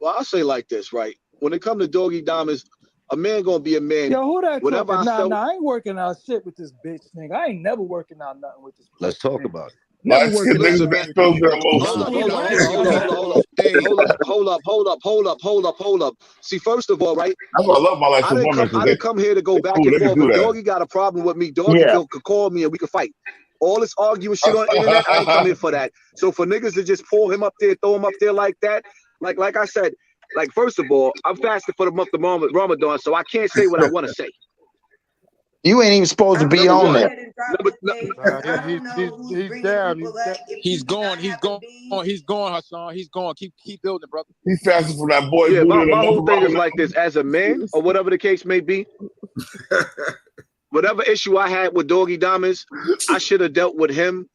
Well, I'll say like this, right? When it comes to Doggy Diamonds, a man gonna be a man. Yo, who that Whatever talking? I felt. Nah, I ain't working out shit with this bitch nigga. I ain't never working out nothing with this. Let's talk about it. Never working out. Hold up. See, first of all, right? That's why I love my life I didn't come here to go back and forth. If Doggy got a problem with me, Doggy could call me and we could fight. All this arguing shit on the internet, I ain't come here for that. So for niggas to just pull him up there, throw him up there like that, like I said, like first of all, I'm fasting for the month of Ramadan, so I can't say what I want to say. You ain't even supposed to be on there. He's down. He's going, Hassan. He's going. Keep building, brother. He's fasting for that boy. Yeah, my whole thing is like this: as a man, or whatever the case may be, whatever issue I had with Doggy Diamonds, I should have dealt with him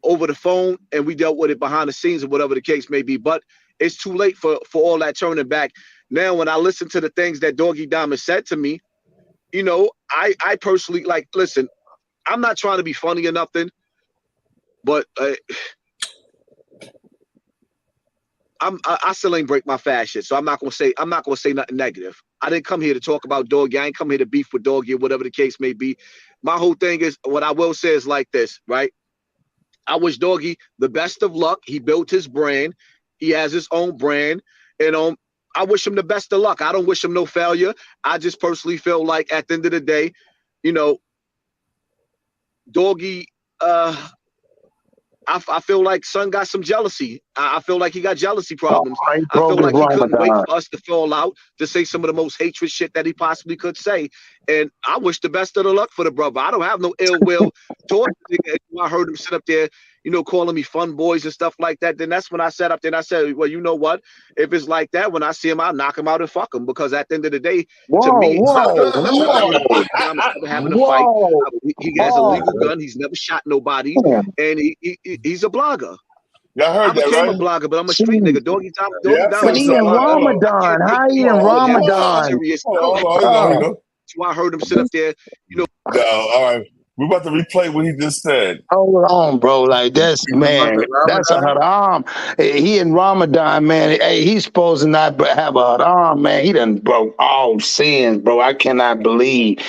over the phone, and we dealt with it behind the scenes, or whatever the case may be. But it's too late for all that turning back. Now, when I listen to the things that Doggy Diamonds said to me, you know, I personally, like, listen, I'm not trying to be funny or nothing, but I still ain't break my fast shit, so I'm not gonna say nothing negative. I didn't come here to talk about Doggy. I ain't come here to beef with Doggy or whatever the case may be. My whole thing is, what I will say is like this, right? I wish Doggy the best of luck. He built his brand. He has his own brand, and I wish him the best of luck. I don't wish him no failure. I just personally feel like at the end of the day, you know, Doggy, I feel like Son got some jealousy. I feel like he got jealousy problems. I feel like he couldn't wait for us to fall out to say some of the most hatred shit that he possibly could say. And I wish the best of the luck for the brother. I don't have no ill will towards him. I heard him sit up there, you know, calling me fun boys and stuff like that. Then that's when I sat up there and I said, well, you know what? If it's like that, when I see him, I'll knock him out and fuck him. Because at the end of the day, to me, having a fight. He has a legal gun. He's never shot nobody. And he's a blogger. Y'all heard I became that, a blogger, but I'm a street nigga. Doggy But he in Ramadan. How he in Ramadan? That's why I heard him sit up there, you know. No, all right. We're about to replay what he just said. Hold on, bro. Like, that's, man, that's a haram. He in Ramadan, man. Hey, he's supposed to not have a haram, man. He done broke all sins, bro. I cannot believe.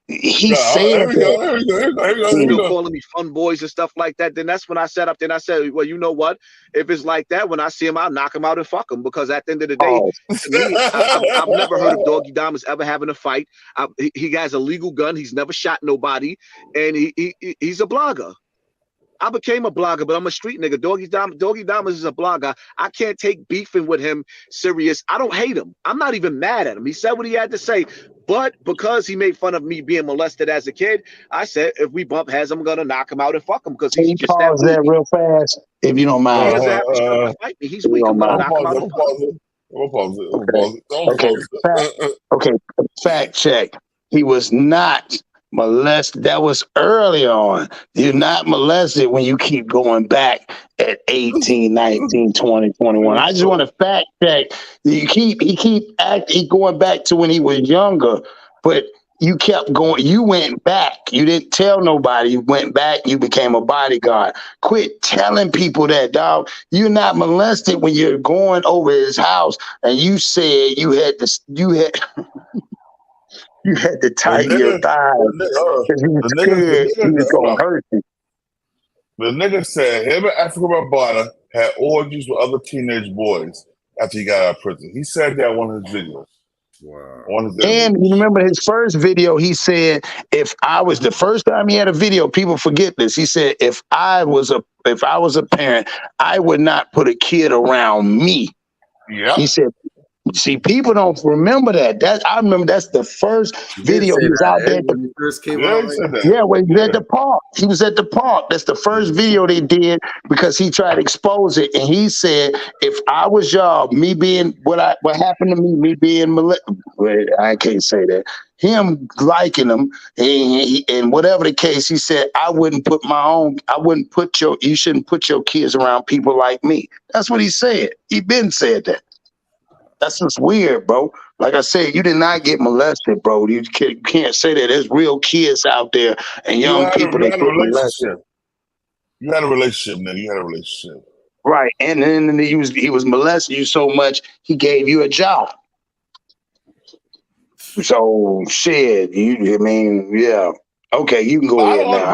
He said that. Calling me fun boys and stuff like that. Then that's when I sat up there and I said, well, you know what? If it's like that, when I see him, I'll knock him out and fuck him. Because at the end of the day, to me, I've never heard of Doggy Diamonds ever having a fight. He has a legal gun. He's never shot nobody. And he's a blogger. I became a blogger, but I'm a street nigga. Doggy Diamonds is a blogger. I can't take beefing with him serious. I don't hate him. I'm not even mad at him. He said what he had to say. But because he made fun of me being molested as a kid, I said, if we bump heads, I'm going to knock him out and fuck him because Can he's you just that pause weak. that real fast, if you don't He mind? doesn't have the strength to fight me. He's weak. I'm going to knock him out and fuck him. Okay. Fact check. He was not molested. That was early on. You're not molested when you keep going back at 18, 19, 20, 21. I just want to fact check. He keep going back to when he was younger, but you kept going. You went back. You didn't tell nobody. You went back. You became a bodyguard. Quit telling people that, dog. You're not molested when you're going over his house and you said you had to tighten your thighs because you was scared he was going to hurt you. The nigga said him and Africa Barbada had orgies with other teenage boys after he got out of prison. He said that in one of his videos. Wow. And you remember his first video, he said, the first time he had a video, people forget this. He said, if I was a parent, I would not put a kid around me. Yeah. He said, see, people don't remember that. I remember that's the first video he was out there. When he first came Yeah, out, he said that. Yeah, when he was at the park. He was at the park. That's the first video they did because he tried to expose it. And he said, if I was y'all, me being what happened to me being I can't say that. Him liking him and whatever the case, he said, you shouldn't put your kids around people like me. That's what he said. He been said that. That's just weird, bro. Like I said, you did not get molested, bro. You can't say that. There's real kids out there and young people that get molested. You had a relationship, man. You had a relationship. Right. And then he was molesting you so much, he gave you a job. So, shit, yeah. Okay, you can go ahead now.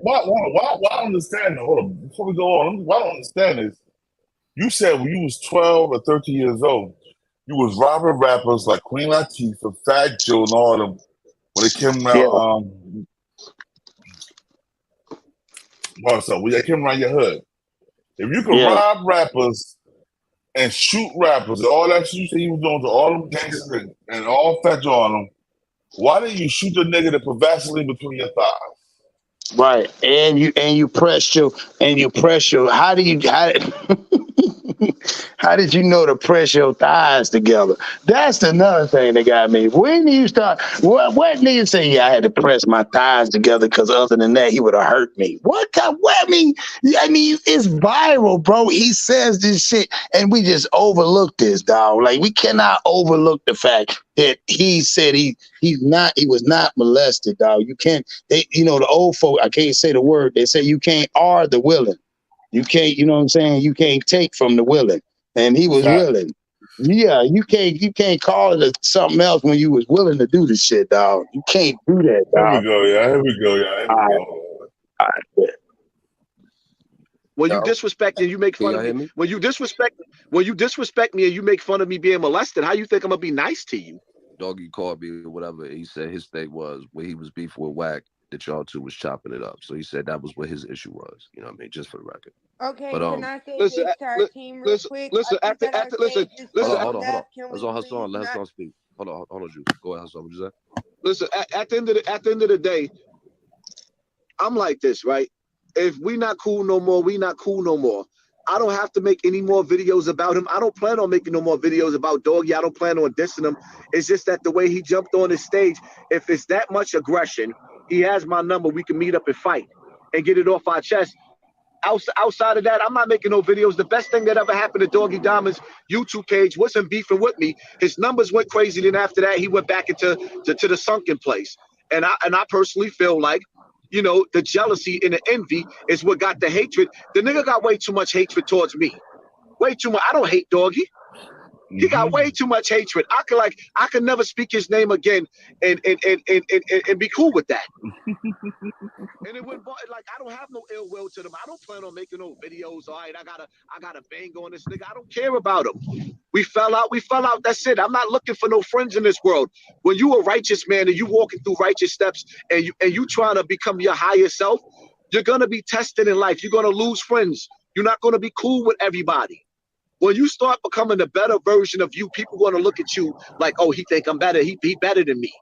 Why I don't understand that? Hold on. Before we go on, what I don't understand is, you said when you was 12 or 13 years old, you was robbing rappers like Queen Latifah, Fat Joe, and all them when they came out. When they came around your hood. If you could rob rappers and shoot rappers, and all that shit you said you was doing to all them gangsters and all Fat Joe on them, why didn't you shoot the nigga that put Vaseline between your thighs? Right, and you press your how did you know to press your thighs together? That's another thing that got me. When do you start? What nigga say? Yeah, I had to press my thighs together because other than that, he would have hurt me. I mean, it's viral, bro. He says this shit, and we just overlook this, dog. Like we cannot overlook the fact that he said he was not molested, dog. You can't. The old folk. I can't say the word. They say you can't are the willing. You can't, you know what I'm saying? You can't take from the willing. And he was willing. Yeah, you can't call it something else when you was willing to do the shit, dog. You can't do that, dog. Here we go. All right. When you disrespect and you make fun of me, when you disrespect me and you make fun of me being molested, how you think I'm gonna be nice to you? Doggy called me or whatever. He said his thing was when he was beefing with Wack, that y'all two was chopping it up. So he said that was what his issue was. You know what I mean? Just for the record. Okay, but, can I say this to our team real quick? Listen. Hold on. Let's on Hassan. Let Hassan speak. Hold on, Juice. Go ahead, Hassan. What you say? Listen, at the end of the day, I'm like this, right? If we not cool no more, we not cool no more. I don't have to make any more videos about him. I don't plan on making no more videos about Doggy. I don't plan on dissing him. It's just that the way he jumped on the stage, if it's that much aggression, he has my number. We can meet up and fight and get it off our chest. Outside of that, I'm not making no videos. The best thing that ever happened to Doggy Diamond's YouTube page wasn't beefing with me. His numbers went crazy. Then after that, he went back into the sunken place. And I personally feel like, the jealousy and the envy is what got the hatred. The nigga got way too much hatred towards me. Way too much. I don't hate Doggy. He got way too much hatred. I could never speak his name again and be cool with that. And it went like I don't have no ill will to them. I don't plan on making no videos. All right, I gotta bang on this nigga. I don't care about him. We fell out. That's it. I'm not looking for no friends in this world. When you a righteous man and you walking through righteous steps and you trying to become your higher self, You're going to be tested in life. You're going to lose friends. You're not going to be cool with everybody. When you start becoming a better version of you, people going to look at you like, oh, he think I'm better. He better than me.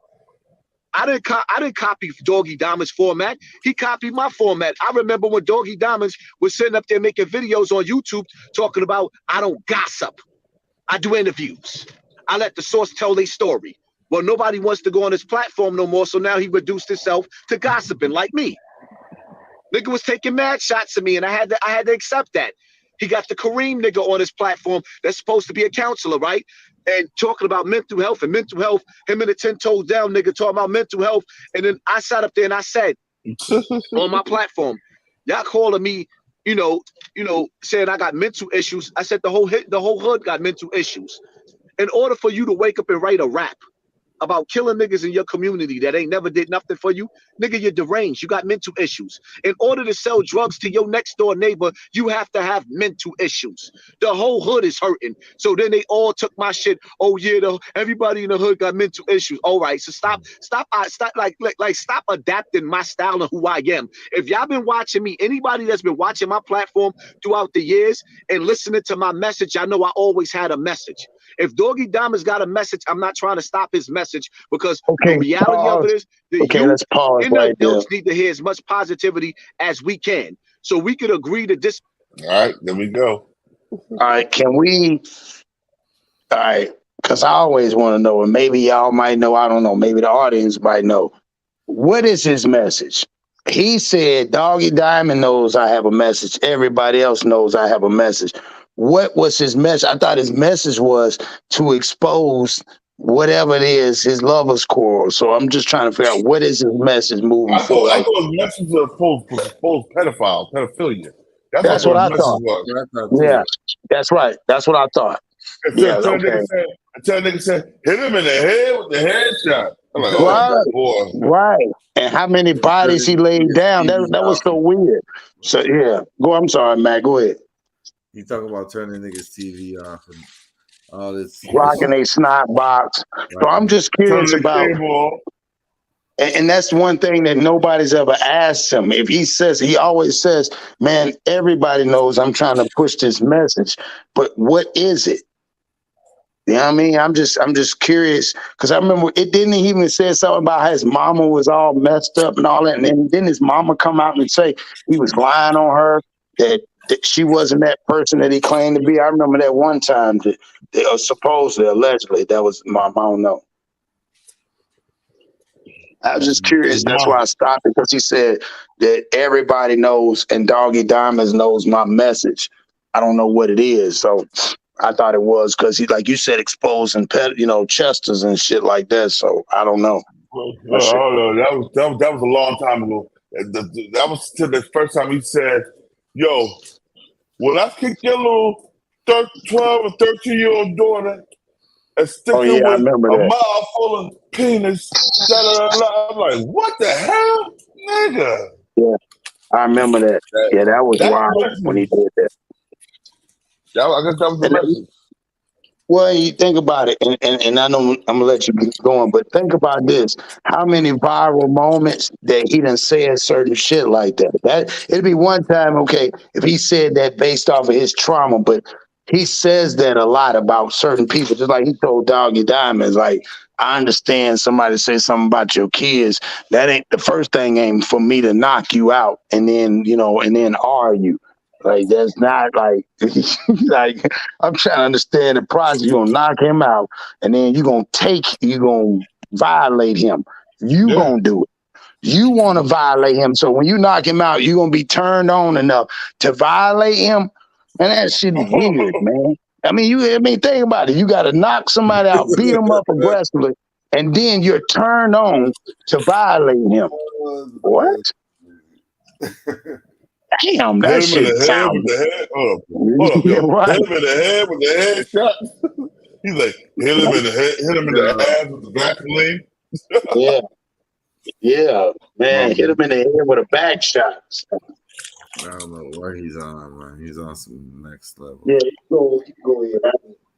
I didn't copy Doggy Diamond's format. He copied my format. I remember when Doggy Diamonds was sitting up there making videos on YouTube talking about, I don't gossip. I do interviews. I let the source tell their story. Well, nobody wants to go on his platform no more, so now he reduced himself to gossiping like me. Nigga was taking mad shots at me, and I had to accept that. He got the Kareem nigga on his platform that's supposed to be a counselor, right? And talking about mental health, him and the 10 toes down nigga talking about mental health. And then I sat up there and I said on my platform, y'all calling me, saying I got mental issues. I said the whole hood got mental issues. In order for you to wake up and write a rap about killing niggas in your community that ain't never did nothing for you, nigga, you're deranged. You got mental issues. In order to sell drugs to your next door neighbor, you have to have mental issues. The whole hood is hurting. So then they all took my shit. Oh yeah, everybody in the hood got mental issues. All right, so stop adapting my style and who I am. If y'all been watching me, anybody that's been watching my platform throughout the years and listening to my message, I know I always had a message. If Doggy Diamond's got a message, I'm not trying to stop his message because the reality of it is the youth and the adults need to hear as much positivity as we can. So we could agree to this. All right, there we go. All right, because I always want to know, and maybe y'all might know, I don't know, maybe the audience might know. What is his message? He said, Doggy Diamond knows I have a message. Everybody else knows I have a message. What was his message? I thought his message was to expose whatever it is, his lover's quarrel. So I'm just trying to figure out what is his message moving forward. I thought his message was supposed pedophilia. That's what I thought. Yeah, that's right. That's what I thought. Until nigga said, hit him in the head with the headshot. I'm like, oh boy. Right. And how many bodies he laid down. That was so weird. So yeah. I'm sorry, Matt. Go ahead. You talk about turning niggas' TV off and all this. Rocking a snot box. So I'm just curious about, and that's one thing that nobody's ever asked him. If he always says, man, everybody knows I'm trying to push this message, but what is it? You know what I mean? I'm just curious because I remember it didn't even say something about how his mama was all messed up and all that. And then his mama come out and say he was lying on her, that she wasn't that person that he claimed to be. I remember that one time that they supposedly, allegedly, that was my mom. I don't know. I was just curious. That's why I stopped, because he said that everybody knows and Doggy Diamonds knows my message. I don't know what it is. So I thought it was because he, like you said, exposing Chesters and shit like that. So I don't know. That was a long time ago. That was to the first time he said, yo, when I kick your little 12 or 13-year-old daughter and stick her with a mouth full of penis, I'm like, what the hell, nigga? Yeah, I remember that. Yeah, that was wild when he did that. I guess that was the message. Well, you think about it, and I know I'm gonna let you keep going, but think about this: how many viral moments that he done said certain shit like that? That it'd be one time, okay, if he said that based off of his trauma, but he says that a lot about certain people. Just like he told Doggy Diamonds, like, I understand somebody say something about your kids. That ain't the first thing. Ain't for me to knock you out and then argue. Like, that's not like, like, I'm trying to understand the process. You're going to knock him out, and then you're going to violate him. You're going to do it. You want to violate him. So when you knock him out, you're going to be turned on enough to violate him. Man, that shit is weird, man. I mean, think about it. You got to knock somebody out, beat them up aggressively, and then you're turned on to violate him. What? Damn, that shit sounds. Hold up, yo. Right. Hit him in the head with the head shot. He's like, hit him in the head, hit him in the ass with the Vaseline. Yeah, man, hit him in the head with a back shot. I don't know what he's on, man. He's on some next level. Yeah, go ahead.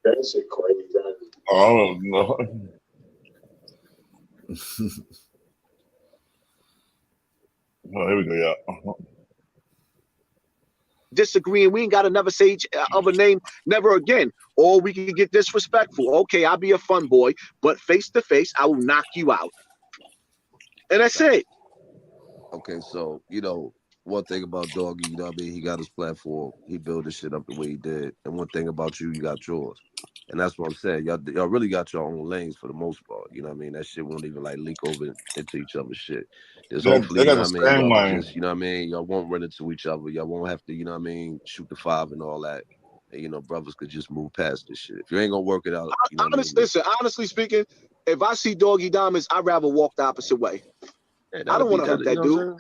That shit crazy. I don't know. Oh, here we go, y'all. disagreeing. We ain't got to never say each other name never again. Or we can get disrespectful. Okay, I'll be a fun boy, but face to face, I will knock you out. And that's it. Okay, so one thing about Doggy, you know what I mean? He got his platform. He built this shit up the way he did. And one thing about you, you got yours. And that's what I'm saying. Y'all really got your own lanes for the most part. You know what I mean? That shit won't even like leak over into each other's shit. There's hopefully, They you got know the what I mean, same y'all lane. just, you know what I mean, y'all won't run into each other. Y'all won't have to, you know what I mean, shoot the 5 and all that. And brothers could just move past this shit. If you ain't gonna work it out, you know what I mean? Listen, honestly speaking, if I see Doggy Diamonds, I'd rather walk the opposite way. Yeah, I don't want to hurt that dude.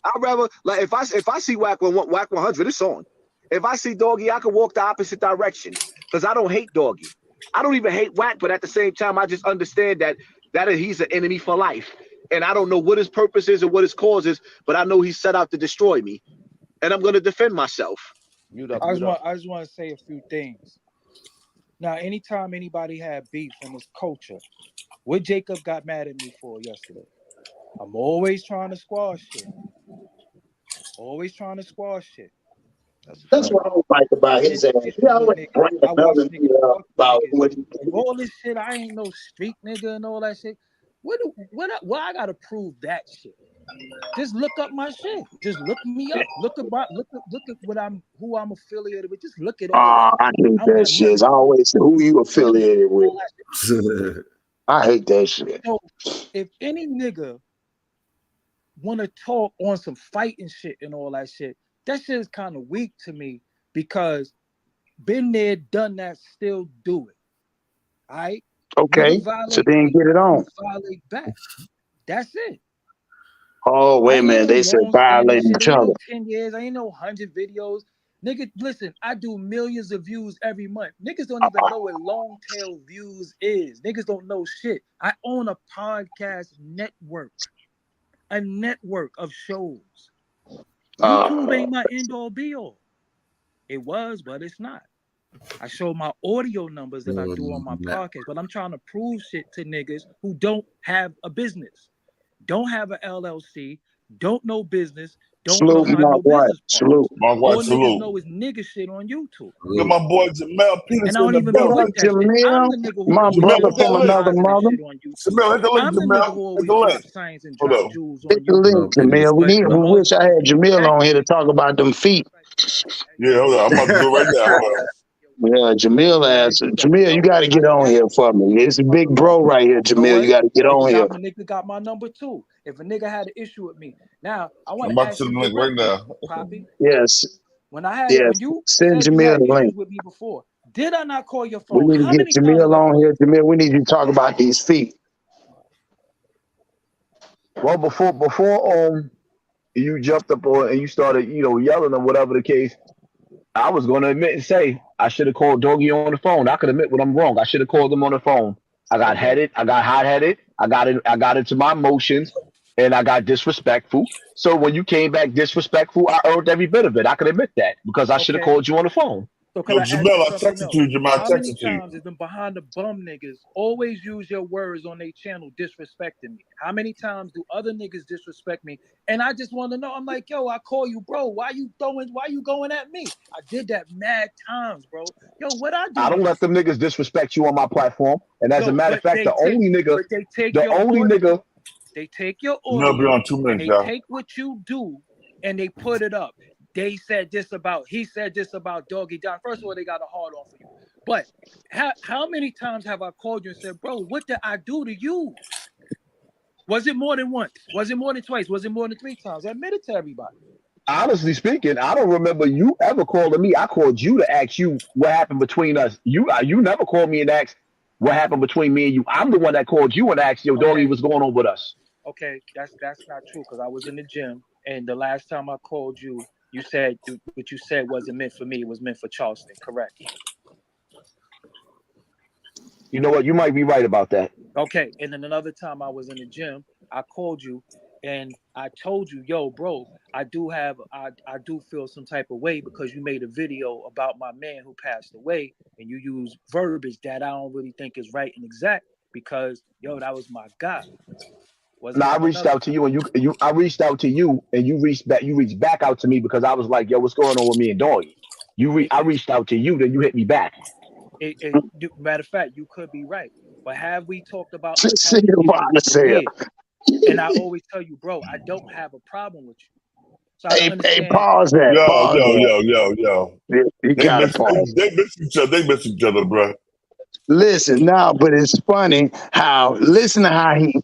I'd rather, like, if I see Whack 100, it's on. If I see Doggy, I can walk the opposite direction because I don't hate Doggy. I don't even hate Whack, but at the same time, I just understand that he's an enemy for life. And I don't know what his purpose is or what his cause is, but I know he's set out to destroy me. And I'm going to defend myself. I just want to say a few things. Now, anytime anybody had beef in this culture, what Jacob got mad at me for yesterday? I'm always trying to squash shit. Always trying to squash shit. That's what I don't like about his ass. He always bring another nigga up about what he did. All this shit, I ain't no street nigga and all that shit. Why I gotta prove that shit? Just look up my shit. Just look me up. Look at who I'm affiliated with. Just look at all that. I hate that shit. It's always who you affiliated with. I hate that shit. So if any nigga want to talk on some fighting shit and all that shit is kind of weak to me because been there, done that, still do it. All right? Okay, so then get it on. Violate back. That's it. Oh, wait a minute. They said violating each other. 10 years. I ain't no 100 videos. Nigga, listen, I do millions of views every month. Niggas don't even know what long tail views is. Niggas don't know shit. I own a podcast network. A network of shows. YouTube ain't my end-all be-all. It was, but it's not. I show my audio numbers that I do on my podcast, but I'm trying to prove shit to niggas who don't have a business, don't have an LLC, don't know business, don't know how no business Salute. All niggas know is nigga shit on YouTube. Look, my boy Jamil Peterson. And I don't even be with that shit. I'm the nigga who my brother from another mother. Jamil, hit the link, I'm the nigga who always drop science and drop jewels on Hit the link, Jamil. We wish I had Jamil on here to talk about them feet. Yeah, hold on. I'm about to do it right now. Hold on. Yeah, Jamil, you got to get on here for me. It's a big bro right here, Jamil. You got to get on here. The nigga got my number too. If a nigga had an issue with me, now I want I'm to about ask to you the link right now. Poppy. Yes. When I had when you send said Jamil you had the issues link. with me before, did I not call your We phone? need to get Jamil on here. Jamil, we need you to talk about these feet. Well, before you jumped up on and you started, yelling or whatever the case, I was going to admit and say I should have called Doggy on the phone. I could admit when I'm wrong. I should have called him on the phone. I got headed. I got hot-headed. I got into my emotions, and I got disrespectful. So when you came back disrespectful, I earned every bit of it. I can admit that because I should have called you on the phone. So Yo, Jamil, I texted you, Jamil. I How many texted you. times is them behind the bum niggas always use your words on their channel disrespecting me? How many times do other niggas disrespect me? And I just want to know. I'm like, yo, I call you, bro. Why you going at me? I did that mad times, bro. Yo, what I do? I don't let them niggas disrespect you on my platform. And as a matter of fact, they take your audio, they take what you do, and they put it up. He said this about Doggy Don. First of all, they got a hard on for you. But how many times have I called you and said, bro, what did I do to you? Was it more than once? Was it more than twice? Was it more than 3 times? Admit it to everybody. Honestly speaking, I don't remember you ever calling me. I called you to ask you what happened between us. You never called me and asked what happened between me and you. I'm the one that called you and asked, yo, Doggy, what's going on with us? Okay, that's not true because I was in the gym, and the last time I called you, you said what you said wasn't meant for me. It was meant for Charleston, correct? You know what? You might be right about that. Okay, and then another time I was in the gym, I called you, and I told you, yo, bro, I do feel some type of way because you made a video about my man who passed away, and you use verbiage that I don't really think is right and exact because, yo, that was my guy. No, I reached out to you, and I reached out to you, and you reached back out to me because I was like, "Yo, what's going on with me and Doggy?" I reached out to you, then you hit me back. Matter of fact, you could be right, but have we talked about us having issues for years? And I always tell you, bro, I don't have a problem with you. So I understand. Pause that. Yo. You gotta pause. They miss each other. They miss each other, bro. Listen, now, but it's funny how, listen to how he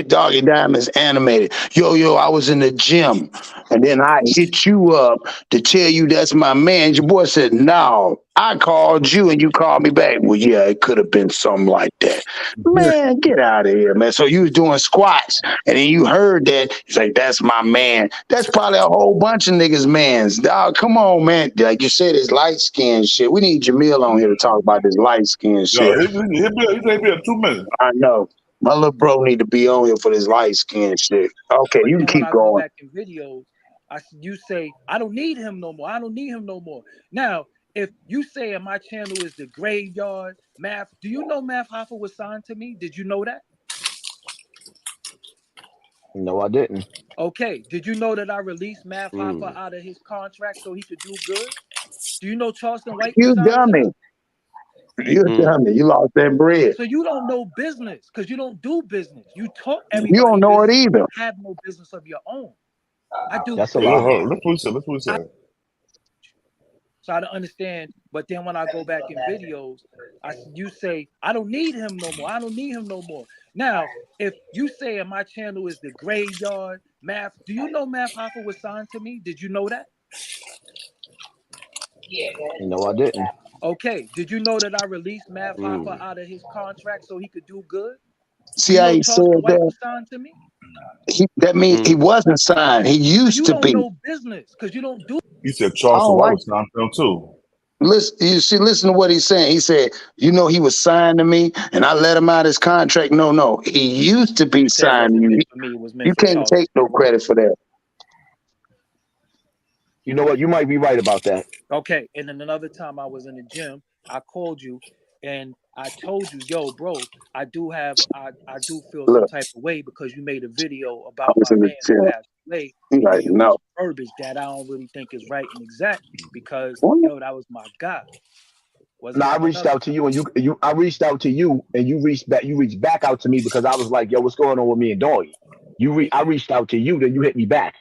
Doggy Diamond's animated. Yo, I was in the gym, and then I hit you up to tell you that's my man. Your boy said, no, I called you and you called me back. Well, yeah, it could have been something like that. Man, get out of here, man. So you was doing squats, and then you heard that. He's like, that's my man. That's probably a whole bunch of niggas' mans. Dog, come on, man. Like you said, it's light skin shit. We need Jamil on here to talk about this light skin shit. Yo, he'll be in 2 minutes. I know. My little bro need to be on here for this light skin shit. Okay, you can keep when I going. Go back in videos, you say, I don't need him no more. I don't need him no more. Now, if you say my channel is the graveyard, Math, do you know Math Hoffa was signed to me? Did you know that? No, I didn't. Okay. Did you know that I released Math Hoffa out of his contract so he could do good? Do you know Charleston White was signed to me? You dummy. You lost that bread. So you don't know business because you don't do business. You talk everybody. You don't know it either. You have no business of your own. I do. That's a lot. Let's what we said. So I don't understand. But then when I go back in videos, you say, I don't need him no more. I don't need him no more. Now, if you say my channel is the graveyard, Math, do you know Math Hoffa was signed to me? Did you know that? No, I didn't. Okay. Did you know that I released Math Hoffa out of his contract so he could do good? See how he said that? Was signed to me? That means he wasn't signed. He used to be. You don't know business because you don't do. He said Charleston White was signed to him too. Listen to what he's saying. He said, he was signed to me and I let him out of his contract. No. He used to be signed to you. You can't take no credit for that. You know what? You might be right about that. Okay. And then another time I was in the gym, I called you and I told you, yo, bro, I do feel some type of way because you made a video about my man who passed away. Like, no. Verbiage that I don't really think is right and exact because yo, that was my guy. No, I reached out to you and I reached out to you and you reached back out to me because I was like, yo, what's going on with me and Doggy? I reached out to you, then you hit me back.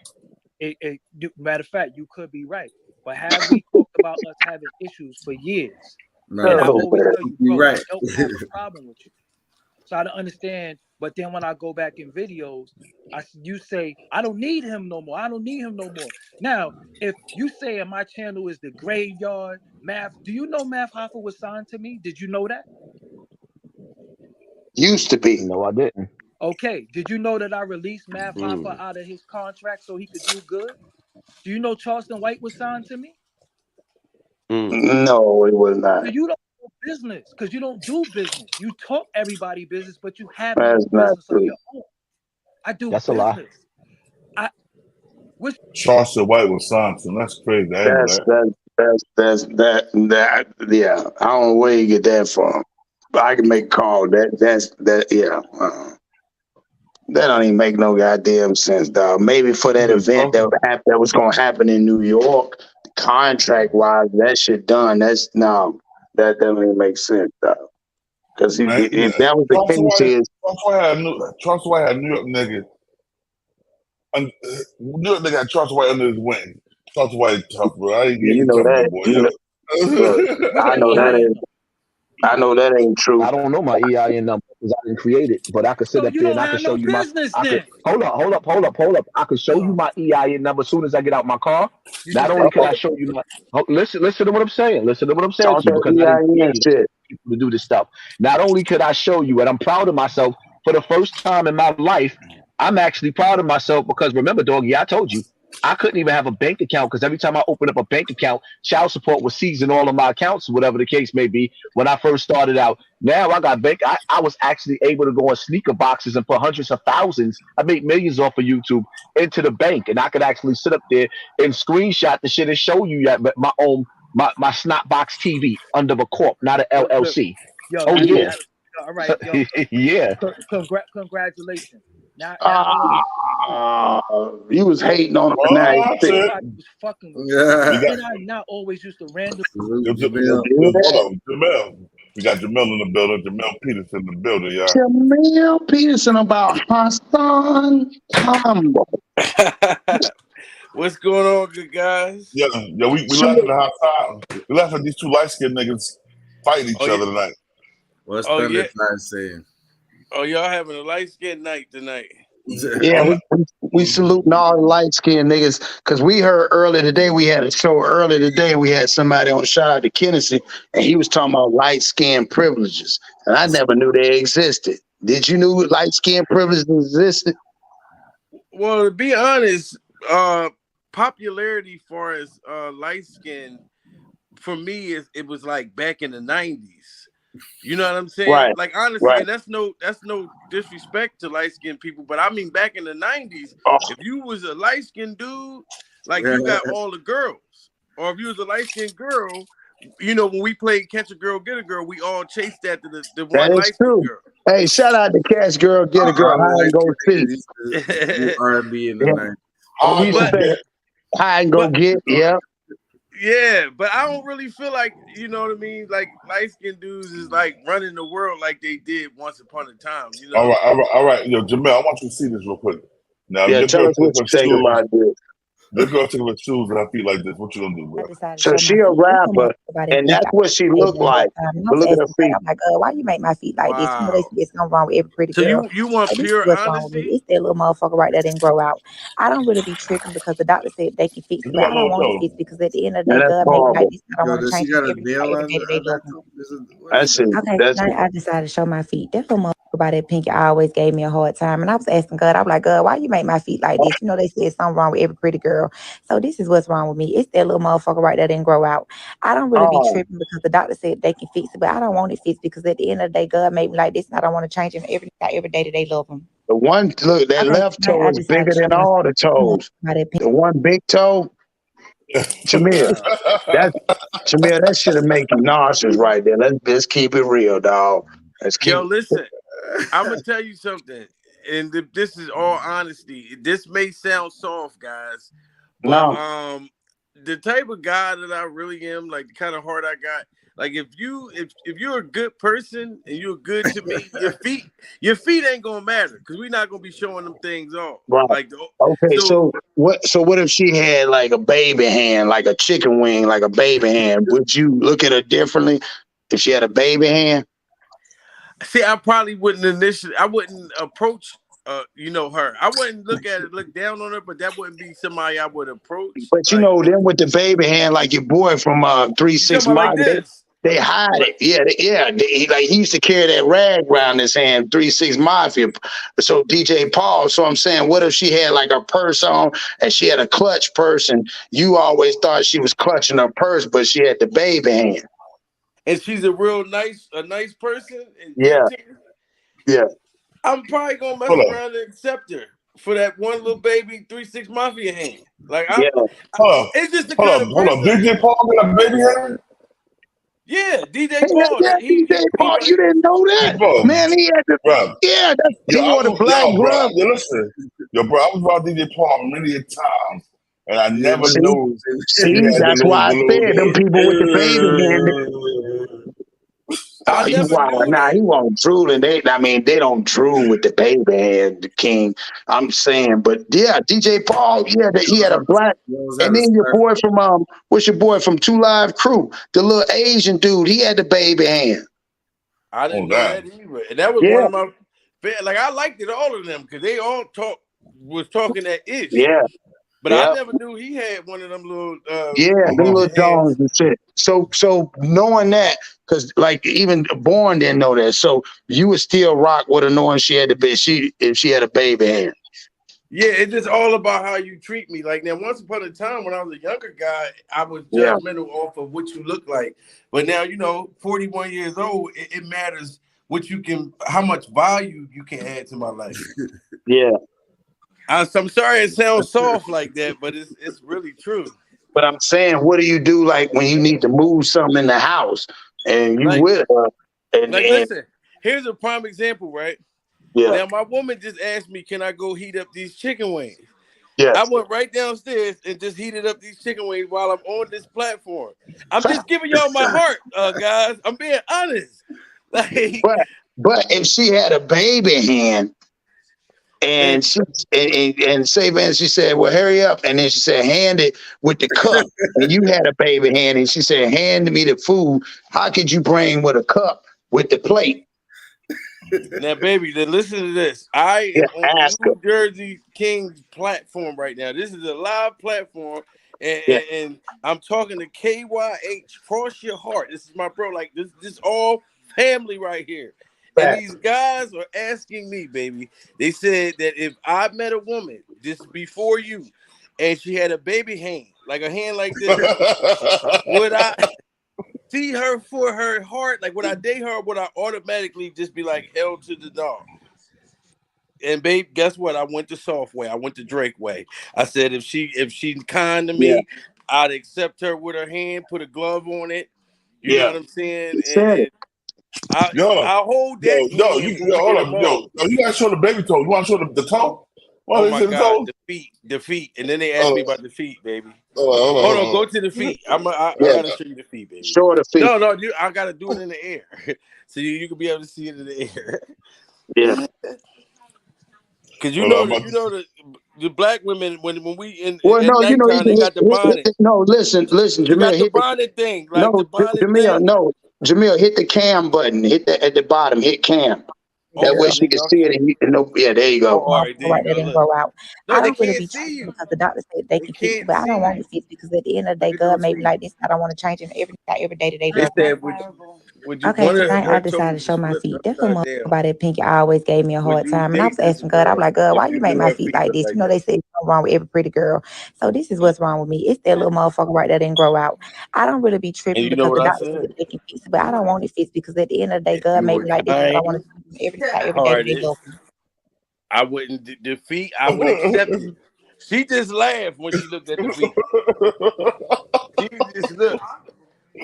Matter of fact, you could be right. But have we talked about us having issues for years? No, and I always tell you, bro, right. I don't have a problem with you. So I don't understand. But then when I go back in videos, you say, I don't need him no more. I don't need him no more. Now, if you say my channel is the graveyard, Math, do you know Math Hoffa was signed to me? Did you know that? Used to be. No, I didn't. Okay. Did you know that I released Math Hoffa out of his contract so he could do good? Do you know Charleston White was signed to me? No, it was not. So you don't know business because you don't do business. You talk everybody business, but you have no business of your own. I do. That's business. A lie. Charleston White was signed to him. That's crazy. Yeah. I don't know where you get that from. But I can make a call. Yeah. That don't even make no goddamn sense, dog. Maybe for that event that was gonna happen in New York, contract wise, that shit done. That doesn't even make sense, dog. Because if that was the case, Charleston White had New York niggas. New York nigga got Charleston White under his wing. Charleston White tough, bro. I know that ain't true. I don't know my EIN number because I didn't create it, but I could sit up there and I can show you my. Hold up. I can show you my EIN number as soon as I get out my car. Not only can I show you my. Listen to what I'm saying. Listen to what I'm saying to you because I didn't create people to do this stuff. Not only could I show you, and I'm proud of myself for the first time in my life. I'm actually proud of myself because remember, Doggy, I told you. I couldn't even have a bank account because every time I opened up a bank account, child support was seizing all of my accounts, whatever the case may be, when I first started out. Now I got bank. I was actually able to go on sneaker boxes and put hundreds of thousands. I made millions off of YouTube into the bank. And I could actually sit up there and screenshot the shit and show you that my Snotbox TV under a corp, not an LLC. Yo, yeah. All right. Yo, yeah. Congratulations. Not at all. You was hating on him Oh, tonight. I was fucking with We got, and I not always used to random. hold on, Jamel. We got Jamel in the building. Jamel Peterson in the building, y'all. Jamil Peterson about Hassan Combo. What's going on, good guys? Yeah, we laughing at Hassan. We laughing at these two light-skinned niggas fighting each other tonight. What's Oh, Thunder yeah. Fly saying? Oh, y'all having a light skin night tonight. Yeah, we saluting all the light-skinned niggas because we heard earlier today, we had a show earlier today, we had somebody on shout out to Kennedy, and he was talking about light-skinned privileges, and I never knew they existed. Did you know light-skinned privileges existed? Well, to be honest, popularity far as light skin for me it was like back in the 90s. You know what I'm saying? Right. Like honestly, Right. and that's no disrespect to light skinned people, but I mean back in the 90s, if you was a light skinned dude, like you got all the girls. Or if you was a light skinned girl, you know, when we played Catch a Girl, Get a Girl, we all chased after the one That is light skinned true. girl. Hey, shout out to Catch Girl, Get a Girl, High and Go See. R&B in the night. Oh, we used to say High and Go Get, yeah. Yeah, but I don't really feel like, you know what I mean? Like light skinned dudes is like running the world like they did once upon a time. You know? All right. Yo, Jamel, I want you to see this real quick. Now, Yeah, your tell girl us what you think about this. Your girl taking her shoes and I feel like this. What you gonna do, bro? So she a rapper, and that's what she looked like. But look at her feet. I'm like, why you make my feet like this? You know, they say there's something wrong with every pretty So girl. you want This is pure what's wrong with me. honesty? It's that little motherfucker right there didn't grow out. I don't really be tripping because the doctor said they can fix it, but I don't want it fixed because at the end of the day, God made me like this. I don't want to change it every day to day. That's it. Okay, That's tonight I decided to show my feet. That little motherfucker by that pinky always gave me a hard time. And I was asking God, I'm like, God, why you make my feet like this? You know, they said something wrong with every pretty girl. So this is what's wrong with me. It's that little motherfucker right there didn't grow out. I don't really be tripping because the doctor said they can fix it, but I don't want it fixed because at the end of the day, God made me like this and I don't want to change it every day to day love him. The one, look, that left toe is bigger than all the toes. The one big toe, Jamil, that should have make you nauseous right there. Let's keep it real, dog. Yo, listen, I'm gonna tell you something, and this is all honesty. This may sound soft, guys, but the type of guy that I really am, like the kind of heart I got, like if you're a good person and you're good to me, your feet ain't gonna matter because we're not gonna be showing them things off. Right. Like okay, so what if she had like a baby hand, like a chicken wing, like a baby hand? Would you look at her differently if she had a baby hand? See, I probably wouldn't initially. I wouldn't approach, her. I wouldn't look down on her, but that wouldn't be somebody I would approach. But you know, then with the baby hand, like your boy from 3 6 like this. They hide it. Yeah. He used to carry that rag around his hand, 3 6 Mafia. So DJ Paul. So I'm saying, what if she had like a purse on and she had a clutch purse, and you always thought she was clutching her purse, but she had the baby hand. And she's a nice person. Yeah. I'm probably gonna mess around and accept her for that one little baby 3 6 Mafia hand. Like, it's just the kind of person. DJ Paul got a baby hand? Yeah, DJ Paul. DJ Paul, you didn't know that? Man, he had the he wore the black glove. Listen, bro, I was around DJ Paul many a times, and I never knew. See, that's why I said them people with the baby hand. He won't drooling. They don't drool with the baby hand, the king. I'm saying, but yeah, DJ Paul, he had a black, and then your boy from what's your boy from 2 Live Crew, the little Asian dude, he had the baby hand. I didn't know that either, and that was one of my like I liked it all of them because they all was talking that ish. Yeah. But I never knew he had one of them little them little dogs and shit. So knowing that, because like even Born didn't know that. So you would still rock with her knowing she had if she had a baby hand. Yeah, it's just all about how you treat me. Like now, once upon a time when I was a younger guy, I was judgmental off of what you look like. But now, 41 years old, it matters how much value you can add to my life. Yeah. I'm sorry it sounds soft like that, but it's really true. But I'm saying, what do you do like when you need to move something in the house and you with her? Listen, here's a prime example, right? Yeah. Now my woman just asked me, can I go heat up these chicken wings? Yes. I went right downstairs and just heated up these chicken wings while I'm on this platform. I'm just giving y'all my heart, guys. I'm being honest. Like, but if she had a baby hand and she say, man, she said, well, hurry up, and then she said, hand it with the cup, and you had a baby hand, and she said, hand me the food. How could you bring with a cup with the plate? Now, baby, then listen to this. I am on New Jersey King's platform right now. This is a live platform, and I'm talking to KYH. Cross your heart. This is my bro. Like this all family right here. And these guys are asking me, baby. They said that if I met a woman just before you, and she had a baby hand, like a hand like this, would I see her for her heart? Like, would I date her, or would I automatically just be like, hell to the dog? And babe, guess what? I went the soft way. I went the Drake way. I said if she's kind to me, I'd accept her with her hand, put a glove on it. You know what I'm saying? And I'll hold that hand. Hold up, you gotta show the baby toe. You want to show the toe? Oh my God, the feet, and then they asked me about the feet, baby. Hold on, go to the feet. I gotta show you the feet, baby. Show the feet. No, I gotta do it in the air, so you can be able to see it in the air. Yeah. Because you know the black women when we in no, nighttime, they got the bonnet. No, listen, Jamil, got the bonnet thing. Like the bonnet Jamil, thing. no, Jamil, hit the cam button. Hit that at the bottom. Hit cam. That way she can see it. And there you go. All right, there you go. Didn't grow out. No, I don't they really can't be see you because the doctor said they can fix it, but I don't want to fix because at the end of the day, God made me like this. I don't want to change it every day to day. They said, would you Okay, tonight I decided to show my feet. That's what my about that Pinky always gave me a hard time. And I was asking God, I'm like, God, why you make my feet like this? You know, they say something wrong with every pretty girl. So this is what's wrong with me. It's that little motherfucker right there didn't grow out. I don't really be tripping because the doctor said they can fix it, but I don't want it fixed because at the end of the day, God made me like this. I want to change every day to day. I wouldn't defeat. I would accept it. She just laughed when she looked at the feet. She just looked.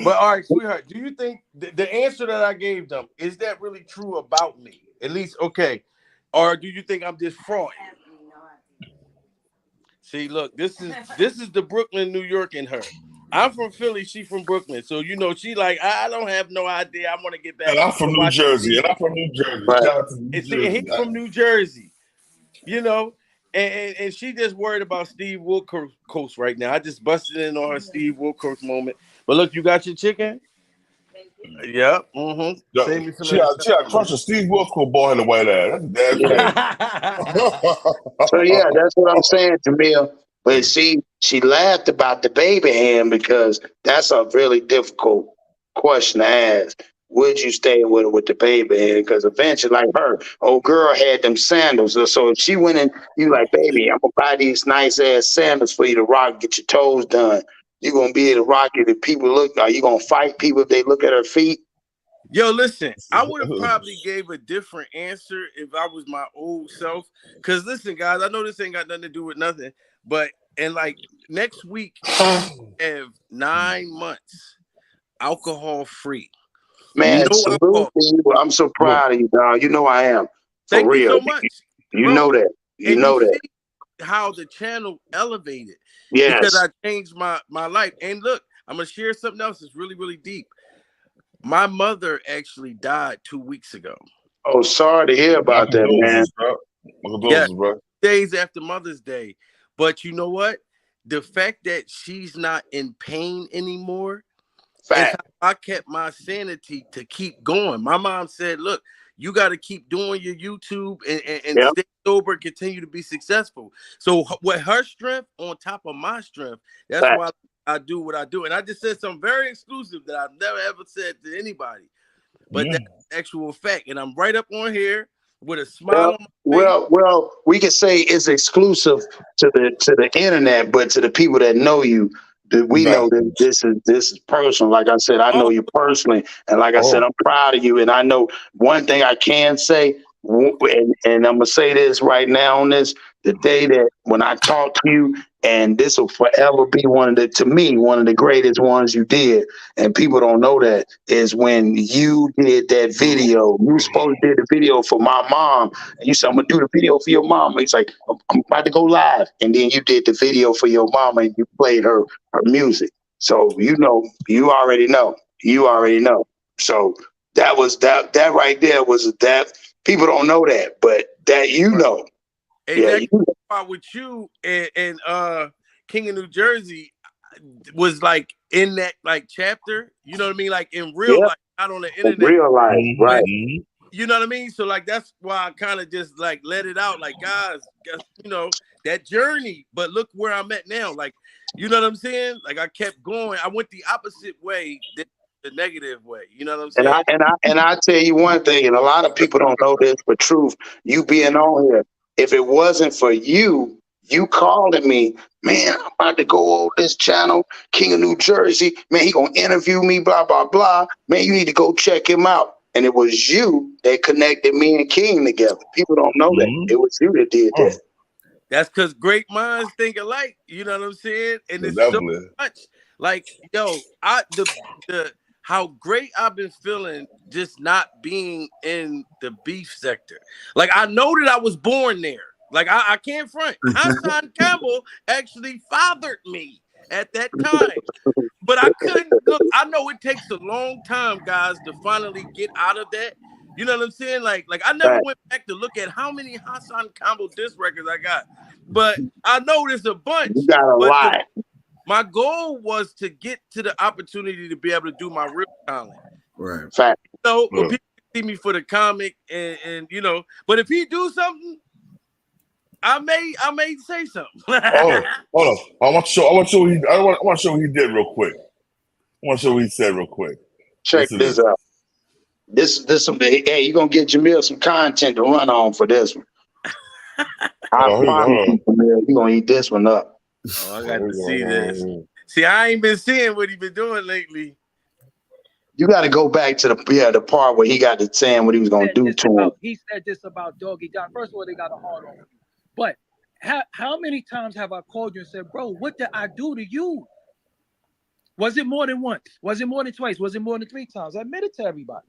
But all right, sweetheart, do you think the answer that I gave them, is that really true about me? At least, okay. Or do you think I'm just fraud? See, look, this is the Brooklyn, New York in her. I'm from Philly, she from Brooklyn. So she like, I don't have no idea. I want to get back. And I'm from New Jersey. And he's from New Jersey. You know, and she just worried about Steve Wilkos right now. I just busted in on her Steve Wilkos moment. But look, you got your chicken? Yep. Mm-hmm. Save me some she got crushed a Steve Wilkos boy in the white ass. That's So yeah, that's what I'm saying, Jamil. But she laughed about the baby hand because that's a really difficult question to ask. Would you stay with her with the baby hand? Because eventually, like her old girl had them sandals. So if she went in, you like, baby, I'm gonna buy these nice ass sandals for you to rock, get your toes done. You're gonna be able to rock it if people look. Are you gonna fight people if they look at her feet? Yo, listen, I would have probably gave a different answer if I was my old self. Because listen, guys, I know this ain't got nothing to do with nothing, but like next week, have 9 months alcohol free. Man, salute to you. I'm so proud of you, dog. You know I am. For Thank real. you so much. You know that. You know that. How the channel elevated. Yes. Because I changed my life. And look, I'm going to share something else that's really, really deep. My mother actually died 2 weeks ago. Oh, sorry to hear about that, man. Yeah, days after Mother's Day. But you know what? The fact that she's not in pain anymore is how I kept my sanity to keep going. My mom said, look, you got to keep doing your YouTube and stay sober, continue to be successful. So with her strength on top of my strength, that's why I do what I do. And I just said something very exclusive that I've never ever said to anybody. But that's actual fact. And I'm right up on here with a smile on my face. Well, we can say it's exclusive to the internet, but to the people that know you, we know that this is personal. Like I said, I know you personally, and like I said, I'm proud of you. And I know one thing I can say, and I'm gonna say this right now on this: the day that when I talk to you, and this will forever be one of the greatest ones you did. And people don't know that is when you did that video. You supposed to do the video for my mom. And you said, I'm gonna do the video for your mom. He's like, I'm about to go live. And then you did the video for your mom and you played her music. So you already know. You already know. So that was that right there was that people don't know that, but that Hey, yeah, that with you and King of New Jersey was like in that like chapter, you know what I mean? Like in real life, not on the internet. Real life, right. You know what I mean? So like that's why I kind of just like let it out, like guys, that journey, but look where I'm at now. Like, you know what I'm saying? Like I kept going. I went the opposite way, the negative way. You know what I'm saying? And I tell you one thing, and a lot of people don't know this, but truth, you being on here, if it wasn't for you calling me, man, I'm about to go on this channel, King of New Jersey, man, he gonna interview me, blah, blah, blah. Man, you need to go check him out. And it was you that connected me and King together. People don't know that. It was you that did that. That's because great minds think alike. You know what I'm saying? And it's so much like, yo, how great I've been feeling just not being in the beef sector. Like I know that I was born there. Like I can't front. Hassan Campbell actually fathered me at that time. But I couldn't look. I know it takes a long time, guys, to finally get out of that. You know what I'm saying? Like I never went back to look at how many Hassan Campbell disc records I got. But I know there's a bunch. You got a lot. My goal was to get to the opportunity to be able to do my real talent. Right. Fact. So when people see me for the comic and but if he do something, I may say something. Hold on. I want to show what he did real quick. I want to show what he said real quick. Check this out. This hey, you're gonna get Jamil some content to run on for this one. I promise you, Jamil, you're gonna eat this one up. Oh, I got to see this. See, I ain't been seeing what he been doing lately. You got to go back to the part where he got to saying what he was gonna do to him. He said this about Doggy Dog. First of all, they got a hard on. But how many times have I called you and said, bro, what did I do to you? Was it more than once? Was it more than twice? Was it more than 3 times? I admit it to everybody.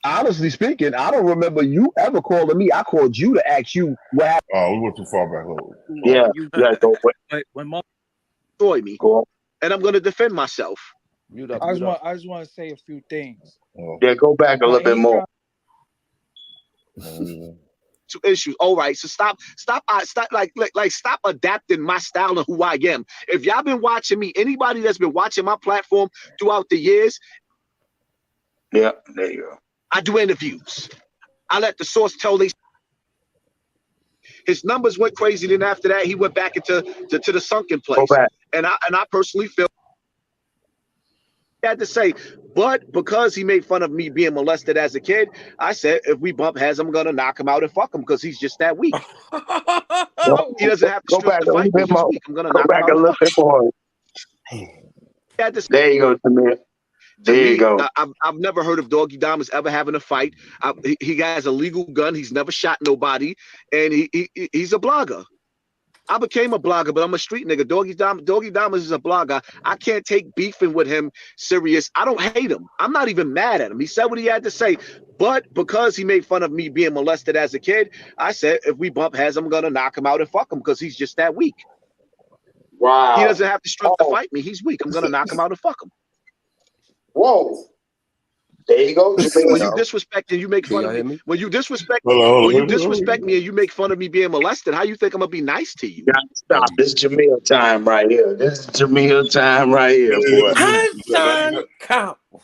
Honestly speaking, I don't remember you ever calling me. I called you to ask you what happened. Oh, we went too far back. Yeah, you gotta go. But when Mom destroyed me, and I'm gonna defend myself. I just want to say a few things. Yeah, go back a little bit more. 2 issues. All right, so stop stop adapting my style and who I am. If y'all been watching me, anybody that's been watching my platform throughout the years, yeah, there you go. I do interviews. I let the source tell they. His numbers went crazy. Then after that, he went back into the sunken place. And I personally feel. Had to say, but because he made fun of me being molested as a kid, I said if we bump heads, I'm gonna knock him out and fuck him because he's just that weak. He doesn't have to strength to fight me. He's weak. I'm gonna knock him out. A little bit more. There you go, Tamir. There you go. I've never heard of Doggy Diamonds ever having a fight. He has a legal gun. He's never shot nobody, and he's a blogger. I became a blogger, but I'm a street nigga. Doggy Diamonds is a blogger. I can't take beefing with him serious. I don't hate him. I'm not even mad at him. He said what he had to say. But because he made fun of me being molested as a kid, I said, if we bump heads, I'm going to knock him out and fuck him because he's just that weak. Wow. He doesn't have the strength to fight me. He's weak. I'm going to knock him out and fuck him. Whoa. There you go. When you disrespect and you make fun of me, when you disrespect me and you make fun of me being molested, how you think I'm gonna be nice to you? Stop. This is Jamil time right here. This is Jamil time right here, boy. Hassan Campbell.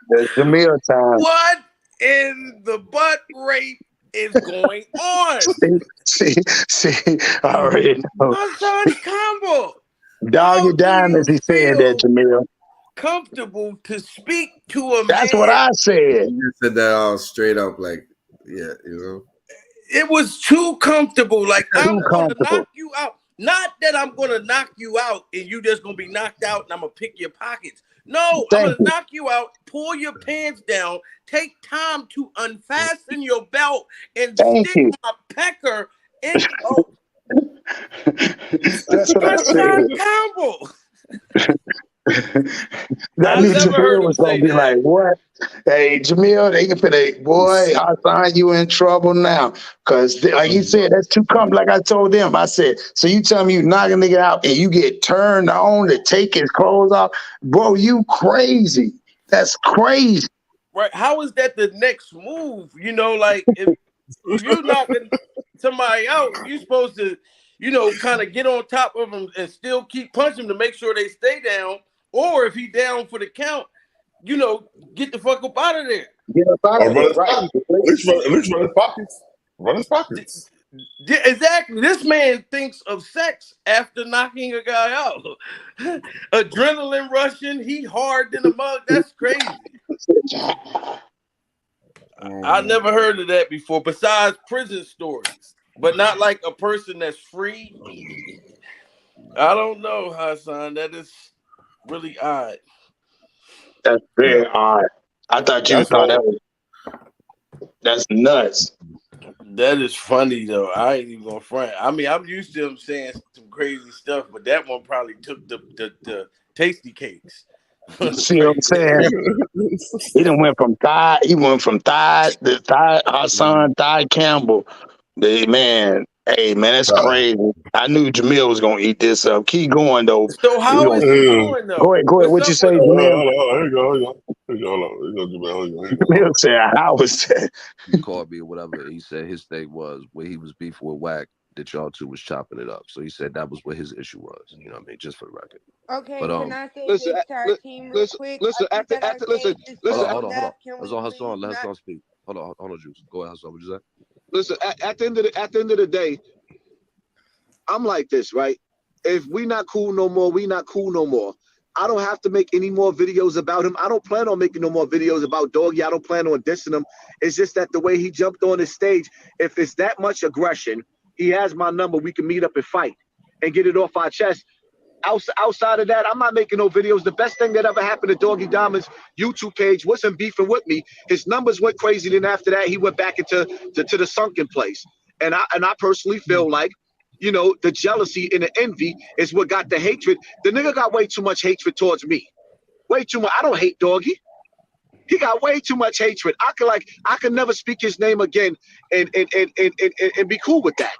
It's Jamil time. What in the butt rape is going on? See, I already know. Hassan Campbell. Doggy Diamonds, he said that, Jamil. Comfortable to speak to a man. That's what I said. You said that all straight up, like, yeah, you know. It was too comfortable. Like, I'm gonna knock you out. Not that I'm gonna knock you out and you just gonna be knocked out and I'm gonna pick your pockets. No, I'm gonna knock you out, pull your pants down, take time to unfasten your belt and stick my pecker Oh, That's what I said. Campbell. I knew Jamil was gonna be like, "What? Hey, Jamil, they can put a boy. Hassan, you in trouble now?" Because, like he said, that's too comfortable. Like I told them, I said, "So you tell me you knock a nigga out and you get turned on to take his clothes off, bro? You crazy? That's crazy." Right? How is that the next move? You know, like if you knocking somebody out, you're supposed to, you know, kind of get on top of them and still keep punching them to make sure they stay down. Or if he down for the count, you know, get the fuck up out of there. Get up out Or of run there, his right? pockets. At least run his pockets. Run his pockets. Yeah, exactly. This man thinks of sex after knocking a guy out. Adrenaline rushing. He hard than a mug. That's crazy. I never heard of that before. Besides prison stories, but not like a person that's free. I don't know, Hassan. That is really odd. That's very odd. I thought you thought that was that's nuts. That is funny though. I ain't even gonna front. I mean, I'm used to him saying some crazy stuff, but that one probably took the tasty cakes. See what I'm saying? He done went from Thigh. He went from Thigh to Thigh Hassan, Thigh Campbell. Man, hey man, that's crazy. I knew Jamil was gonna eat this up. Keep going though. So how is he doing though? Go ahead. What's What you up say, with Jamil? Here you go. Jamil said, "How was that?" He called me or whatever. He said his thing was where he was beefing with Wack that y'all two was chopping it up. So he said that was what his issue was. You know what I mean? Just for the record. Okay, But can I say this to our team real quick? Listen, I think that our listen. stage is Hold filled on. up. Can we Hassan, let please Hassan speak. Hold on, Juice. Go ahead, Hassan. What you say? Listen, at the end of the day, I'm like this, right? If we not cool no more, we not cool no more. I don't have to make any more videos about him. I don't plan on making no more videos about Doggy. I don't plan on dissing him. It's just that the way he jumped on the stage, if it's that much aggression, he has my number. We can meet up and fight and get it off our chest. Outside of that, I'm not making no videos. The best thing that ever happened to Doggy Diamond's YouTube page wasn't beefing with me. His numbers went crazy. Then after that, he went back into to the sunken place. And I personally feel like, you know, the jealousy and the envy is what got the hatred. The nigga got way too much hatred towards me. Way too much. I don't hate Doggy. He got way too much hatred. I could never speak his name again and be cool with that.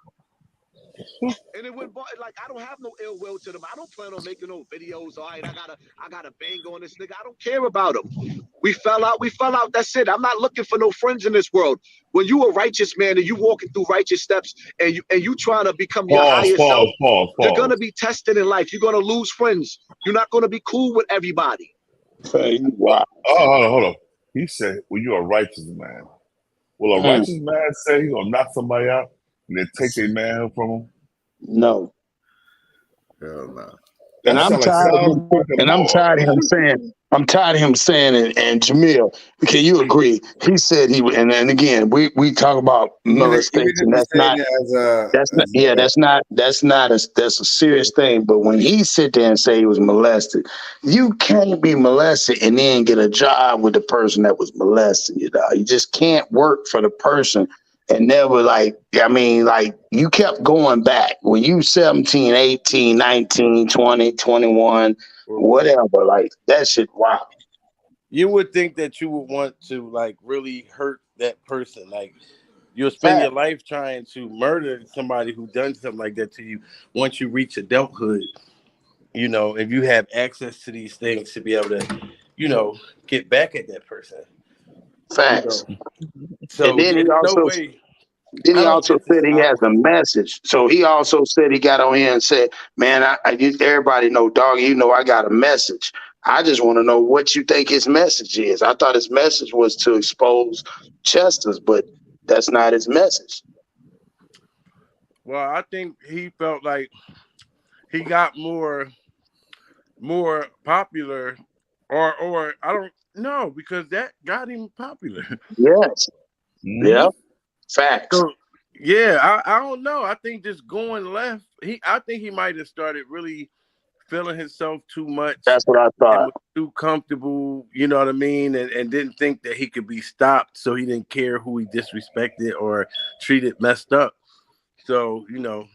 And it went like I don't have no ill will to them. I don't plan on making no videos. All right, I gotta bang on this nigga. I don't care about him. We fell out. That's it. I'm not looking for no friends in this world. When you a righteous man and you walking through righteous steps and you trying to become your higher self, you're gonna be tested in life. You're gonna lose friends. You're not gonna be cool with everybody. Wow. Hold on. He said, "Well, you're a righteous man." Will a righteous man say he gonna knock somebody out and then take their man from him? No. Hell no. And I'm tired of him saying, and Jamil, can you agree? He said he, and then again, we talk about molestation. That's a serious thing. But when he sit there and say he was molested, you can't be molested and then get a job with the person that was molested. You know, you just can't work for the person. And never you kept going back when you 17, 18, 19, 20, 21, whatever. Like that shit, wow. You would think that you would want to like really hurt that person. Like you'll spend your life trying to murder somebody who done something like that to you once you reach adulthood. You know, if you have access to these things to be able to, you know, get back at that person. Facts. You know? So and then there's no way. Then he also said he has a message. So he also said he got on here and said, "Man, everybody know, dog. You know, I got a message. I just want to know what you think his message is." I thought his message was to expose Chester's, but that's not his message. Well, I think he felt like he got more popular, or I don't know, because that got him popular. Yes. Yeah. Facts. So, yeah, I don't know. I think just going left, I think he might have started really feeling himself too much. That's what I thought. And was too comfortable, you know what I mean? And didn't think that he could be stopped, so he didn't care who he disrespected or treated messed up. So, you know,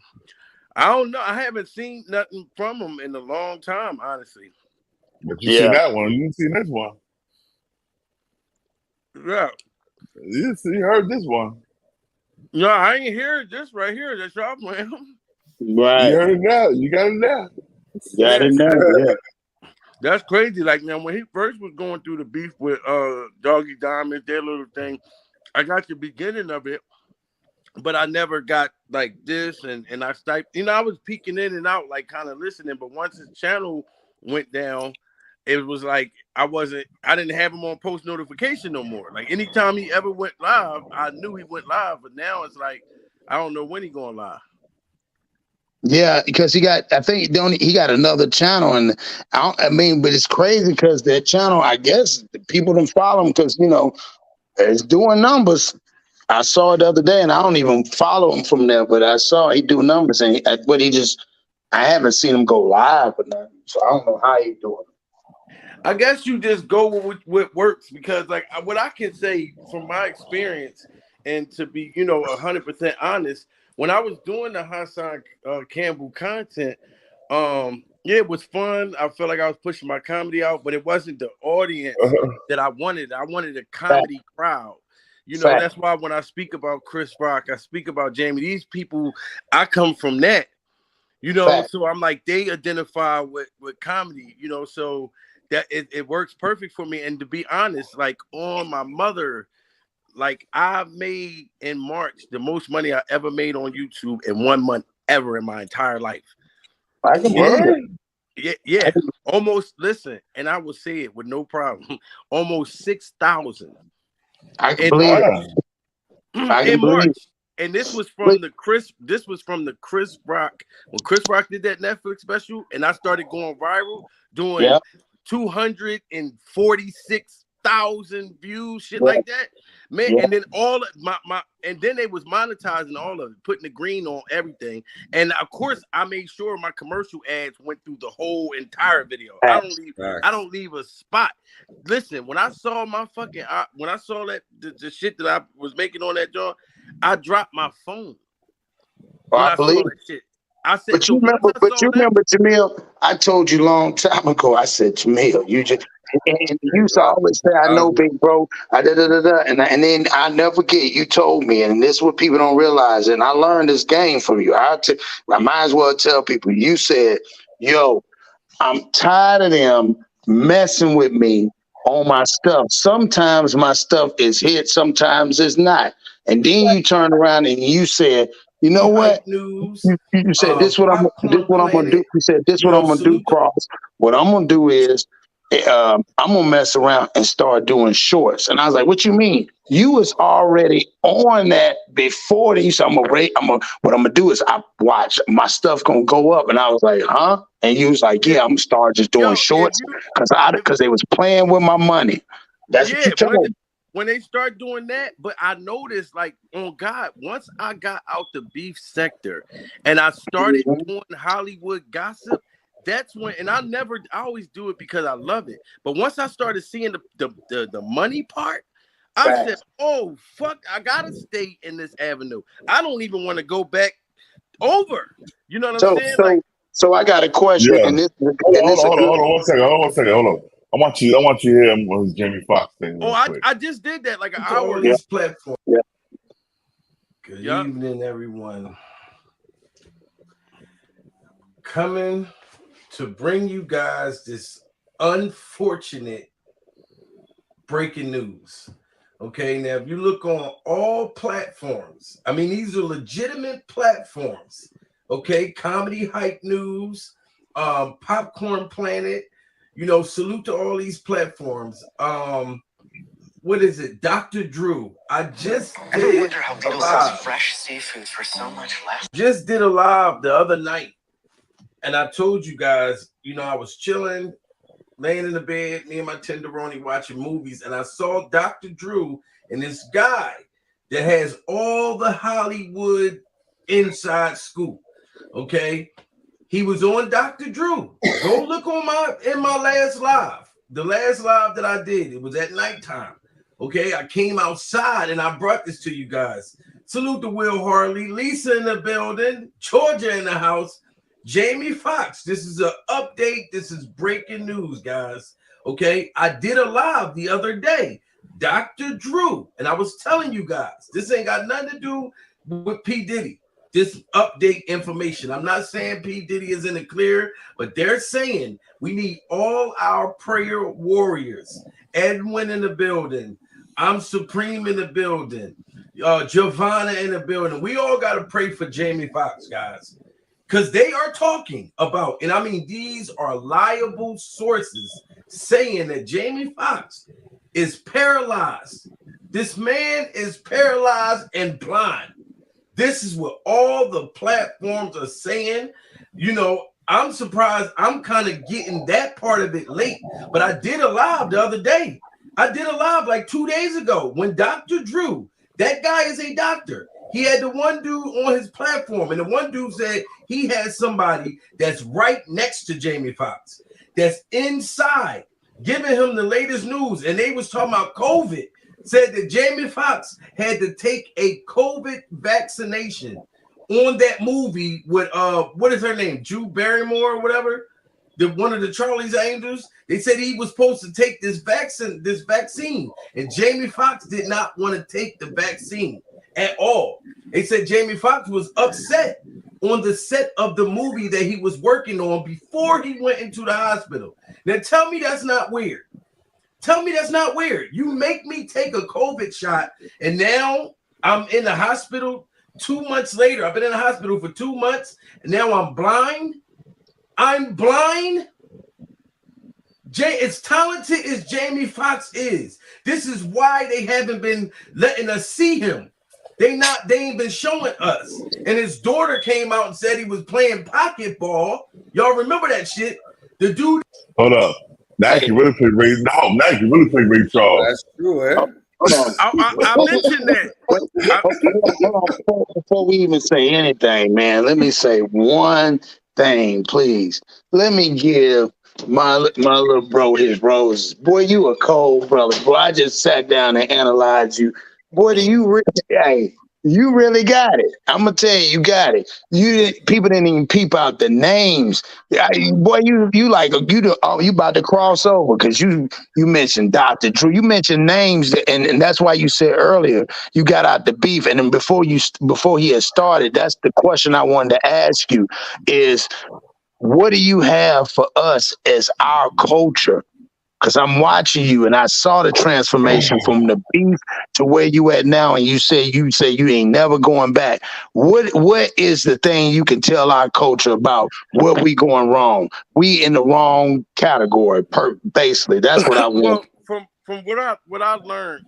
I don't know. I haven't seen nothing from him in a long time, honestly. But you see that one. You see this one. Yeah. You heard this one. No, I ain't hear this right here. That's y'all playing. Right. You heard it now. You got it now. Got it now. Yeah. That's crazy. Like, now, when he first was going through the beef with Doggy Diamond, their little thing, I got the beginning of it, but I never got like this. And I started, you know, I was peeking in and out, like kind of listening. But once his channel went down, it was like I didn't have him on post notification no more. Like, anytime he ever went live, I knew he went live. But now it's like I don't know when he going live. Yeah, because he got another channel, and I mean, but it's crazy because that channel, I guess people don't follow him because, you know, it's doing numbers. I saw it the other day, and I don't even follow him from there, but I saw he do numbers, and I haven't seen him go live or nothing, so I don't know how he doing. I guess you just go with what works, because like what I can say from my experience, and to be, you know, 100% honest, when I was doing the Hassan Campbell content, yeah, it was fun. I felt like I was pushing my comedy out, but it wasn't the audience that I wanted. I wanted a comedy crowd. You know, that's why when I speak about Chris Rock, I speak about Jamie, these people, I come from that. You know, so I'm like, they identify with comedy, you know, so that it works perfect for me. And to be honest, like, on my mother, like, I made in March the most money I ever made on YouTube in 1 month ever in my entire life. I can believe it. Yeah. Almost, listen, and I will say it with no problem. Almost 6,000. I can believe it. In March. And this was from the Chris Rock, when Chris Rock did that Netflix special, and I started going viral, doing 246,000 views, shit like that, man. And then all and then they was monetizing all of it, putting the green on everything. And of course, I made sure my commercial ads went through the whole entire video. I don't leave a spot. Listen, when I saw my fucking, when I saw that the shit that I was making on that joint, I dropped my phone. I believe that shit. I said, but you remember, Jamil, I told you a long time ago, I said, Jamil, you used to always say, I know, big bro, and then I never forget, you told me, and this is what people don't realize, and I learned this game from you. I might as well tell people, you said, yo, I'm tired of them messing with me on my stuff. Sometimes my stuff is hit, sometimes it's not. And then you turn around and you said, you know what? You said, this what I'm gonna do. You said, this what I'm gonna do, Cross. What I'm gonna do is I'm gonna mess around and start doing shorts. And I was like, what you mean? You was already on that before you said, what I'm gonna do is I watch my stuff gonna go up. And I was like, huh? And you was like, yeah, I'm gonna start just doing shorts because they was playing with my money. That's what you told me. When they start doing that, but I noticed, like, on God, once I got out the beef sector and I started doing Hollywood gossip, that's when, and I always do it because I love it. But once I started seeing the money part, I said, oh, fuck, I gotta stay in this avenue. I don't even want to go back over. You know what I'm saying? So I got a question. Yeah. And this, hold on 1 second. Hold on. I want you to hear him with his Jamie Foxx thing. I just did that like an hour on this platform. Yeah. Good evening, everyone. Coming to bring you guys this unfortunate breaking news. Okay, now if you look on all platforms, I mean, these are legitimate platforms. Okay, Comedy Hype News, Popcorn Planet, you know, salute to all these platforms. What is it? Dr. Drew. I just did a live. Fresh seafood for so much less. Just did a live the other night. And I told you guys, you know, I was chilling, laying in the bed, me and my tenderoni watching movies, and I saw Dr. Drew and this guy that has all the Hollywood inside scoop. Okay. He was on Dr. Drew. Go look on my last live. The last live that I did, it was at nighttime. Okay, I came outside and I brought this to you guys. Salute to Will Harley, Lisa in the building, Georgia in the house, Jamie Foxx. This is an update. This is breaking news, guys. Okay, I did a live the other day, Dr. Drew, and I was telling you guys, this ain't got nothing to do with P. Diddy. This update information. I'm not saying P. Diddy is in the clear, but they're saying we need all our prayer warriors. Edwin in the building. I'm Supreme in the building. Giovanna in the building. We all got to pray for Jamie Foxx, guys, because they are talking about, and I mean, these are liable sources saying that Jamie Foxx is paralyzed. This man is paralyzed and blind. This is what all the platforms are saying. You know, I'm surprised. I'm kind of getting that part of it late, but I did a live the other day. I did a live like 2 days ago when Dr. Drew, that guy is a doctor. He had the one dude on his platform, and the one dude said he has somebody that's right next to Jamie Foxx, that's inside, giving him the latest news. And they was talking about COVID, said that Jamie Foxx had to take a COVID vaccination on that movie with what is her name? Drew Barrymore or whatever. One of the Charlie's Angels. They said he was supposed to take this vaccine, and Jamie Foxx did not want to take the vaccine at all. They said Jamie Foxx was upset on the set of the movie that he was working on before he went into the hospital. Now tell me that's not weird. Tell me that's not weird. You make me take a COVID shot, and now I'm in the hospital 2 months later. I've been in the hospital for 2 months, and now I'm blind. I'm blind. As talented as Jamie Foxx is, this is why they haven't been letting us see him. They ain't been showing us. And his daughter came out and said he was playing pocketball. Y'all remember that shit? The dude. Hold up. Nike really played Ray. No, Nike really played Ray Charles. That's true, eh? I mentioned that. Before we even say anything, man, let me say one thing, please. Let me give my little bro his roses. Boy, you a cold brother. Boy, I just sat down and analyzed you. Boy, you really got it. I'm gonna tell you, you got it. People didn't even peep out the names. Boy, you about to cross over because you mentioned Dr. Drew. You mentioned names, and that's why you said earlier you got out the beef. And then before he had started, that's the question I wanted to ask you: is what do you have for us as our culture? Because I'm watching you, and I saw the transformation from the beef to where you at now, and you say you ain't never going back. What is the thing you can tell our culture about where we going wrong? We in the wrong category, basically. That's what I want. Well, from what I learned,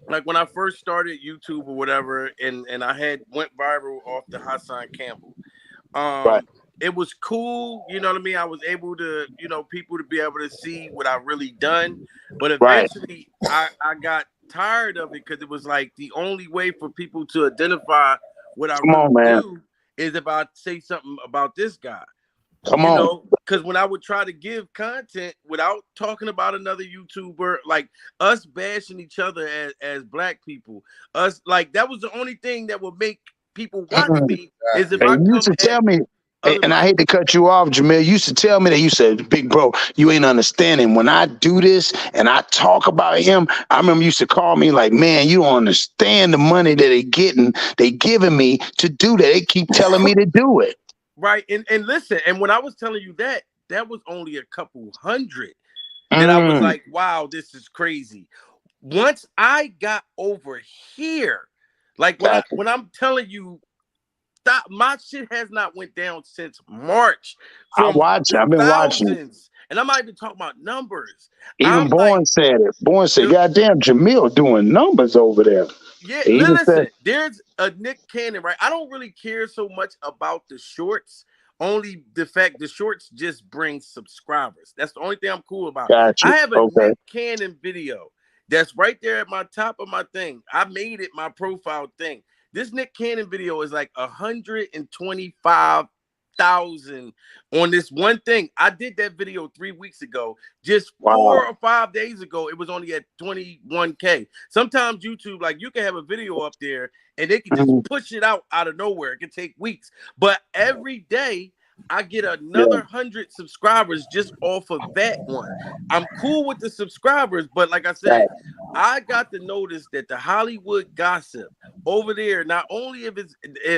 like when I first started YouTube or whatever, and I went viral off the Hassan Campbell. Right. It was cool, you know what I mean? I was able to, people to be able to see what I really done. But eventually I got tired of it because it was like the only way for people to identify what I do is if I say something about this guy. Because when I would try to give content without talking about another YouTuber, like us bashing each other as black people, us like that was the only thing that would make people watch me is if I used to tell me. And I hate to cut you off, Jamil. You used to tell me that you said, big bro, you ain't understanding. When I do this and I talk about him, I remember you used to call me like, man, you don't understand the money that they giving me to do that. They keep telling me to do it. Right. And listen, and when I was telling you that was only a couple hundred that I was like, wow, this is crazy. Once I got over here, like when I'm telling you, my shit has not went down since March. I've been watching. And I'm not even talking about numbers. Even Bourne said it. Bourne said, goddamn, Jamil doing numbers over there. Yeah, listen, there's a Nick Cannon, right? I don't really care so much about the shorts. Only the fact the shorts just bring subscribers. That's the only thing I'm cool about. Gotcha. I have a Nick Cannon video that's right there at my top of my thing. I made it my profile thing. This Nick Cannon video is like 125 50,000 on this one thing. I did that video 3 weeks ago. Just 4 or 5 days ago, it was only at 21K. Sometimes YouTube, like you can have a video up there and they can just push it out of nowhere. It can take weeks. But every day I get another 100 subscribers just off of that one. I'm cool with the subscribers, but like I said, I got to notice that the Hollywood gossip over there, not only if it's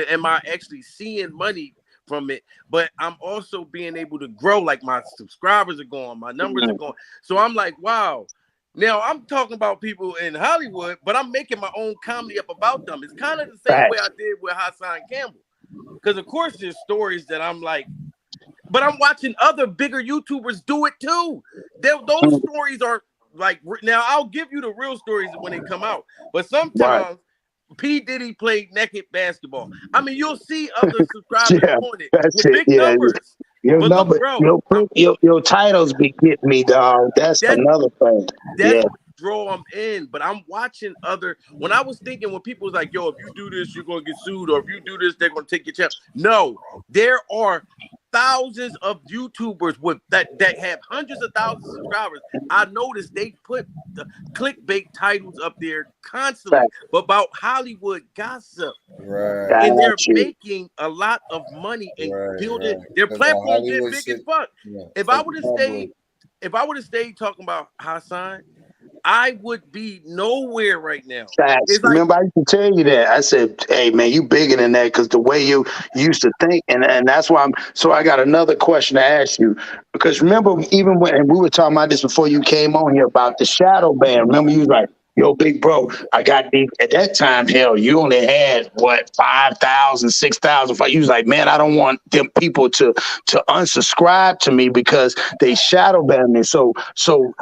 am I actually seeing money from it, but I'm also being able to grow. Like my subscribers are going, my numbers are going. So I'm like, wow. Now I'm talking about people in Hollywood, but I'm making my own comedy up about them. It's kind of the same way I did with Hassan Campbell. Because of course there's stories that I'm like, but I'm watching other bigger YouTubers do it too. Those stories are like, now I'll give you the real stories when they come out, but sometimes P. Diddy played naked basketball. I mean, you'll see other subscribers doing it with big numbers. Your But number, look, bro, your titles be getting me, dog. That's another thing. That's what draw them in. But I'm watching other. When I was thinking, when people was like, "Yo, if you do this, you're gonna get sued," or if you do this, they're gonna take your channel. No, there are thousands of YouTubers with that have hundreds of thousands of subscribers. I noticed they put the clickbait titles up there constantly, but about Hollywood gossip. Right. And they're making a lot of money and building their platform get big as fuck. If I would have stayed talking about Hassan, I would be nowhere right now. Remember, I used to tell you that. I said, hey, man, you bigger than that, because the way you used to think. And that's why so I got another question to ask you. Because remember, even when and we were talking about this before you came on here about the shadow ban. Remember, you was like, yo, big bro, I got these. At that time, hell, you only had, 5,000, 6,000. You was like, man, I don't want them people to unsubscribe to me because they shadow banned me. So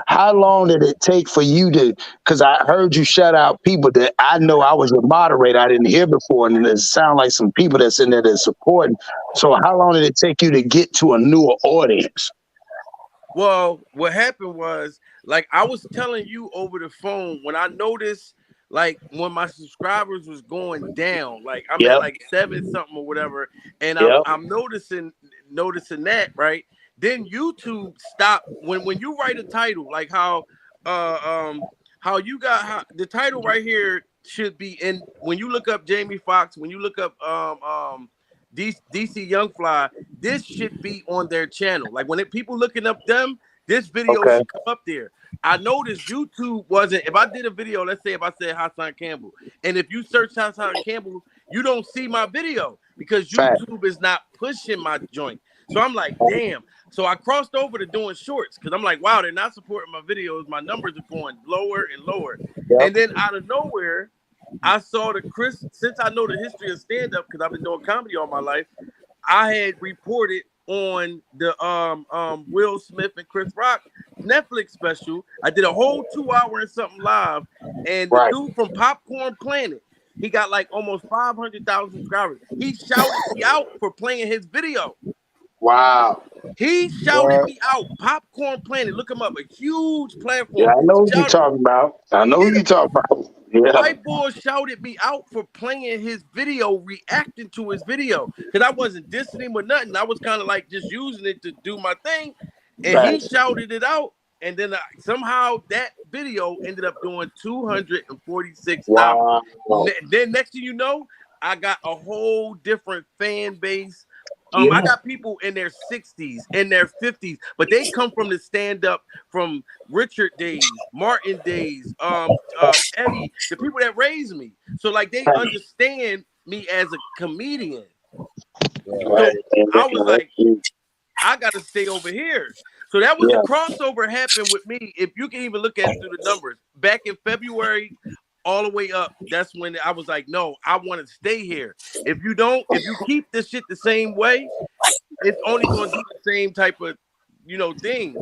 how long did it take for you to, because I heard you shout out people that I know I was a moderator I didn't hear before, and it sound like some people that's in there that's supporting. So how long did it take you to get to a newer audience? Well, what happened was, like I was telling you over the phone, when I noticed, like when my subscribers was going down, like I'm at like 7 something or whatever, and I'm noticing that, right? Then YouTube stopped when you write a title, like how you got the title right here should be in when you look up Jamie Foxx, when you look up DC Youngfly, this should be on their channel. Like when people looking up them, this video should come up there. I noticed YouTube wasn't. If I did a video, let's say if I said Hassan Campbell, and if you search Hassan Campbell, you don't see my video because YouTube is not pushing my joint. So I'm like, damn. So I crossed over to doing shorts because I'm like, wow, they're not supporting my videos. My numbers are going lower and lower. And then out of nowhere, I saw since I know the history of stand-up, because I've been doing comedy all my life, I had reported on the Will Smith and Chris Rock Netflix special. I did a whole 2 hour and something live, and the dude from Popcorn Planet, he got like almost 500,000 subscribers. He shouted me out for playing his video. Wow. He shouted me out. Popcorn Planet, look him up. A huge platform. Yeah, I know what you're talking about. Yeah. White boy shouted me out for playing his video, reacting to his video, because I wasn't dissing him or nothing. I was kind of like just using it to do my thing, and he shouted it out, and then somehow that video ended up doing 246,000. Wow. Then next thing you know, I got a whole different fan base. I got people in their 60s, in their 50s, but they come from the stand-up from Richard days, Martin days, Eddie, the people that raised me. So like they understand me as a comedian. So I was like, I gotta stay over here. So that was the crossover happened with me. If you can even look at it through the numbers, back in February, all the way up, that's when I was like, no, I want to stay here. If you keep this shit the same way, it's only going to do the same type of, things.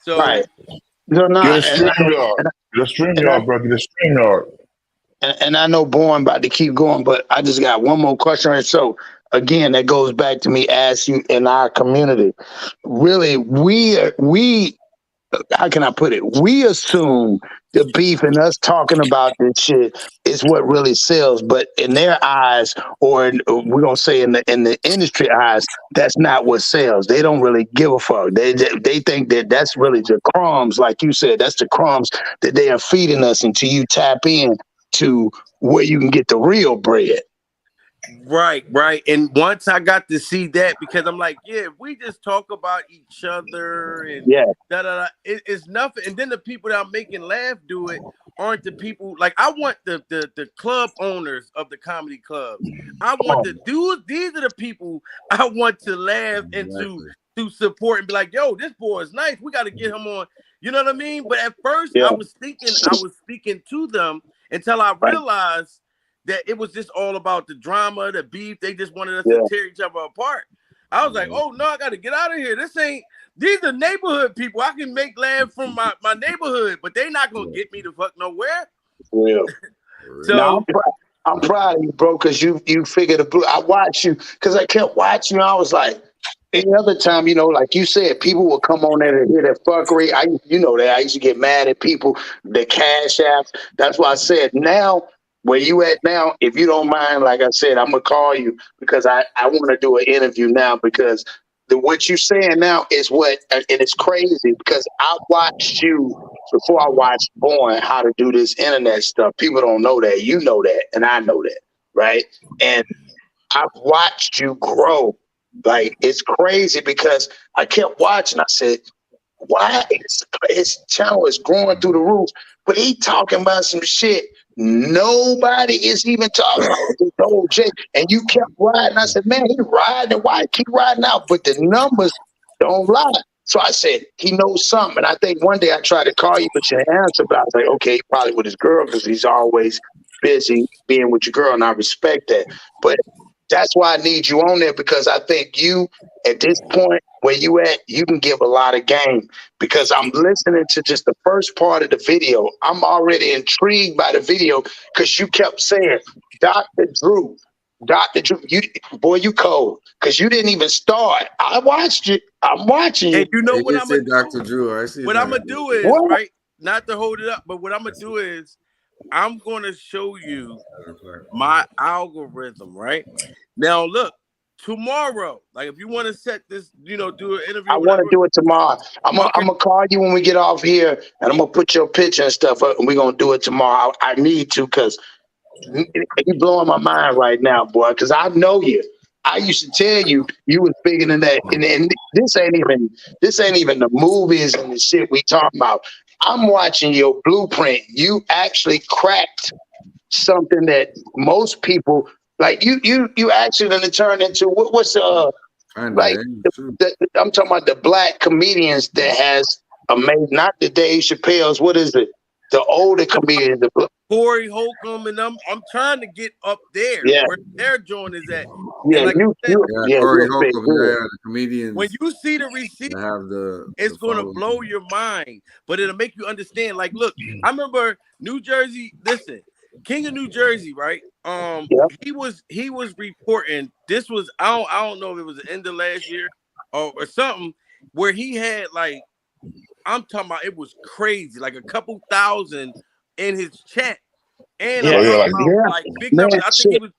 So, get a StreamYard, bro. Get a StreamYard. And I know Born about to keep going, but I just got one more question. So again, that goes back to me asking in our community. Really, we how can I put it? We assume the beef and us talking about this shit is what really sells. But in their eyes, or we're gonna say in the industry eyes, that's not what sells. They don't really give a fuck. They think that that's really the crumbs, like you said. That's the crumbs that they are feeding us until you tap in to where you can get the real bread. Right. And once I got to see that, because I'm like, yeah, if we just talk about each other and it's nothing. And then the people that I'm making laugh do it aren't the people. Like, I want the club owners of the comedy clubs. I want the dudes. These are the people I want to laugh and to support and be like, yo, this boy is nice. We got to get him on. You know what I mean? But at first, I was thinking I was speaking to them until I realized that it was just all about the drama, the beef. They just wanted us to tear each other apart. I was like, oh no, I got to get out of here. These are neighborhood people. I can make laugh from my neighborhood, but they not gonna get me to fuck nowhere. Real. So now, I'm proud of you, bro, because you figured the blue. I watched you because I kept watching you. I was like, any other time, like you said, people would come on there and hear that fuckery. I used to get mad at people, the cash apps. That's why I said now, where you at now, if you don't mind, like I said, I'm gonna call you because I want to do an interview now because what you saying now is what, and it's crazy because I watched you before I watched Born how to do this internet stuff. People don't know that. You know that, and I know that, right? And I've watched you grow. Like, it's crazy because I kept watching. I said, why his channel is growing through the roof, but he talking about some shit nobody is even talking about with this old J. And you kept riding. I said, man, he riding. Why keep riding out? But the numbers don't lie. So I said, he knows something. And I think one day I tried to call you, but you didn't answer. But I was like, okay, probably with his girl because he's always busy being with your girl, and I respect that. But that's why I need you on there because I think you, at this point where you at, you can give a lot of game because I'm listening to just the first part of the video. I'm already intrigued by the video because you kept saying, Dr. Drew, you cold because you didn't even start. I watched it. I'm watching you. And you know what I'm gonna do? Dr. Drew. I see. What I'm gonna do is right, not to hold it up, but what I'm gonna do is I'm gonna show you my algorithm. Right now, look. Tomorrow, like if you want to set this, do an interview. I want to do it tomorrow. I'm gonna call you when we get off here, and I'm gonna put your picture and stuff up, and we're gonna do it tomorrow. I need to because you're blowing my mind right now, boy. Because I know you. I used to tell you was bigger than that, and this ain't even the movies and the shit we talking about. I'm watching your blueprint. You actually cracked something that most people. Like you actually gonna turn into what's I'm talking about the black comedians that has amazing, not the Dave Chappelle's. What is it? The older comedians, the Corey Holcomb, and I'm trying to get up there where their joint is at. Yeah, like Corey Holcomb, the comedians. When you see the receipt, it's gonna blow your mind, but it'll make you understand. Like, look, I remember New Jersey. Listen. King of New Jersey, right? He was reporting. This was I don't know if it was the end of last year or something where he had like I'm talking about it was crazy, like a couple thousand in his chat, and like big numbers. I think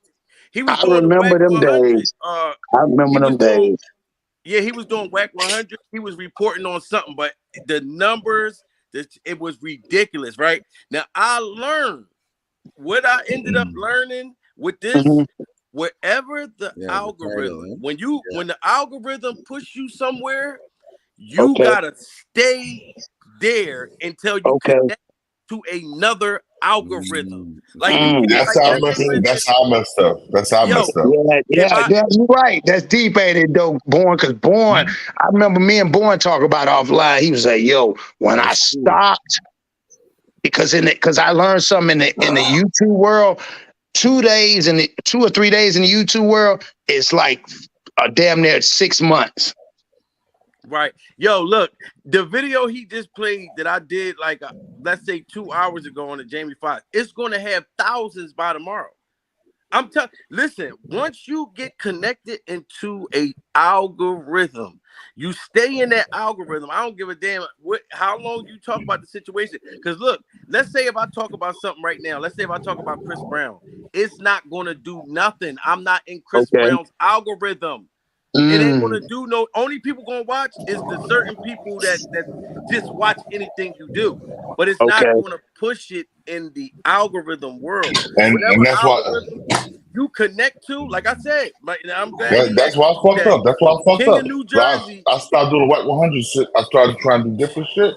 he was I doing remember the them 100. days. I remember them days. Yeah, he was doing WAC 100. He was reporting on something, but the numbers, it was ridiculous, right? Now I learned. What I ended up learning with this, wherever the algorithm, when the algorithm push you somewhere, you gotta stay there until you connect to another algorithm. Like that's how I messed up. That's how I messed up. Yeah, you're right. That's deep, ain't it, though, Born? Because Born, I remember me and Born talk about offline. He was like, "Yo, when I stopped." Because I learned something in the YouTube world, 2 days and 2 or 3 days in the YouTube world, it's like damn near 6 months. Right. Yo, look, the video he just played that I did like let's say 2 hours ago on the Jamie Foxx, it's gonna have thousands by tomorrow. Listen, once you get connected into a algorithm, you stay in that algorithm. I don't give a damn how long you talk about the situation. Because look, let's say if I talk about something right now, let's say if I talk about Chris Brown, it's not going to do nothing. I'm not in Chris Brown's algorithm. It ain't going to do no. Only people going to watch is the certain people that just watch anything you do. But it's not going to push it in the algorithm world. And that's why. You connect to, like I said, I'm glad. That's why I fucked up. That's why I fucked King up. of New Jersey. I stopped doing the White 100 shit. I started trying to do different shit.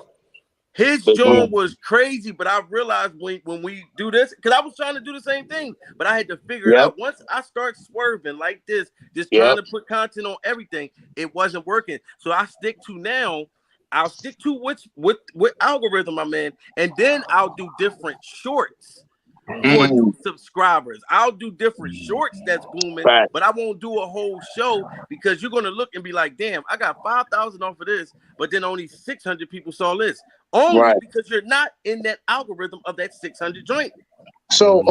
His joint was crazy, but I realized when we do this, because I was trying to do the same thing, but I had to figure it out. Once I start swerving like this, just trying to put content on everything, it wasn't working. So I stick to now. I'll stick to what algorithm I'm in, and then I'll do different shorts for new subscribers. I'll do different shorts that's booming, but I won't do a whole show because you're gonna look and be like, damn, I got 5,000 off of this, but then only 600 people saw this. Only because you're not in that algorithm of that 600 joint. So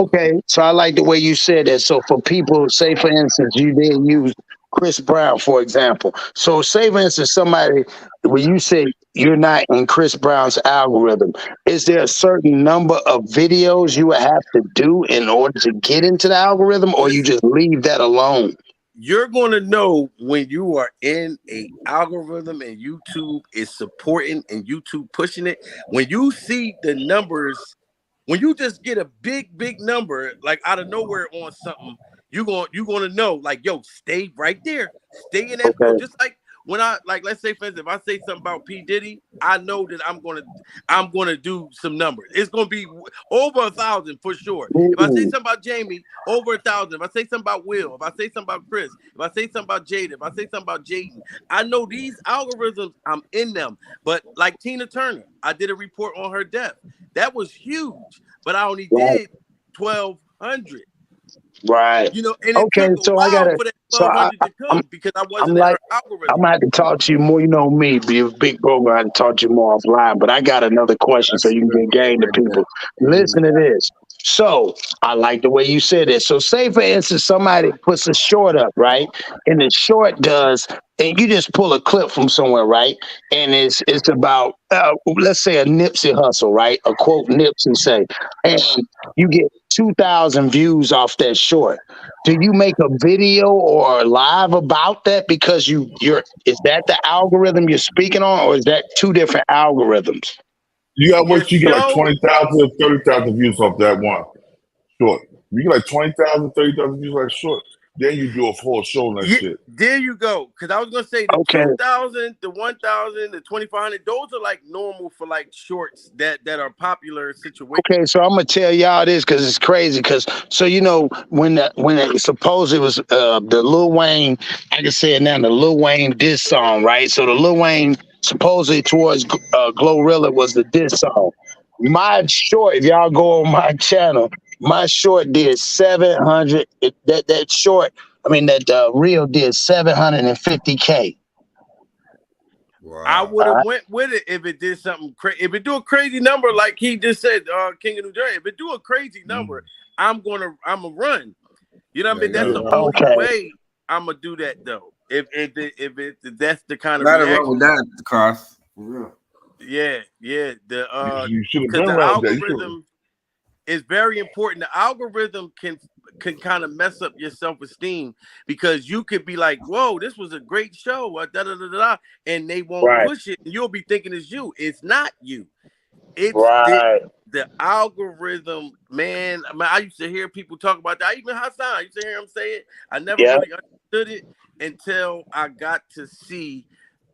so I like the way you said that. So for people, say for instance, you did use Chris Brown, for example. So say for instance, somebody, when you say you're not in Chris Brown's algorithm, is there a certain number of videos you would have to do in order to get into the algorithm, or you just leave that alone? You're going to know when you are in a algorithm and YouTube is supporting and YouTube pushing it. When you see the numbers, when you just get a big number like out of nowhere on something, you're going to know, like, yo, stay right there, stay in that field. Just like when I, like, let's say for instance, if I say something about P. Diddy, I know that I'm gonna do some numbers. It's gonna be over 1,000 for sure. If I say something about Jamie, over 1,000. If I say something about Will, if I say something about Chris, if I say something about Jada, if I say something about Jaden, I know these algorithms, I'm in them. But like Tina Turner, I did a report on her death. That was huge, but I only did 1,200. Right. You know, and it took a while for that 1,200 to come because I wasn't in her algorithm. I'm gonna have to talk to you more. You know me, be a big bro. I have to talk to you more offline. But I got another question so you can get game to people. Listen to this. So I like the way you said it. So say for instance, somebody puts a short up, right? And the short does, and you just pull a clip from somewhere, right? And it's about let's say a Nipsey Hussle, right? A quote Nipsey say, and you get 2,000 views off that short. Do you make a video or live about that because is that the algorithm you're speaking on, or is that two different algorithms? You got what you get like 20,000, 30,000 views off that one short. You get like 20,000, 30,000 views like short. Then you do a full show on that shit. There you go. Because I was gonna say the 2,000, the 1,000, the 2,500. Those are like normal for like shorts that are popular situations. Okay, so I'm gonna tell y'all this because it's crazy. Because so you know when it suppose it was the Lil Wayne, I can say it now, the Lil Wayne diss song, right? So the Lil Wayne supposedly towards Glorilla was the diss song. My short, if y'all go on my channel, my short did 700. That short, I mean that reel did 750K. Wow. I would have went with it if it did something crazy. If it do a crazy number like he just said, King of New Jersey. If it do a crazy number, I'm gonna run. You know what I mean? That's the only way I'm gonna do that though. If that's the kind of reaction. With that, Cross. For real. Yeah. The you should have because been the around that. algorithm is very important. The algorithm can kind of mess up your self-esteem because you could be like, whoa, this was a great show, and they won't push it. And you'll be thinking it's you. It's not you. It's the algorithm, man. I mean, I used to hear people talk about that. Even Hassan, I used to hear him say it. I never really understood it until I got to see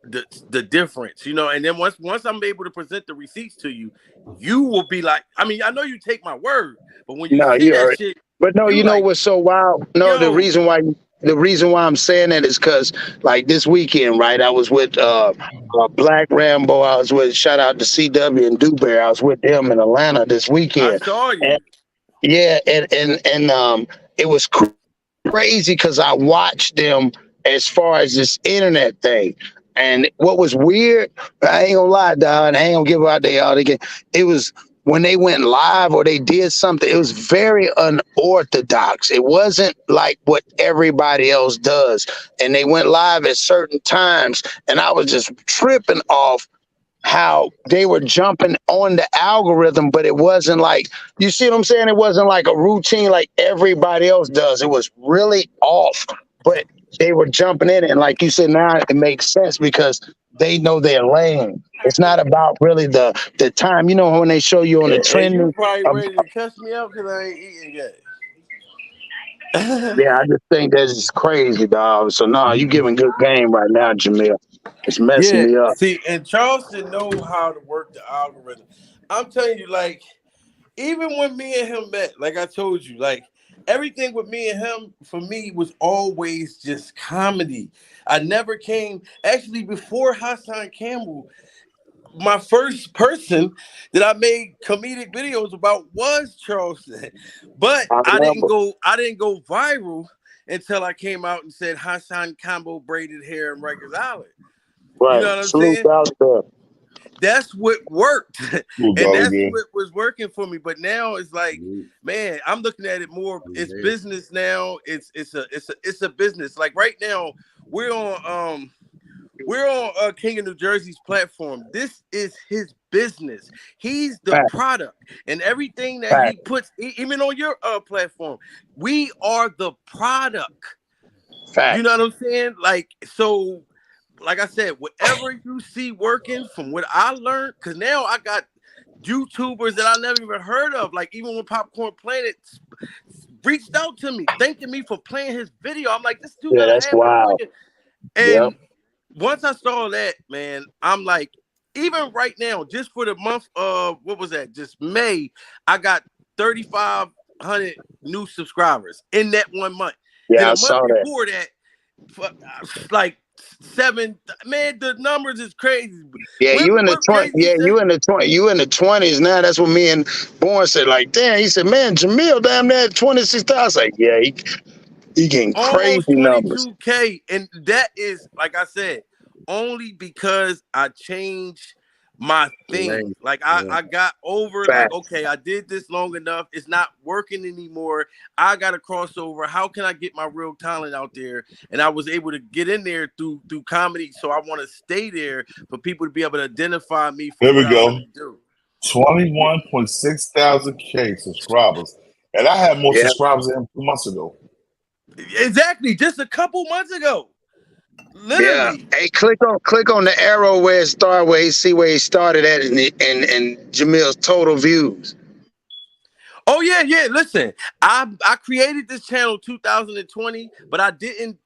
the difference, you know. And then once I'm able to present the receipts to you, you will be like, I mean, I know you take my word, but when you see that shit, but no, you know what's so wild? No, the reason why I'm saying that is because like this weekend, right? I was with Black Rambo. I was with, shout out to CW and Dewberry. I was with them in Atlanta this weekend. I saw you. And it was crazy because I watched them as far as this internet thing. And what was weird, I ain't gonna lie, dog, and I ain't gonna give out there all again. It was when they went live or they did something, it was very unorthodox. It wasn't like what everybody else does. And they went live at certain times, and I was just tripping off how they were jumping on the algorithm, but it wasn't like, you see what I'm saying? It wasn't like a routine like everybody else does. It was really off, but they were jumping in it. And like you said, now it makes sense because they know their lane. It's not about really the time. You know, when they show you on the And trend. you probably ready to cuss me out because I ain't eating yet. Yeah, I just think that's just crazy, dog. So no, you giving good game right now, Jamil. It's messing Yeah, me up. see, and Charleston know how to work the algorithm. I'm telling you, like, even when me and him met, like I told you, like everything with me and him for me was always just comedy. I never came actually before Hassan Campbell. My first person that I made comedic videos about was Charleston, but I didn't go viral until I came out and said Hassan Campbell braided hair in Rikers Island. Right. You know what I'm Salute saying? out there. That's what worked, and that's there. what was working for me. But now it's like, man, I'm looking at it more. It's business now. It's a business. Like right now, we're on King of New Jersey's platform. This is his business. He's the product, and everything that he puts, even on your platform, we are the product. You know what I'm saying? Like so. Like I said, whatever you see working from what I learned, because now I got YouTubers that I never even heard of. Like even when Popcorn Planet reached out to me, thanking me for playing his video. I'm like, this dude got that's 500,000. wild. And once I saw that, man, I'm like, even right now, just for the month of what was that? Just May, I got 3,500 new subscribers in that 1 month. Yeah, then I a saw month that. before that, like 7, man, the numbers is crazy. Yeah, you in the 20. Yeah, said, you in the 20. You in the 20s now. That's what me and Bourne said. Like, damn, he said, man, Jamil, damn, that 26,000. I was like, yeah, he getting crazy almost numbers. 22K, and that is like I said, only because I changed my thing. Like I got over, like, okay, I did this long enough. It's not working anymore. I got to cross over. How can I get my real talent out there? And I was able to get in there through comedy. So I want to stay there for people to be able to identify me for There we what go. I really do. 21.6 thousand K subscribers. And I had more subscribers than him 2 months ago. Exactly. Just a couple months ago. Literally. Yeah. Hey, click on the arrow where it started, where he see where he started at and Jamil's total views. Oh yeah. Listen, I created this channel 2020, but I didn't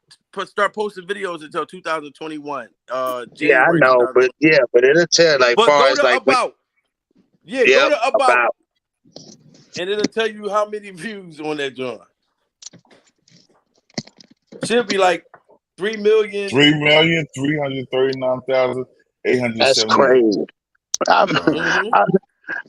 start posting videos until 2021. January. Yeah, I know, but it'll tell like but far go as to like about. Go to about, and it'll tell you how many views on that joint. Should be like 3 million. 3,339,878. That's crazy.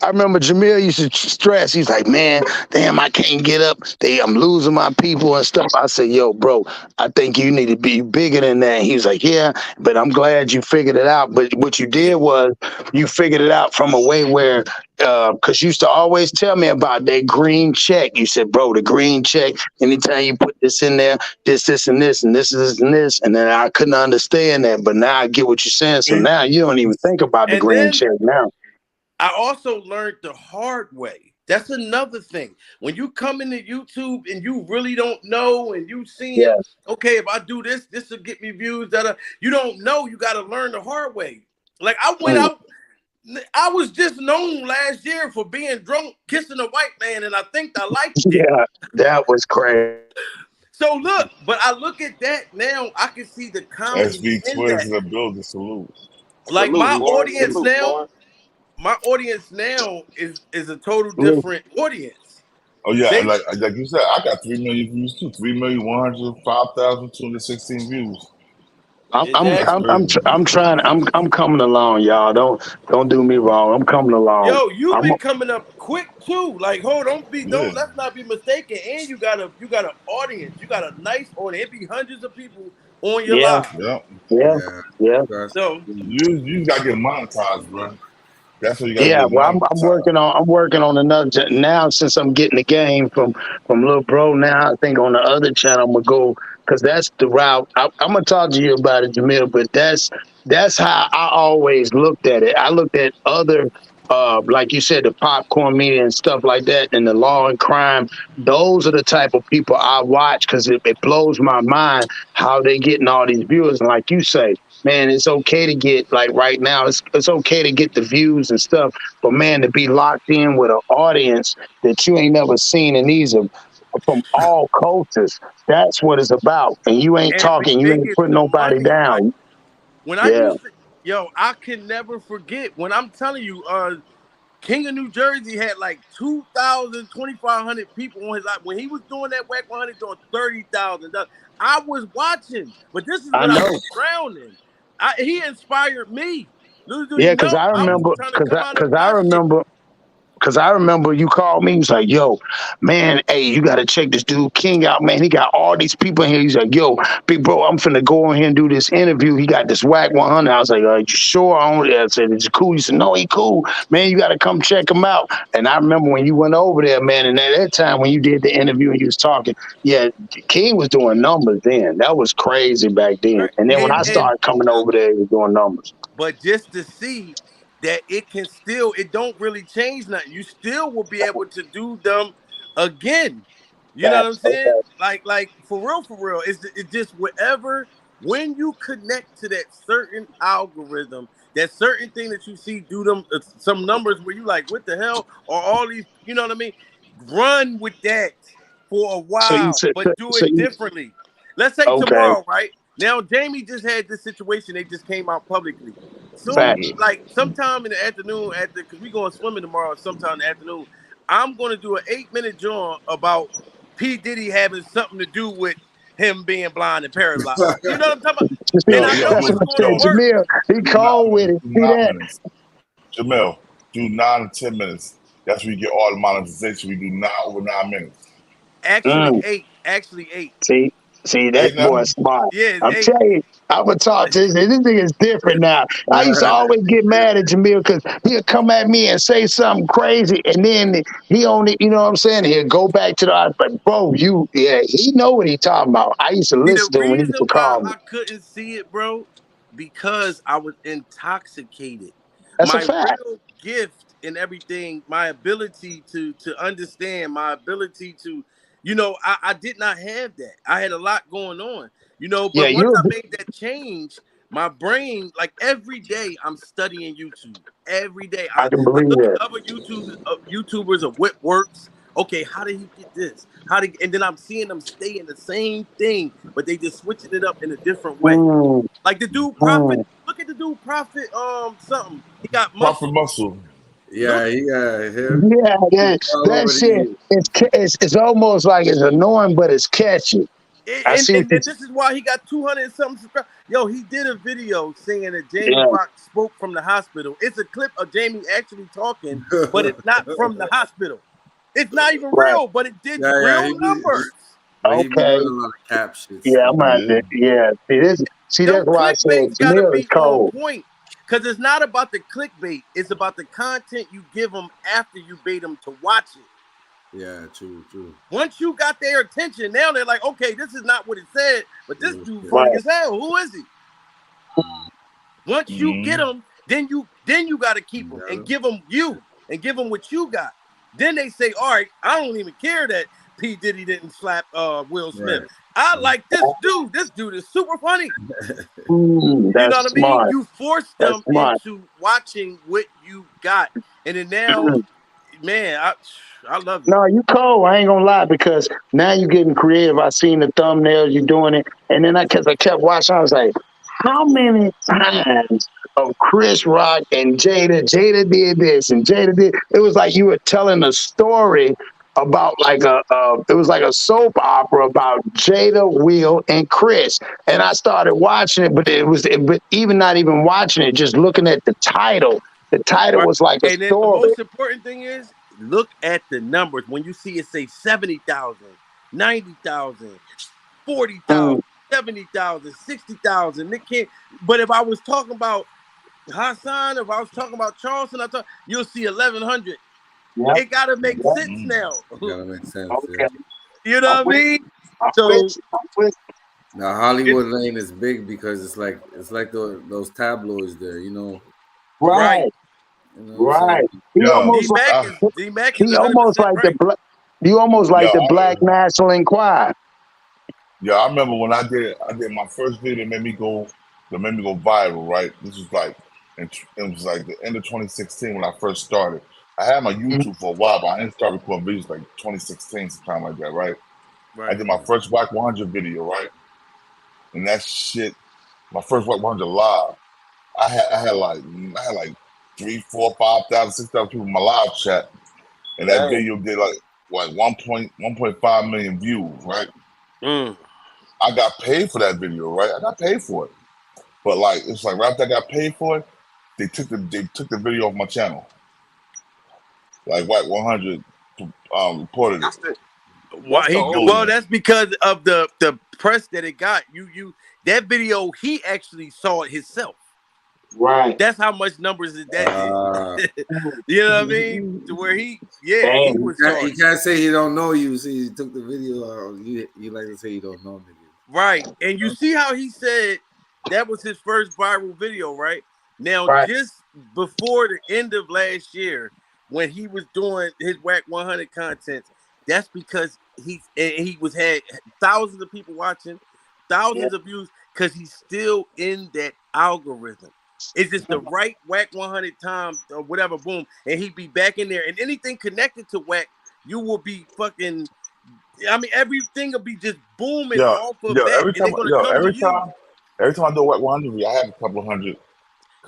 I remember Jamil used to stress. He's like, man, damn, I can't get up. I'm losing my people and stuff. I said, yo, bro, I think you need to be bigger than that. He was like, yeah, but I'm glad you figured it out. But what you did was you figured it out from a way where, because you used to always tell me about that green check. You said, bro, the green check, anytime you put this in there, this, and this, and this, and this. And then I couldn't understand that. But now I get what you're saying. So now you don't even think about the green check now. I also learned the hard way. That's another thing. When you come into YouTube and you really don't know, and you seeing, okay, if I do this, this will get me views. You don't know. You got to learn the hard way. Like I went out. I was just known last year for being drunk, kissing a white man, and I think I liked it. Yeah, that was crazy. So look, but I look at that now. I can see the comedy SV in Twins that. in the building. Salute. Like my audience now. My audience now is a total different audience. Oh yeah, like you said, I got 3 million views too. 3,105,216 views. I'm trying. I'm coming along, y'all. Don't do me wrong. I'm coming along. Yo, you've been coming up quick too. Like, let's not be mistaken. And you got an audience. You got a nice audience. It be hundreds of people on your live. Yeah. So you gotta get monetized, bro. That's what you gotta Yeah, get well, numbers. I'm working on another now since I'm getting the game from little bro. Now I think on the other channel I'm gonna go because that's the route. I'm gonna talk to you about it, Jamil. But that's how I always looked at it. I looked at other like you said, the popcorn media and stuff like that, and the law and crime. Those are the type of people I watch because it blows my mind how they getting all these viewers. And like you say, man, it's okay to get like right now. It's okay to get the views and stuff, but man, to be locked in with an audience that you ain't never seen, and these are from all cultures. That's what it's about. And you ain't And the talking. You thing ain't is putting the nobody money. Like down. when I Yeah, used to, I can never forget when I'm telling you, King of New Jersey had like 2,000, 2,500 people on his live. When he was doing that Whack 100 doing $30,000, I was watching, but this is I what I know. was drowning. He inspired me. Little do Yeah, you because know, I I was remember. trying to come out of Because I my shit. remember. Because I remember you called me. He's like, yo, man, hey, you got to check this dude King out, man. He got all these people in here. He's like, yo, big bro, I'm finna go in here and do this interview. He got this Whack 100. I was like, you sure? I said, it's cool. He said, no, he cool. Man, you got to come check him out. And I remember when you went over there, man, and at that time when you did the interview and you was talking, yeah, King was doing numbers then. That was crazy back then. And then when I And started coming over there, he was doing numbers. but just to see that it don't really change nothing. You still will be able to do them again. You know what I'm Facts. saying? Like for real. It's just whatever when you connect to that certain algorithm, that certain thing that you see do them some numbers where you like, what the hell? Or all these, you know what I mean? Run with that for a So you while, said, but do so it you, differently. Let's say okay, tomorrow, right? Now Jamie just had this situation, they just came out publicly. Soon, facts. like sometime in the afternoon, because we going swimming tomorrow, sometime in the afternoon, I'm going to do an 8-minute joint about P. Diddy having something to do with him being blind and paralyzed. You know what I'm talking about? And I know That's it's what I going to said. work. Jamil, he Do called with it. See 9 that? minutes. Jamil, do 9 to 10 minutes. That's where you get all the monetization. We do not over 9 minutes. Actually, 8. Actually, 8. See, that boy smart. Yeah, I'm it's 8. telling you, I'm gonna talk to this. This thing is different now. I used to always get mad at Jamil because he'll come at me and say something crazy, and then he only, you know what I'm saying? He'll go back to the, but bro, he know what he talking about. I used to See, the listen to him when he used reason to why call me. I couldn't see it, bro, because I was intoxicated. That's a My fact. real gift and everything, my ability to understand, my ability to, I did not have that. I had a lot going on, Yeah, but once I made that change, my brain, like every day, I'm studying YouTube. Every day, I can I believe look at that. other YouTubers of what works. Okay, how did he get this? And then I'm seeing them stay in the same thing, but they just switching it up in a different way. Like the dude Prophet. Look at the dude Prophet. Something. He got Profit muscle. muscle. Yeah, he got him. Yeah, All that over shit, the it's almost like it's annoying, but it's catchy. I And, see what and you. this is why he got 200 and something subscribers. Yo, he did a video saying that Jamie Yeah, Foxx spoke from the hospital. It's a clip of Jamie actually talking, but it's not from the hospital. It's not even right. real, but it did yeah, real numbers. but he be Okay. doing a lot of cap shit Yeah, stuff. I'm out there. Yeah. See, Them that's why I said clickbaits got to Jamil is be on cold. point because it's not about the clickbait. It's about the content you give them after you bait them to watch it. Yeah, true. Once you got their attention, now they're like, okay, this is not what it said, but this dude funny Right. as hell. Who is he? Once you get them, then you got to keep them and give them what you got. Then they say, all right, I don't even care that P. Diddy didn't slap Will Smith. Right. I like this dude. This dude is super funny. You know That's what I mean? smart. You force That's them smart. into watching what you got. And then now, man, I love it. No, you cold. I ain't gonna lie because now you're getting creative. I seen the thumbnails, you doing it, and then I kept watching. I was like, how many times of Chris Rock and Jada did this and Jada did. It was like you were telling a story about like it was like a soap opera about Jada, Will, and Chris. And I started watching it, but even not even watching it, just looking at the title. The title Right. was like a And then the story. most important thing is look at the numbers. When you see it say 70,000, 90,000, 40,000, 70,000, 60,000, it can't. But if I was talking about Hassan, if I was talking about Charleston, you'll see 1100. Yep. It gotta make Yep. sense now. Gotta make sense. Okay. You know what I mean? I'm So with you. Now Hollywood lane is big because it's like those tabloids there, you know. Right. You know what I'm Right. saying? He almost D-Mac is he almost 100% like right. you almost like the Yo, Black National Enquirer. Yeah, I remember when I did my first video that made me go viral, right? This was like it was like the end of 2016 when I first started. I had my YouTube for a while, but I didn't start recording videos like 2016, sometime like that, right? I did my first Whack 100 video, right? And that shit, my first Whack 100 live. I had like 3, 4, 5,000, 6,000 people in my live chat, and that video did like what 1.5 million views, right? I got paid for that video, right? I got paid for it, but like it's like right after I got paid for it, they took the video off my channel. Like Whack 100 reported it. Well, that's because of the press that it got. That video, he actually saw it himself. Right. That's how much numbers that did. You know what I mean? To where he was He can't say he don't know you. See, he took the video out. You like to say you don't know niggas. Right. And you see how he said that was his first viral video, right? Now, just before the end of last year, when he was doing his Whack 100 content, that's because he had thousands of people watching, thousands of views, because he's still in that algorithm. It's just the right Whack 100 time or whatever, boom, and he'd be back in there. And anything connected to Whack, you will be fucking. I mean, everything will be just booming off of that. Every time, Every time I do a Whack 100, I have a couple hundred.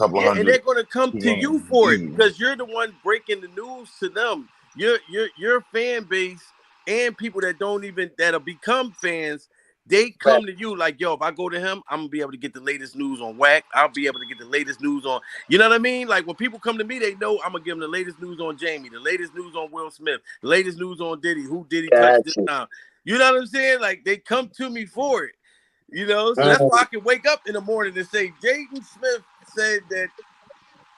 And they're gonna come to you for it because you're the one breaking the news to them. Your fan base and people that'll become fans. They come to you like, yo, if I go to him, I'm gonna be able to get the latest news on Whack. I'll be able to get the latest news on, you know what I mean? Like when people come to me, they know I'm gonna give them the latest news on Jamie, the latest news on Will Smith, the latest news on Diddy, who Diddy touched this time. You know what I'm saying? Like they come to me for it. You know, so that's why I can wake up in the morning and say Jaden Smith said that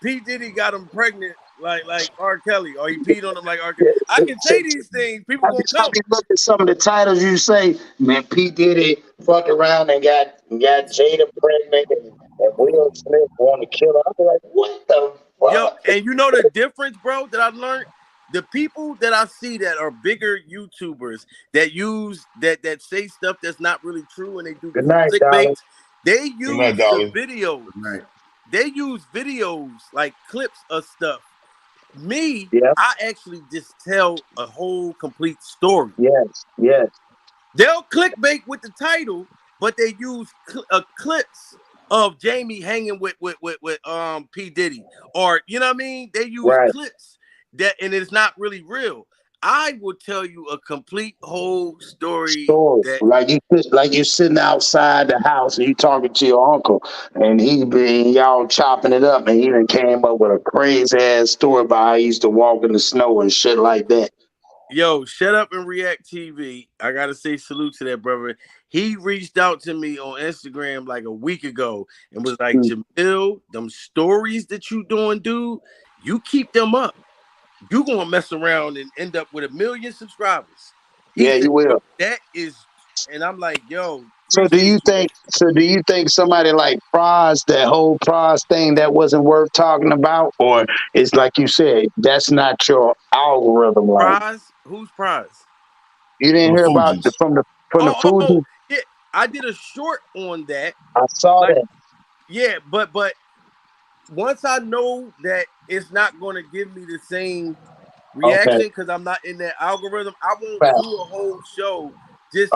P. Diddy got him pregnant like R. Kelly, or he peed on him like R. Kelly. I can say these things. People gonna come. Look at some of the titles you say, man. P. Diddy fucked around and got Jada pregnant, and Will Smith want to kill her. I'm like, what the fuck? Yo, and you know the difference, bro, that I learned? The people that I see that are bigger YouTubers that use that say stuff that's not really true, and they do clickbait. They use the videos. They use videos like clips of stuff. Me, I actually just tell a whole complete story. Yes. They'll clickbait with the title, but they use clips of Jamie hanging with P. Diddy, or you know what I mean. They use clips and it's not really real. I will tell you a complete whole story. Like you sitting outside the house and you talking to your uncle, and y'all chopping it up, and he even came up with a crazy ass story about how he used to walk in the snow and shit like that. Yo, Shut Up and React TV. I gotta say salute to that brother. He reached out to me on Instagram like a week ago and was like, Jamil, them stories that you doing, dude, you keep them up. You gonna mess around and end up with 1 million subscribers. He said, you will. That is, and I'm like, yo. So do you think somebody like Praz, that whole Praz thing, that wasn't worth talking about, or it's like you said, that's not your algorithm? Praz? Who's Praz? You didn't hear about from the Fuji? Yeah, I did a short on that. I saw that. Yeah, but once I know that it's not going to give me the same reaction because I'm not in that algorithm, I won't do a whole show just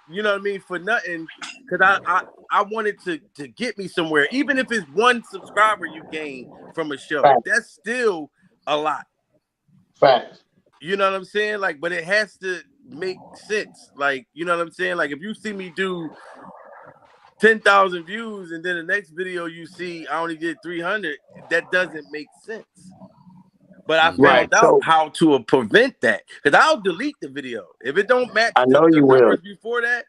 you know what I mean, for nothing, because I wanted to get me somewhere. Even if it's 1 subscriber you gain from a show, that's still a lot. You know what I'm saying? Like, but it has to make sense. Like, you know what I'm saying? Like, if you see me do 10,000 views and then the next video you see I only did 300, that doesn't make sense. But I found out how to prevent that, because I'll delete the video if it don't match the numbers before that.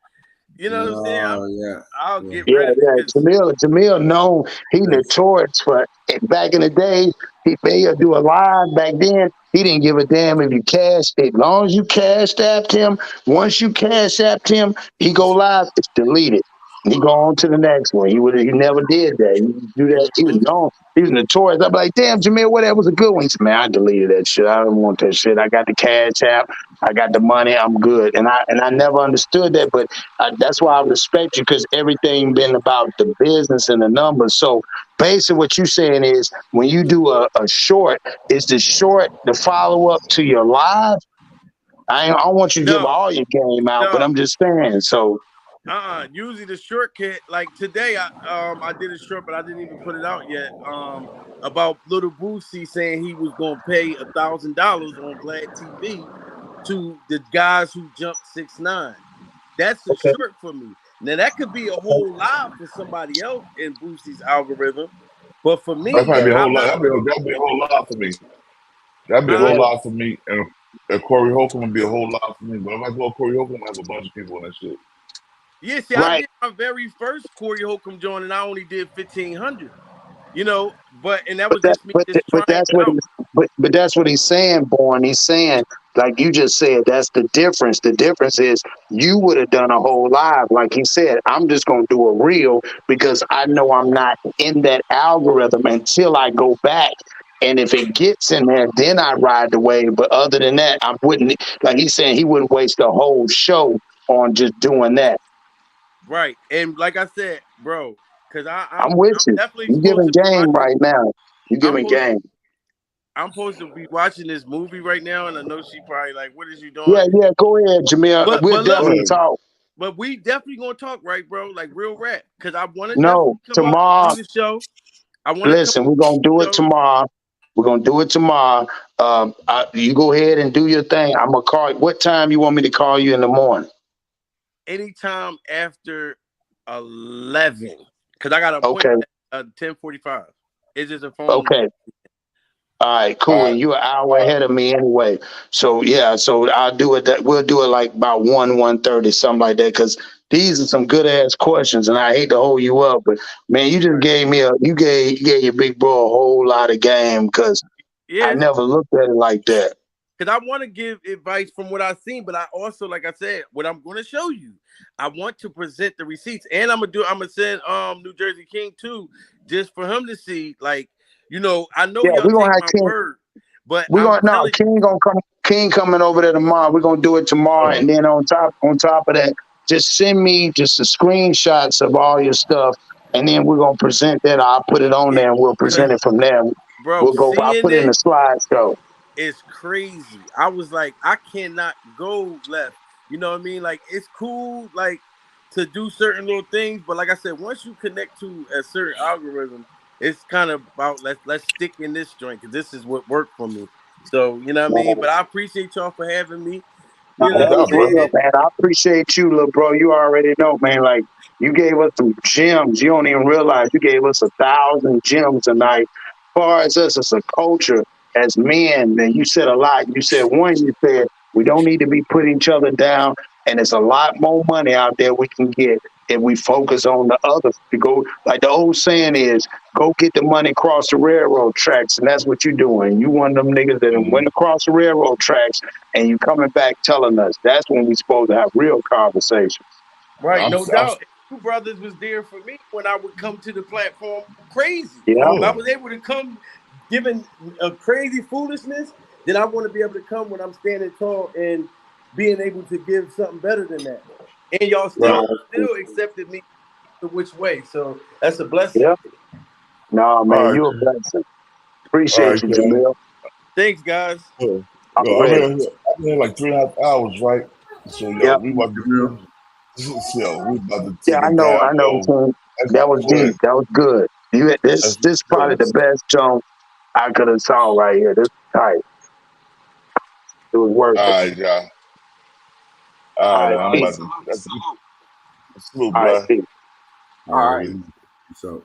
You know what I'm saying? I'll get Yeah, rid of it. Jamil known he notorious for back in the day. He'll do a live back then. He didn't give a damn if you cashed it. As long as you cashed apped him, once you cash apped him, he go live, it's deleted. He go on to the next one. He never did that. He do that. He was known. He was notorious. I'm like, damn, Jamil, what that was a good one. He said, man, I deleted that shit. I don't want that shit. I got the cash app. I got the money. I'm good. And I never understood that, but that's why I respect you, because everything been about the business and the numbers. So basically what you're saying is when you do a short, is the short the follow-up to your live? I don't want you to give all your game out, but I'm just saying. So usually the shortcut, like today I did a short, but I didn't even put it out yet. About Little Boosie saying he was gonna pay $1,000 on Vlad TV to the guys who jumped 6ix9ine. That's a short for me. Now that could be a whole live for somebody else in Boosie's algorithm, but for me, That'd be a whole lot. That'd be a whole lot for me. That'd be a whole lot for me. And Corey Holcomb would be a whole lot for me. But if I go Corey Holcomb, I have a bunch of people in that shit. Yeah, see, I did my very first Corey Holcomb joint, and I only did 1,500. You know, but that was just me just trying that's it what out. but that's what he's saying, Born. He's saying, like you just said, that's the difference. The difference is you would have done a whole live. Like he said, I'm just gonna do a reel because I know I'm not in that algorithm until I go back. And if it gets in there, then I ride the wave. But other than that, I wouldn't, like he's saying, he wouldn't waste the whole show on just doing that. Right. And like I said, bro, because I'm with you. definitely You're supposed giving to be game watching. right now. You're giving game. I'm supposed to be watching this movie right now, and I know she probably like, "What is you doing?" Yeah, go ahead, Jamil. We'll definitely talk. But we definitely gonna talk, right, bro? Like real rap, because I want to No, come tomorrow. up, do the show. I want to listen. We're gonna do it tomorrow. We're gonna do it tomorrow. You go ahead and do your thing. I'm gonna call you. What time you want me to call you in the morning? Anytime after 11, because I got an appointment at 10:45. It's just a phone. Okay. All right, cool. And you're an hour ahead of me anyway. So yeah, so I'll do it. We'll do it like about 1:30, something like that. Because these are some good ass questions, and I hate to hold you up, but man, you just gave me you gave your big bro a whole lot of game because I never looked at it like that. Because I want to give advice from what I've seen, but I also, like I said, what I'm going to show you, I want to present the receipts, and I'm gonna send New Jersey King too, just for him to see. Like, you know, I know y'all take my word, but King coming over there tomorrow. We're gonna do it tomorrow, and then on top of that, just send me just the screenshots of all your stuff, and then we're gonna present that. I'll put it on there, and we'll present it from there. Bro, I'll put it in the slideshow. It's crazy. I was like, I cannot go left. You know what I mean? Like, it's cool, like, to do certain little things, but like I said, once you connect to a certain algorithm, it's kind of about let's stick in this joint because this is what worked for me. So you know what I mean. But I appreciate y'all for having me. You know what I'm saying? Man, I appreciate you, little bro. You already know, man. Like you gave us some gems. You don't even realize you gave us 1,000 gems tonight. As far as us as a culture, as men, and you said a lot. You said you said we don't need to be putting each other down, and there's a lot more money out there we can get if we focus on the others. To go, like the old saying is, go get the money across the railroad tracks, and that's what you're doing. You one of them niggas that went across the railroad tracks, and you coming back telling us. That's when we supposed to have real conversations. Right, no doubt. You brothers was there for me when I would come to the platform crazy. Yeah. If I was able to come giving a crazy foolishness, then I want to be able to come when I'm standing tall and being able to give something better than that. And y'all still accepted me which way. So that's a blessing. Yeah. No, man, you're a blessing. Appreciate you, Jamil. Thanks, guys. I've been here like 3.5 hours, right? So we about to we about to take I know, King. That was deep. That was good. This is probably the best joke I could have saw right here. This is tight. It was worth it. All right, y'all. All right, I'm about to. Salute, bro. All right. So.